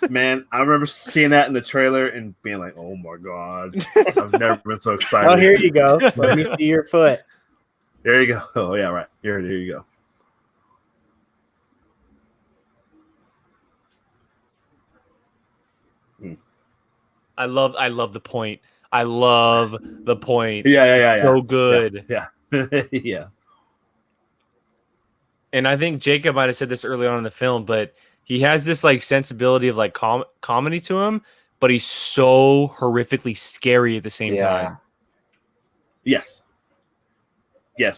Man, I remember seeing that in the trailer and being like, "Oh my god, I've never been so excited." Oh, here you go. Let me see your foot. There you go. Oh yeah, right. Here you go. I love the point. I love the point. Yeah. So good. Yeah. Yeah. And I think Jacob might have said this early on in the film, but he has this like sensibility of like comedy to him, but he's so horrifically scary at the same time. Yes,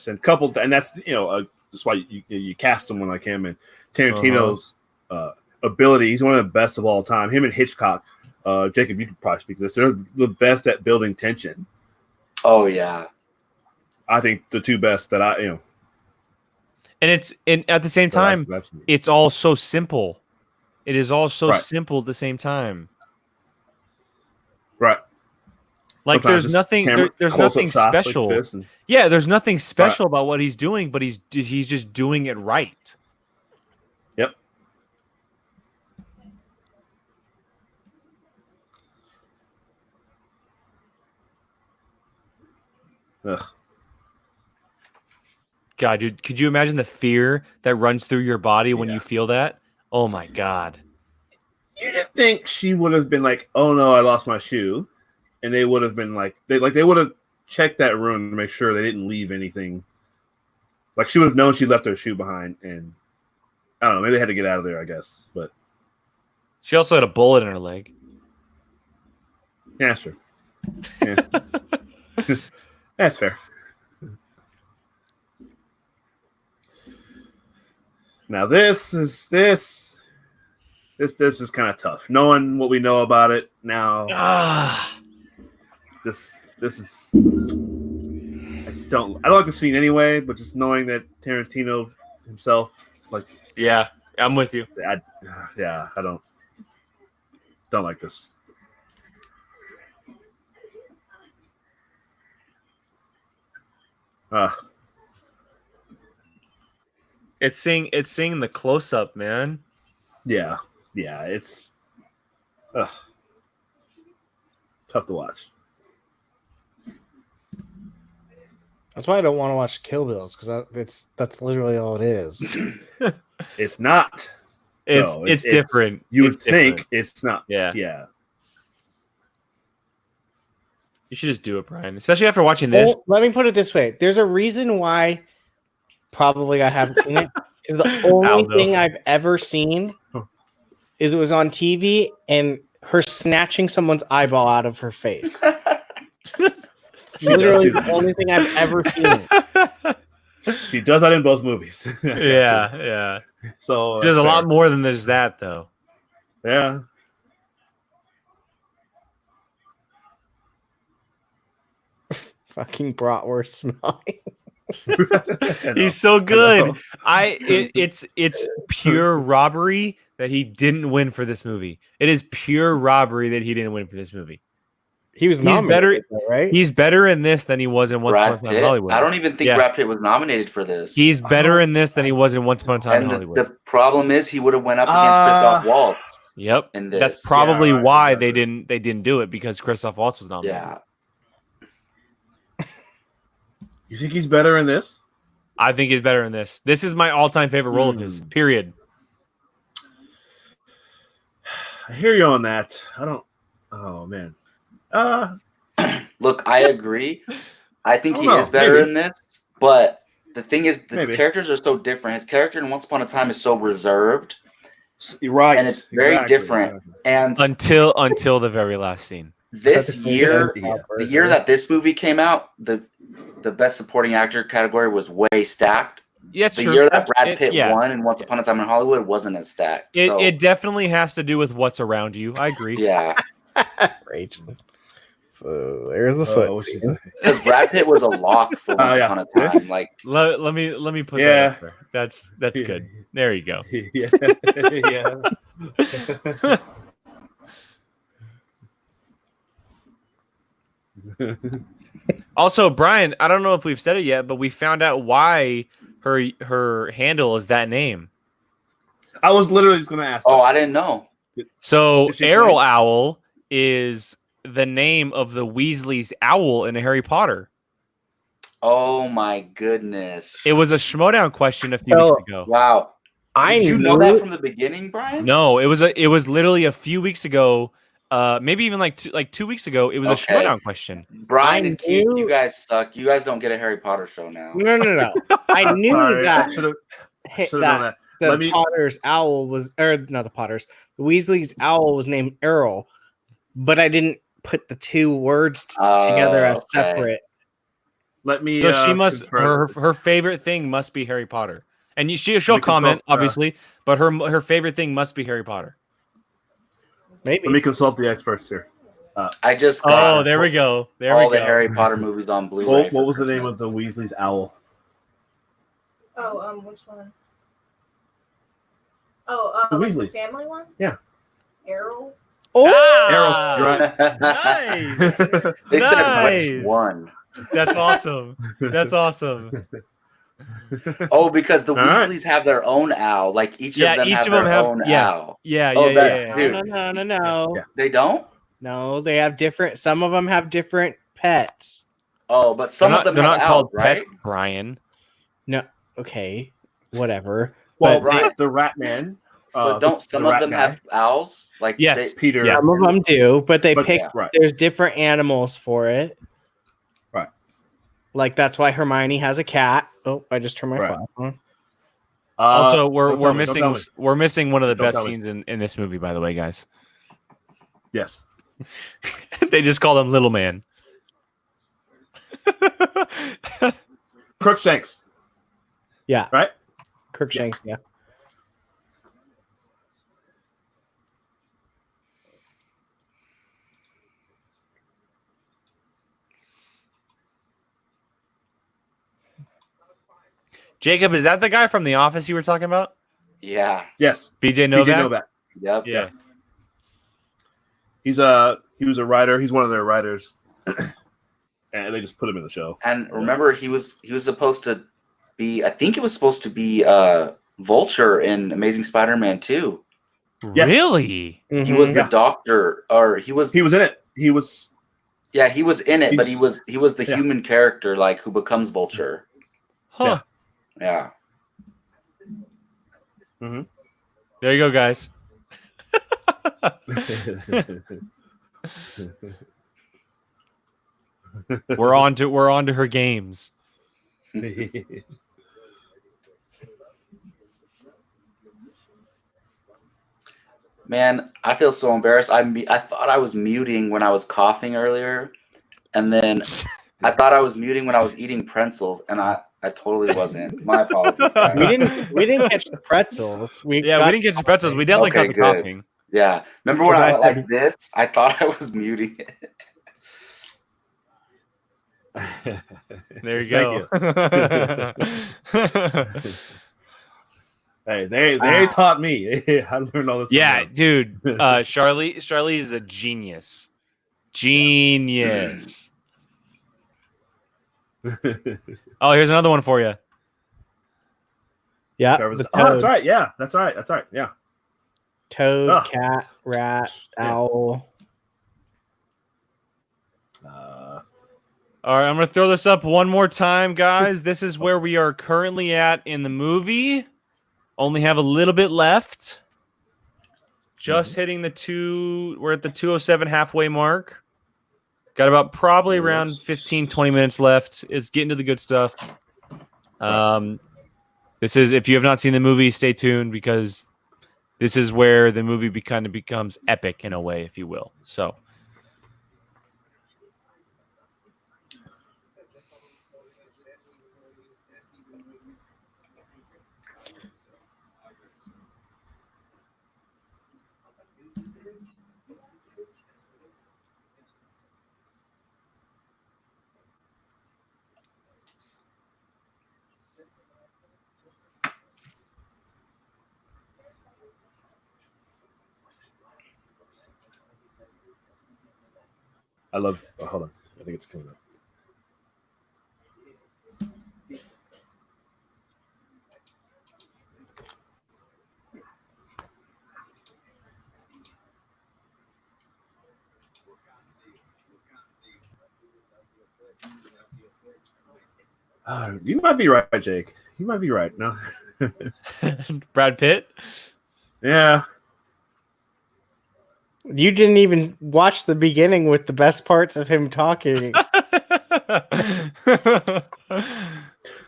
and coupled, and that's that's why you cast someone like him and Tarantino's ability. He's one of the best of all time. Him and Hitchcock. Jacob, you could probably speak to this. They're the best at building tension. Oh yeah. I think the two best that and at the same time, it's all so simple. It is all so simple at the same time. Right. Like Sometimes there's nothing there's nothing special. Like yeah, there's nothing special about what he's doing, but he's just doing it right. Yep. Ugh. God, dude, could you imagine the fear that runs through your body when you feel that? Oh my God. You didn't think she would have been like, "Oh no, I lost my shoe," and they would have been like, they would have checked that room to make sure they didn't leave anything. Like she would have known she left her shoe behind, and I don't know, maybe they had to get out of there, I guess. But she also had a bullet in her leg. Yeah, sure. Yeah. That's fair. Now this is kind of tough. Knowing what we know about it now, this is I don't like the scene anyway, but just knowing that Tarantino himself, like, yeah, I'm with you. I don't like this. It's seeing the close up, man. Yeah, it's tough to watch. That's why I don't want to watch Kill Bills, because that's literally all it is. It's not. It's different. You would it's think different. it's not. Yeah. Yeah. You should just do it, Brian. Especially after watching this. Well, let me put it this way. There's a reason why probably I haven't seen it. Because the only thing I've ever seen is it was on TV and her snatching someone's eyeball out of her face. It's literally the only thing I've ever seen. She does that in both movies. Yeah. So there's a lot more than there's that, though. Yeah. Fucking bratwurst smelling. He's so good. It's pure robbery that he didn't win for this movie. It is pure robbery that he didn't win for this movie. He's better, right? He's better in this than he was in Once Upon a Time in Hollywood. I don't even think Brad Pitt was nominated for this. He's better in this than he was in Once Upon a Time in Hollywood. The problem is he would have went up against Christoph Waltz. Yep. In this. That's probably why they didn't do it, because Christoph Waltz was nominated. Yeah. You think he's better in this? I think he's better in this. This is my all-time favorite role of his. Period. I hear you on that. I don't. Oh man. Look, I agree. I think he is better in this, but the thing is, the characters are so different. His character in Once Upon a Time is so reserved, right? And it's very different. And until the very last scene. This year, the year that this movie came out, the best supporting actor category was way stacked. Yeah, the year that Brad Pitt won in Once Upon a Time in Hollywood wasn't as stacked. It definitely has to do with what's around you. I agree. Yeah. Rachel. So there's the foot. Because Brad Pitt was a lock for Once Upon a Time. Like, let me put that up there. That's good. There you go. Yeah. Also, Brian, I don't know if we've said it yet, but we found out why her handle is that name. I was literally just going to ask. Oh, I didn't know. So Errol Owl is the name of the Weasley's owl in Harry Potter. Oh my goodness! It was a Schmodown question a few weeks ago. Wow. Did you know that from the beginning, Brian? No, it was literally a few weeks ago. Maybe even like 2 weeks ago. It was a Schmodown question. Brian and Keith, you guys suck. You guys don't get a Harry Potter show now. No. I knew that. Should have known that. The Potter's owl was, or not the Potter's. The Weasley's owl was named Errol, but I didn't put the two words together as separate. Let me. So she must her favorite thing must be Harry Potter, and she'll comment obviously, but her favorite thing must be Harry Potter. Maybe. Let me consult the experts here. I just got Oh, there we go. There all we the go. Harry Potter movies on Blu-ray. What was the name of the Weasley's owl? Oh, which one? Oh, The like the Weasleys. family one? Yeah. Errol? Ah, You're right. nice. They said Nice. which one? That's awesome. That's awesome. Oh, because the All right. Weasleys have their own owl. Like each Yeah, of them each have of them their have. own Yes. owl. Yeah. Oh, Yeah. that- Yeah. dude. No. Yeah. They don't? No, they have different. Some of them have different pets. Oh, but some of them they're have not owls, called right? pets, Brian. No, okay, whatever. Well, Right. the Rat Man. But don't some the of rat them guy. have owls? Like Yes. Peter? Yeah. Some of them do, but they But- pick. yeah. Right. There's different animals for it. Right. Like that's why Hermione has a cat. Oh, I just turned my Right. flash on. Also, Don't we're tell me, don't missing tell me. we're missing one of the Don't best tell me. scenes in this movie, by the way, guys. Yes. They just call him Little Man. Crookshanks. Yeah, Right. Crookshanks. Yeah. Jacob, is that the guy from The Office you were talking about? Yeah. Yes. BJ Novak. BJ Novak. Yep. Yeah. He was a writer. He's one of their writers, and they just put him in the show. And remember, he was supposed to be. I think it was supposed to be Vulture in Amazing Spider-Man 2. Yes. Really? He was Mhm. the Yeah. doctor, or he was. He was in it. He was. Yeah, he was in it, but he was the Yeah. human character, like who becomes Vulture. Huh. Yeah. There you go, guys. We're on to her games. Man, I feel so embarrassed. I thought I was muting when I was coughing earlier, and then I thought I was muting when I was eating pretzels, and I totally wasn't. My apologies, guys. We didn't catch the pretzels. We didn't get your pretzels. We definitely Okay, got the good. coughing. Yeah. Remember when Because I I went said- like this? I thought I was muting it. There you Thank go. Hey, they taught me. I learned all this. from Yeah, them. dude. Charlie is a genius. Genius. Oh, here's another one for you. Yeah, Trevor's- the oh, that's toad, right. Yeah, that's right. That's right. Yeah. toad, Oh. cat, rat, Yeah. owl. All right, I'm going to throw this up one more time, guys. This is where we are currently at in the movie. Only have a little bit left. Just hitting we're at the 207 halfway mark. Got about probably around 15, 20 minutes left. It's getting to the good stuff. This is, if you have not seen the movie, stay tuned because this is where the movie kind of becomes epic in a way, if you will. So. I love. Oh, hold on. I think it's coming up. You might be right, Jake. You might be right. No. Brad Pitt? Yeah. You didn't even watch the beginning with the best parts of him talking.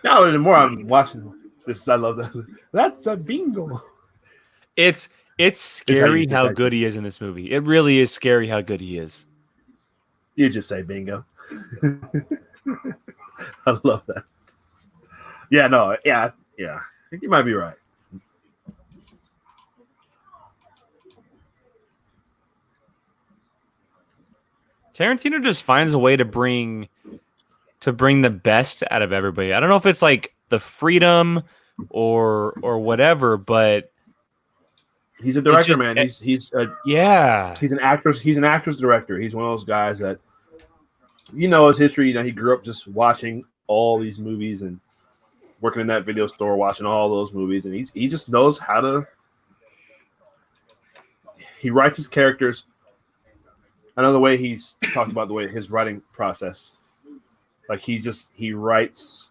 No, the more I'm watching this, I love that. That's a bingo. It's scary how good he is in this movie. It really is scary how good he is. You just say bingo. I love that. Yeah, no, yeah. I think you might be right. Tarantino just finds a way to bring the best out of everybody. I don't know if it's like the freedom or whatever, but he's a director, just, man. He's an actress. He's an actress director. He's one of those guys that his history. He grew up just watching all these movies and working in that video store, watching all those movies, and he just knows how to. He writes his characters. I know the way he's talked about the way his writing process. Like he writes.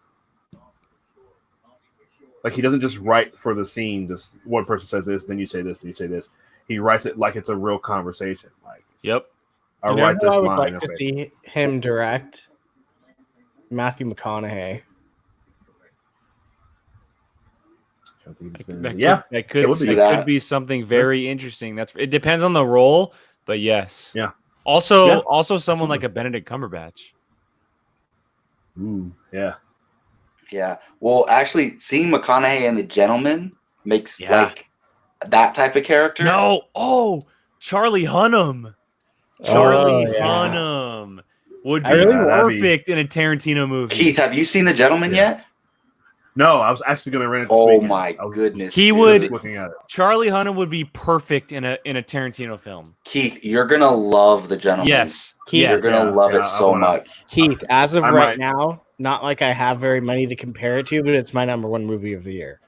Like he doesn't just write for the scene. Just one person says this, then you say this, then you say this. He writes it like it's a real conversation. Like, yep. I write this I would line. like to see him direct Matthew McConaughey. That could be something very interesting. It depends on the role, but yes. Yeah. Also someone like a Benedict Cumberbatch. Ooh, yeah. Yeah. Well, actually, seeing McConaughey in The Gentleman makes like that type of character. No. Oh, Charlie Hunnam. Hunnam would be perfect in a Tarantino movie. Keith, have you seen The Gentleman yet? No, I was actually going to rent it this weekend. My goodness. He would. Looking at it. Charlie Hunnam would be perfect in a Tarantino film. Keith, you're going to love The Gentleman. Yes. Keith, you're going to love it so much. Keith, as of right now, not like I have very many to compare it to, but it's my number one movie of the year.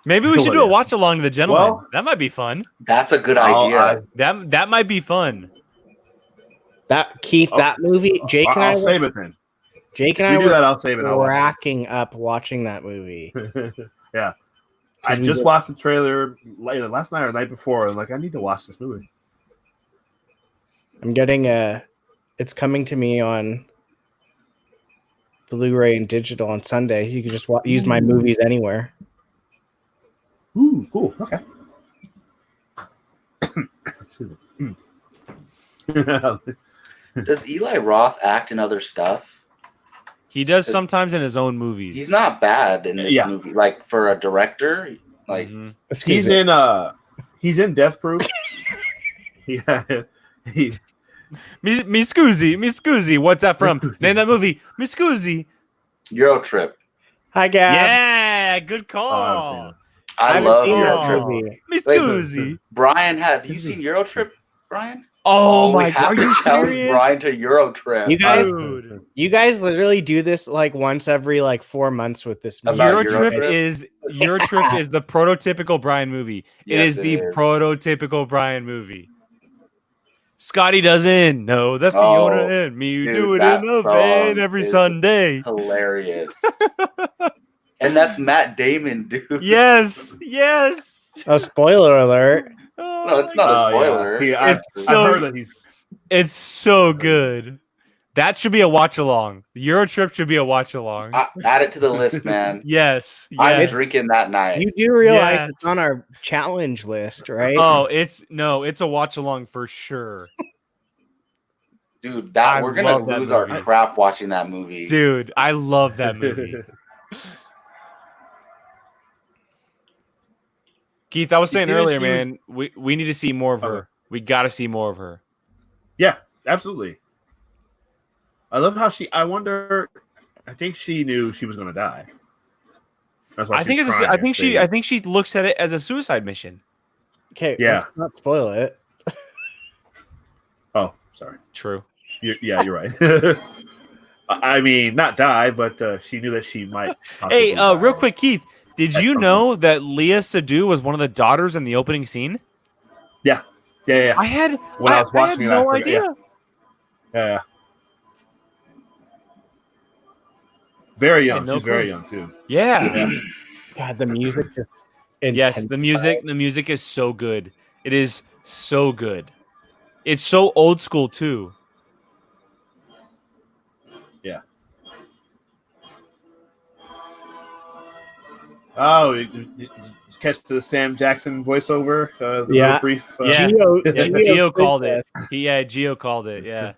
Maybe we should do a watch along to The Gentleman. Well, that might be fun. That's a good idea. That might be fun. That movie, Jake and I'll save it then. Jake and I were I'll save it. racking up watching that movie. Yeah. I just watched the trailer last night or the night before, and I need to watch this movie. I'm getting it's coming to me on Blu-ray and digital on Sunday. You can just use my movies anywhere. Ooh, cool. Okay. Does Eli Roth act in other stuff? He does sometimes in his own movies. He's not bad in this movie. Like for a director, like he's in Death Proof. Yeah. Me scusi. What's that from? Name that movie. Me scusi. Euro Trip. Hi, Gab. Yeah, good call. I love Euro Trip. Me scusi. Brian, have you seen Euro Trip, Brian? Oh my God! Are you serious? Brian to Euro Trip. You guys literally do this like once every 4 months with this movie. Euro Trip is the prototypical Brian movie. It is the prototypical Brian movie. Scotty doesn't know that Fiona and me do it in the van every Sunday. Hilarious. And that's Matt Damon, dude. Yes. Oh, spoiler alert. No, it's not a spoiler. Yeah. I've heard that it's so good. That should be a watch along. The Euro Trip should be a watch along. Add it to the list, man. Yes. I'm drinking that night. You do realize it's on our challenge list, right? Oh, it's a watch along for sure. Dude, we're gonna lose our crap watching that movie. Dude, I love that movie. Keith, I was saying earlier, man, we need to see more of her. We got to see more of her. Yeah, absolutely. I love how I think she knew she was going to die. That's why I think she looks at it as a suicide mission. Okay, let's not spoil it. Oh, sorry. True. You're right. I mean, not die, but she knew that she might. Hey, real quick, Keith. Did you know that Léa Seydoux was one of the daughters in the opening scene? Yeah. I had no idea. Yeah. Very young. She's very young too. Yeah. God, the music just the music is so good. It is so good. It's so old school too. Yeah. Oh, you catch the Sam Jackson voiceover? The brief. Gio called it. Gio called it. Yeah.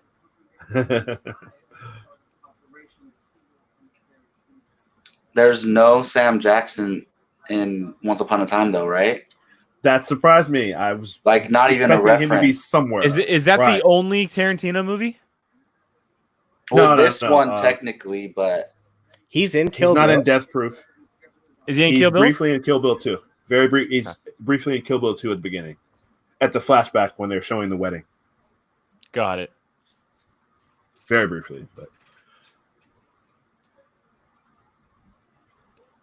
There's no Sam Jackson in Once Upon a Time, though, right? That surprised me. I was Like not even a expecting him to be reference. somewhere. Is that Right. the only Tarantino movie? Well, No, this one no. technically, but He's in He's Kill not Bill. in Death Proof. Is he in He's Kill Bill? briefly in Kill Bill 2. He's briefly in Kill Bill 2 at the beginning. At the flashback when they're showing the wedding. Got it. Very briefly, but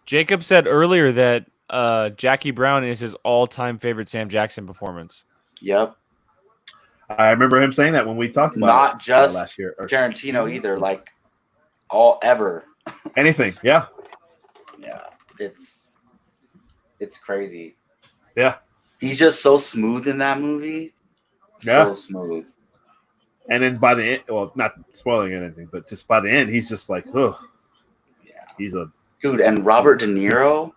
Jacob said earlier that Jackie Brown is his all-time favorite Sam Jackson performance. yep. I remember him saying that when we talked about Not it just last year. Tarantino either, like all ever. Anything, yeah. Yeah, it's crazy. Yeah. He's just so smooth in that movie. Yeah. So smooth. And then by the end, well, not spoiling anything, but just by the end, he's just like, oh, Yeah. he's a Dude, and Robert De Niro.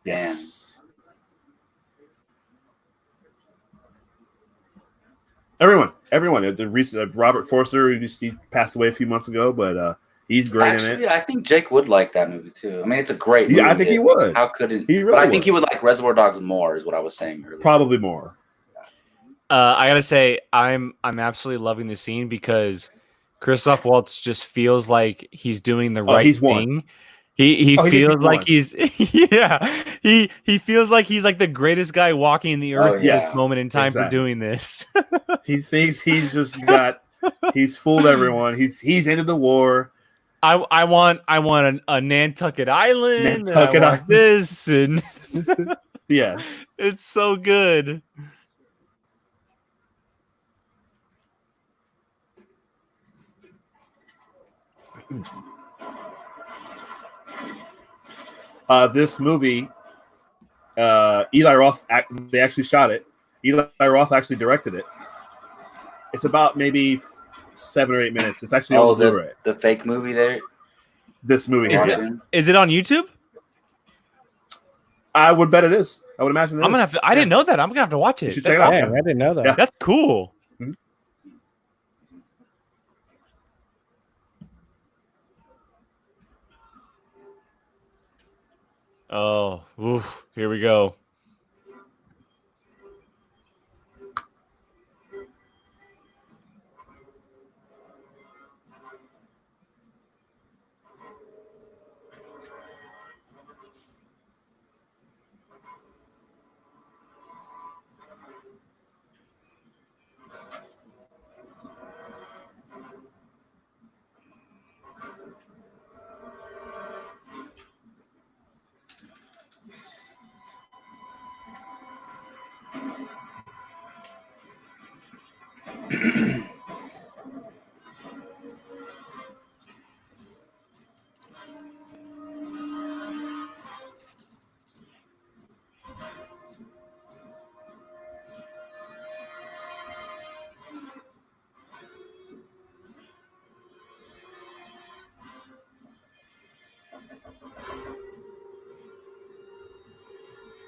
yes. Everyone. The recent Robert Forster, he passed away a few months ago, but he's great in it. I think Jake would like that movie too. I mean, it's a great movie. Yeah, I think he would. How couldn't he? Really but I think would. he would like Reservoir Dogs more, is what I was saying earlier. Probably more. I gotta say, I'm absolutely loving the scene because Christoph Waltz just feels like he's doing the right he's won. thing. He thinks feels like won. he's he feels like he's like the greatest guy walking the earth at yeah. this moment in time Exactly. for doing this. He thinks he's just he's fooled everyone. He's ended the war. I want a Nantucket Island. Nantucket and I want Island. this, and Yes. it's so good. This movie, Eli Roth, they actually shot it. Eli Roth actually directed it. It's about maybe 7 or 8 minutes. It's actually on Blu-ray. The fake movie there. This movie Is, here, it, yeah. is it on YouTube? I would bet it is. I would imagine it I'm is. gonna have to. I didn't know that. I'm gonna have to watch You it. should That's check it out. Dang, I didn't know that. Yeah. That's cool. Mhm. Oh, oof, here we go.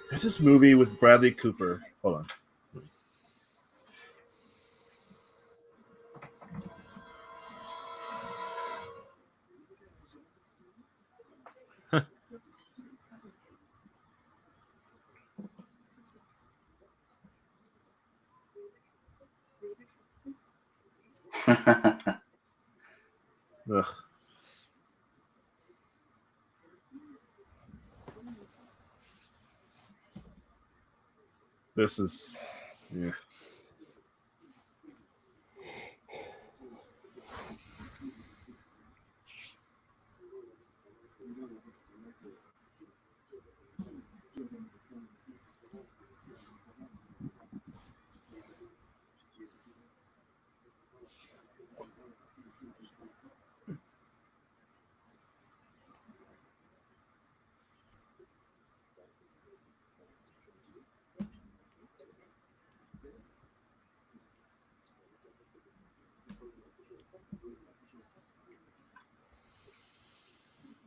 There's this movie with Bradley Cooper. Hold on. Ugh. This is, yeah.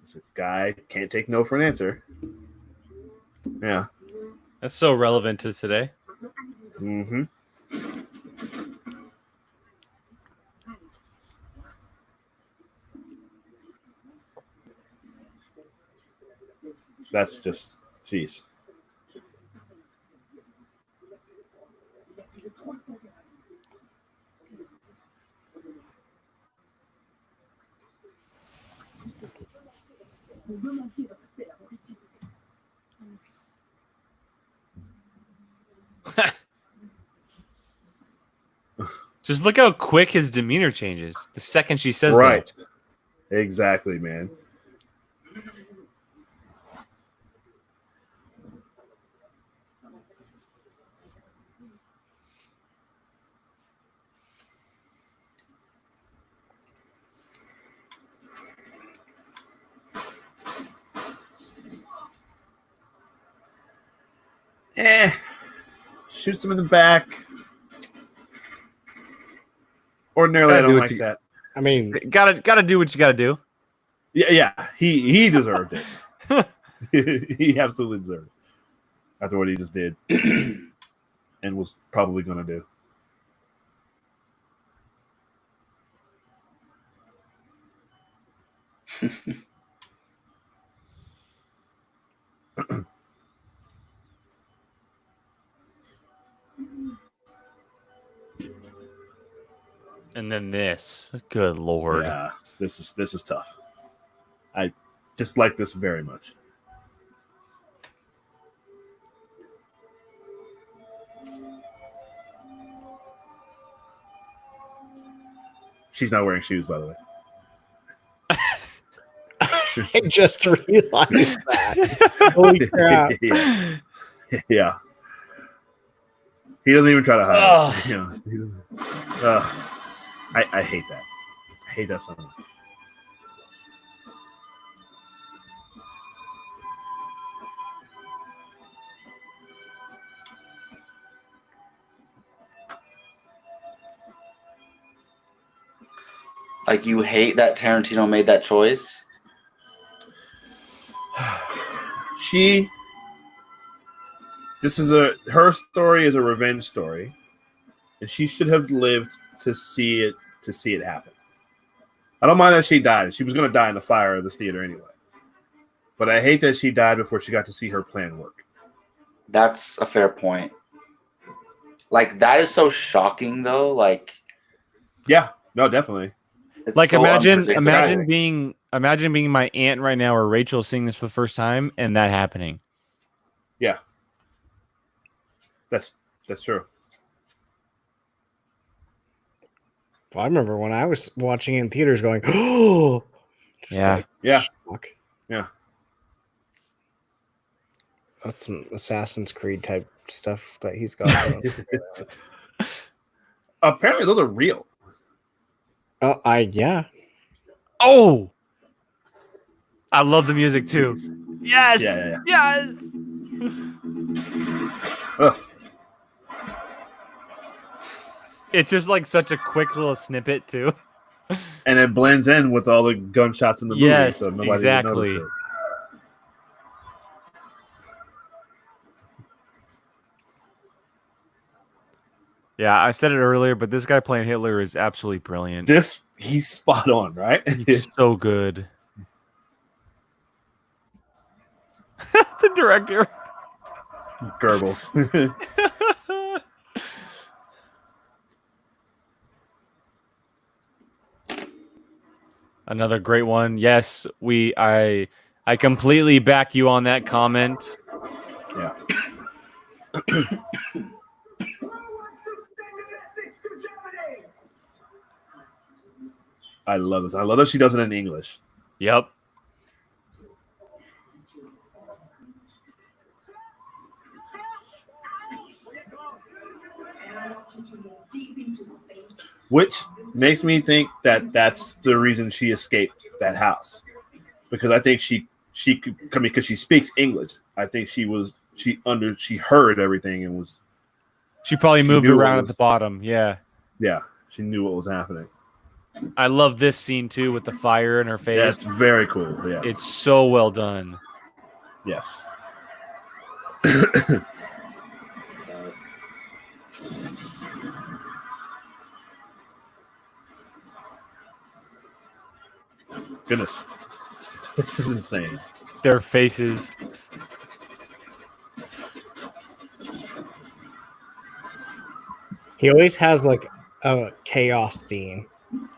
This guy can't take no for an answer. Yeah. That's so relevant to today. Mm-hmm. That's just, jeez. Just look how quick his demeanor changes the second she says Right. that. Exactly, man. Shoots him in the back. Ordinarily, I don't like that. I mean, Gotta do what you gotta do. Yeah. He deserved it. He absolutely deserved it after what he just did and was probably going to do. And then this. Good Lord. Yeah, this is tough. I dislike this very much. She's not wearing shoes, by the way. I just realized that. Holy crap. Yeah. He doesn't even try to hide. Oh. You know, he doesn't. I hate that. I hate that so much. Like, you hate that Tarantino made that choice? Her story is a revenge story, and she should have lived to see it happen. I don't mind that she died. She was going to die in the fire of this theater anyway. But I hate that she died before she got to see her plan work. That's a fair point. Like, that is so shocking, though. Like, yeah, no, definitely. It's Like, so imagine being my aunt right now or Rachel seeing this for the first time and that happening. Yeah. That's true. Well, I remember when I was watching it in theaters going, oh, yeah. Shock. Yeah. That's some Assassin's Creed type stuff that he's got. Apparently, those are real. Oh, yeah. Oh, I love the music too. Yes. Yeah. Yes. It's just like such a quick little snippet too. And it blends in with all the gunshots in the movie, Yes, so nobody exactly. would notice it. Yeah, I said it earlier, but this guy playing Hitler is absolutely brilliant. He's spot on, right? He's so good. The director. Goebbels. Another great one. Yes, I completely back you on that comment. Yeah. I love this. I love that she does it in English. Yep. Which makes me think that that's the reason she escaped that house, because I think she could come because she speaks English. I think she heard everything and was. She probably moved around at the bottom. Yeah. Yeah, she knew what was happening. I love this scene too with the fire in her face. That's very cool. Yes. It's so well done. Yes. Goodness. This is insane. Their faces. He always has like a chaos scene.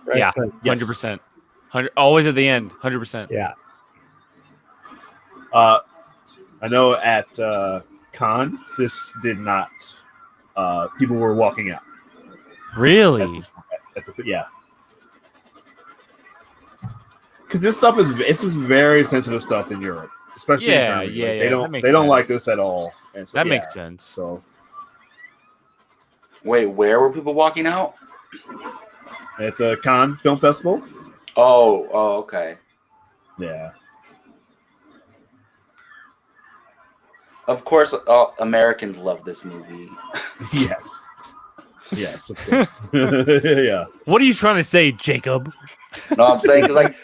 Right? Yeah, But 100%. Always at the end, 100%. yeah. I know at Cannes, this did not. People were walking out. Really? Yeah. Because this stuff is very sensitive stuff in Europe, especially in Germany. They don't like this at all. And so, that makes sense. So, wait, where were people walking out? At the Cannes Film Festival. Oh, okay. Yeah. Of course, Americans love this movie. Yes. Yes, of course. Yeah. What are you trying to say, Jacob? No, I'm saying because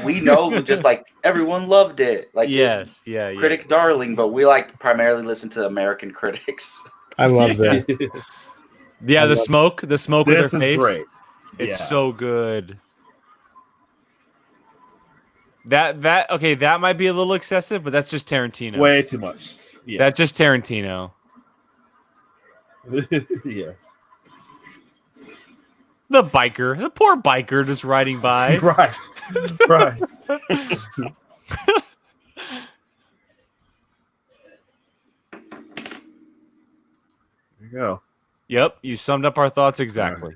we know just everyone loved it. Yes, critic darling, but we primarily listen to American critics. I love that. Yeah, the smoke with their face. This is great. It's so good. That might be a little excessive, but that's just Tarantino. Way too much. Yeah. That's just Tarantino. Yes. The poor biker just riding by. Right. Right. There you go. Yep, you summed up our thoughts exactly.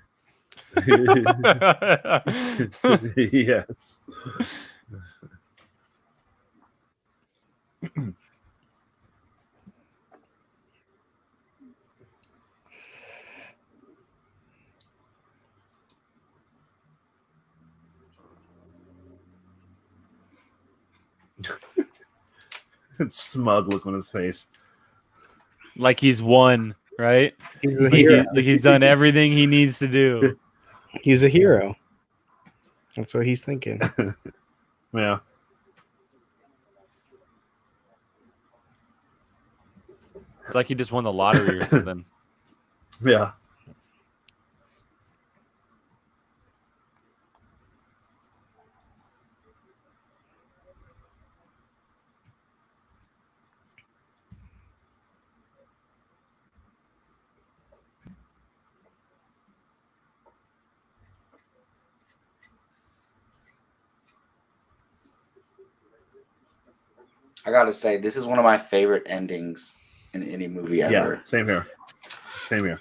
Yes. Smug look on his face. Like he's won, right? He's a hero. Like he's done everything he needs to do. He's a hero. That's what he's thinking. Yeah. It's like he just won the lottery or something. Yeah. I gotta say, this is one of my favorite endings in any movie ever. Yeah, same here. Same here.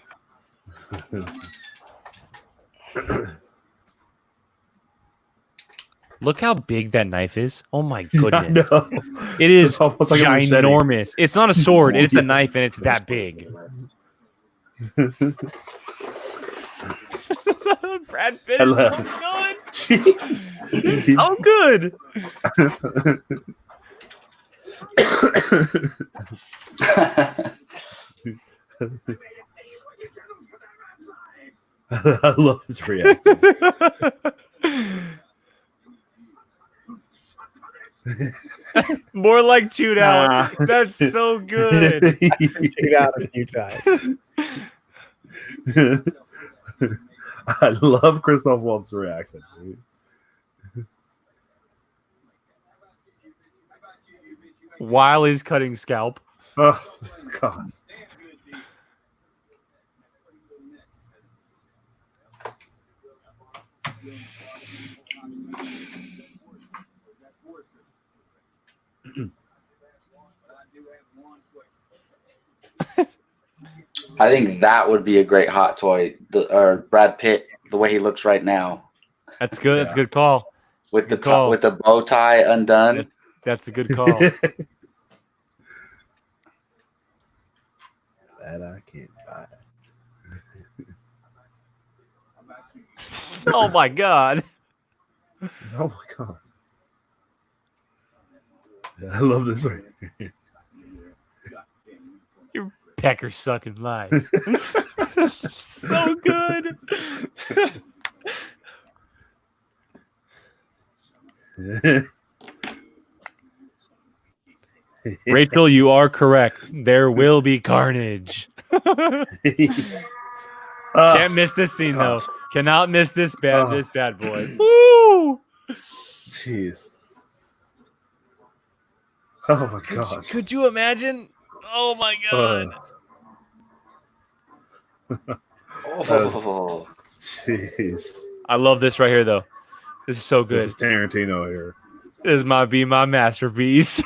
Look how big that knife is. Oh my goodness. No. It is almost like a machete. ginormous. It's not a sword, it's a knife, and it's that big. Brad Pitt is so good. He's so good. I love his reaction. More like chewed out. That's so good. Check it out a few times. I love Christoph Waltz's reaction. While he's cutting scalp. Oh, God. I think that would be a great hot toy. Or Brad Pitt, the way he looks right now. That's good. That's a good call. With the with the bow tie undone. That's a good call. That I can't buy. Oh my God. Oh my God. I love this one. You're pecker sucking live. So good. Rachel, you are correct. There will be carnage. Can't miss this scene though. Cannot miss this bad boy. Woo! Jeez. Oh my gosh. Could you imagine? Oh my God. Oh. Jeez. I love this right here though. This is so good. This is Tarantino here. This might be my masterpiece.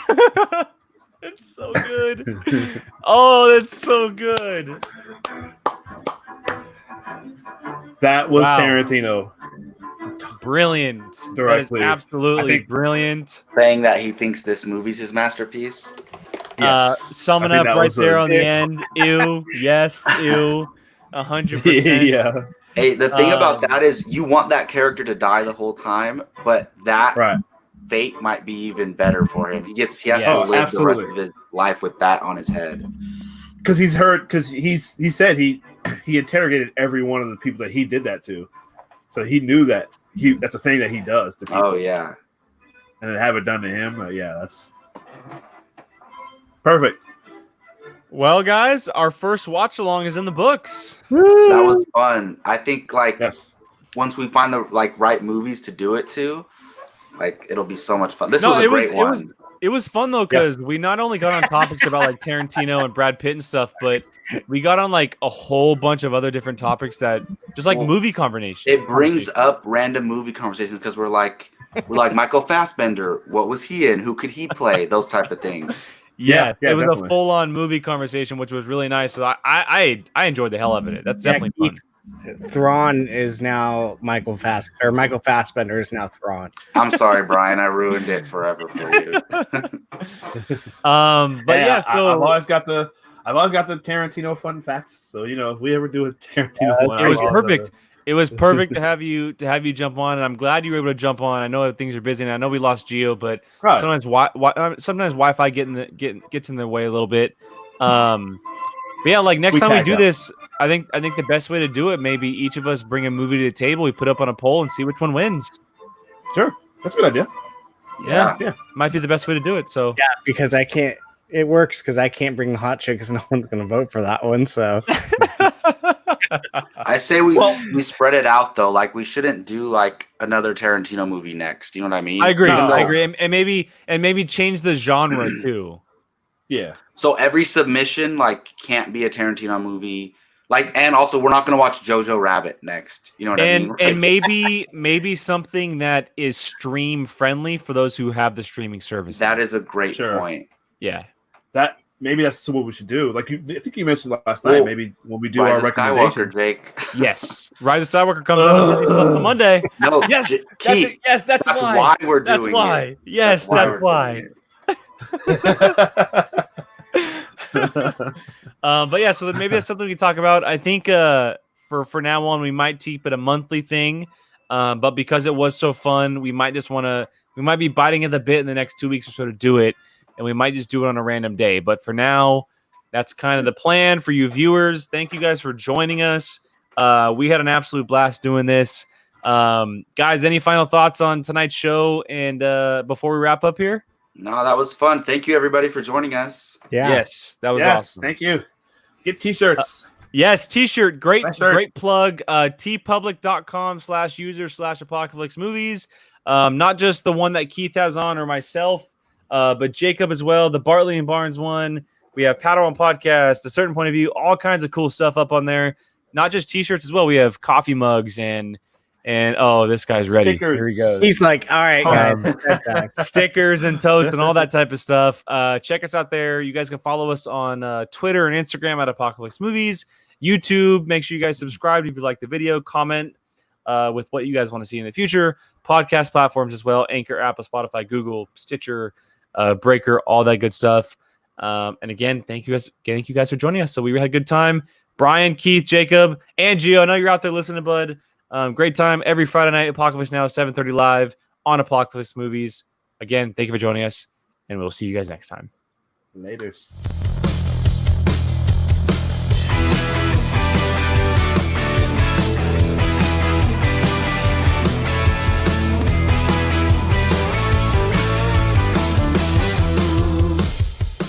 It's so good. Oh, that's so good. That was Wow. Tarantino. Brilliant. Directly. That is absolutely I think- brilliant. Saying that he thinks this movie's his masterpiece. Yes. Summing I think up that right was there on the end. Ew. Yes. Ew. 100%. Yeah. Hey, the thing about Um, that is you want that character to die the whole time, but that Right. fate might be even better for him. He has Yeah. to Oh, live the rest absolutely. of his life with that on his head. Because he said he interrogated every one of the people that he did that to, so he knew that that's a thing that he does to people. Oh yeah. And then have it done to him. Yeah, that's perfect. well, guys, our first watch along is in the books. That was fun. I think Yes. once we find the right movies to do it to, it'll be so much fun. This was a great one. It was fun though, because we not only got on topics about like Tarantino and Brad Pitt and stuff, but we got on like a whole bunch of other different topics that just like movie conversations. It brings up random movie conversations because we're like Michael Fassbender. What was he in? Who could he play? Those type of things. Yeah, it was definitely. a full-on movie conversation, which was really nice. So I enjoyed the hell out of it. That's definitely fun. Thrawn is now Michael Fassbender. Michael Fassbender is now Thrawn. I'm sorry, Brian. I ruined it forever for you. But yeah, so I've always got the Tarantino fun facts. So if we ever do a Tarantino one, it was perfect. It was perfect to have you jump on, and I'm glad you were able to jump on. I know that things are busy, and I know we lost Geo, but sometimes sometimes Wi-Fi gets in the way a little bit. But yeah, like next time we do this, I think the best way to do it, maybe each of us bring a movie to the table, we put up on a poll, and see which one wins. Sure, that's a good idea. Yeah, might be the best way to do it. So yeah, because I can't. It works because I can't bring the hot chick because no one's going to vote for that one. So I say we spread it out though. Like we shouldn't do like another Tarantino movie next. You know what I mean? I agree. No. I agree, and maybe change the genre too. Yeah. So every submission can't be a Tarantino movie. And also we're not going to watch Jojo Rabbit next. You know what I mean? And maybe something that is stream friendly for those who have the streaming services. That is a great point. Yeah. Maybe that's what we should do. I think you mentioned last night. Maybe when we do Rise our of recommendations. Skywalker, Jake. Yes, Rise of Skywalker comes out on Disney Plus on Monday. No, yes, Keith, that's why we're doing it. That's why. Yes, that's why. But yeah, so maybe that's something we can talk about. I think for now on, we might keep it a monthly thing. But because it was so fun, we might be biting at the bit in the next 2 weeks or so to do it. And we might just do it on a random day. But for now, that's kind of the plan for you viewers. Thank you guys for joining us. We had an absolute blast doing this. Guys, any final thoughts on tonight's show and before we wrap up here? No, that was fun. Thank you, everybody, for joining us. yeah, Yes, that was awesome. Thank you. Get t-shirts. Yes, t-shirt. Great shirt. plug. tpublic.com/user/Apocaflix movies. Not just the one that Keith has on or myself, but Jacob as well. The Bartley and Barnes one. We have Padawan Podcast, A Certain Point of View, all kinds of cool stuff up on there. Not just t-shirts as well. We have coffee mugs and oh, this guy's ready. Stickers. Here he goes. he's like, all right, guys. Stickers and totes and all that type of stuff. Check us out there. You guys can follow us on Twitter and Instagram at Apocaflix Movies. YouTube, make sure you guys subscribe if you like the video. Comment with what you guys want to see in the future. Podcast platforms as well. Anchor, Apple, Spotify, Google, Stitcher, Breaker, all that good stuff. And again, thank you guys for joining us. So we had a good time. Brian, Keith, Jacob, and Gio. I know you're out there listening, bud. Great time every Friday night. Apocaflix Now, 7:30 live on Apocaflix Movies. Again, thank you for joining us, and we'll see you guys next time. Laters.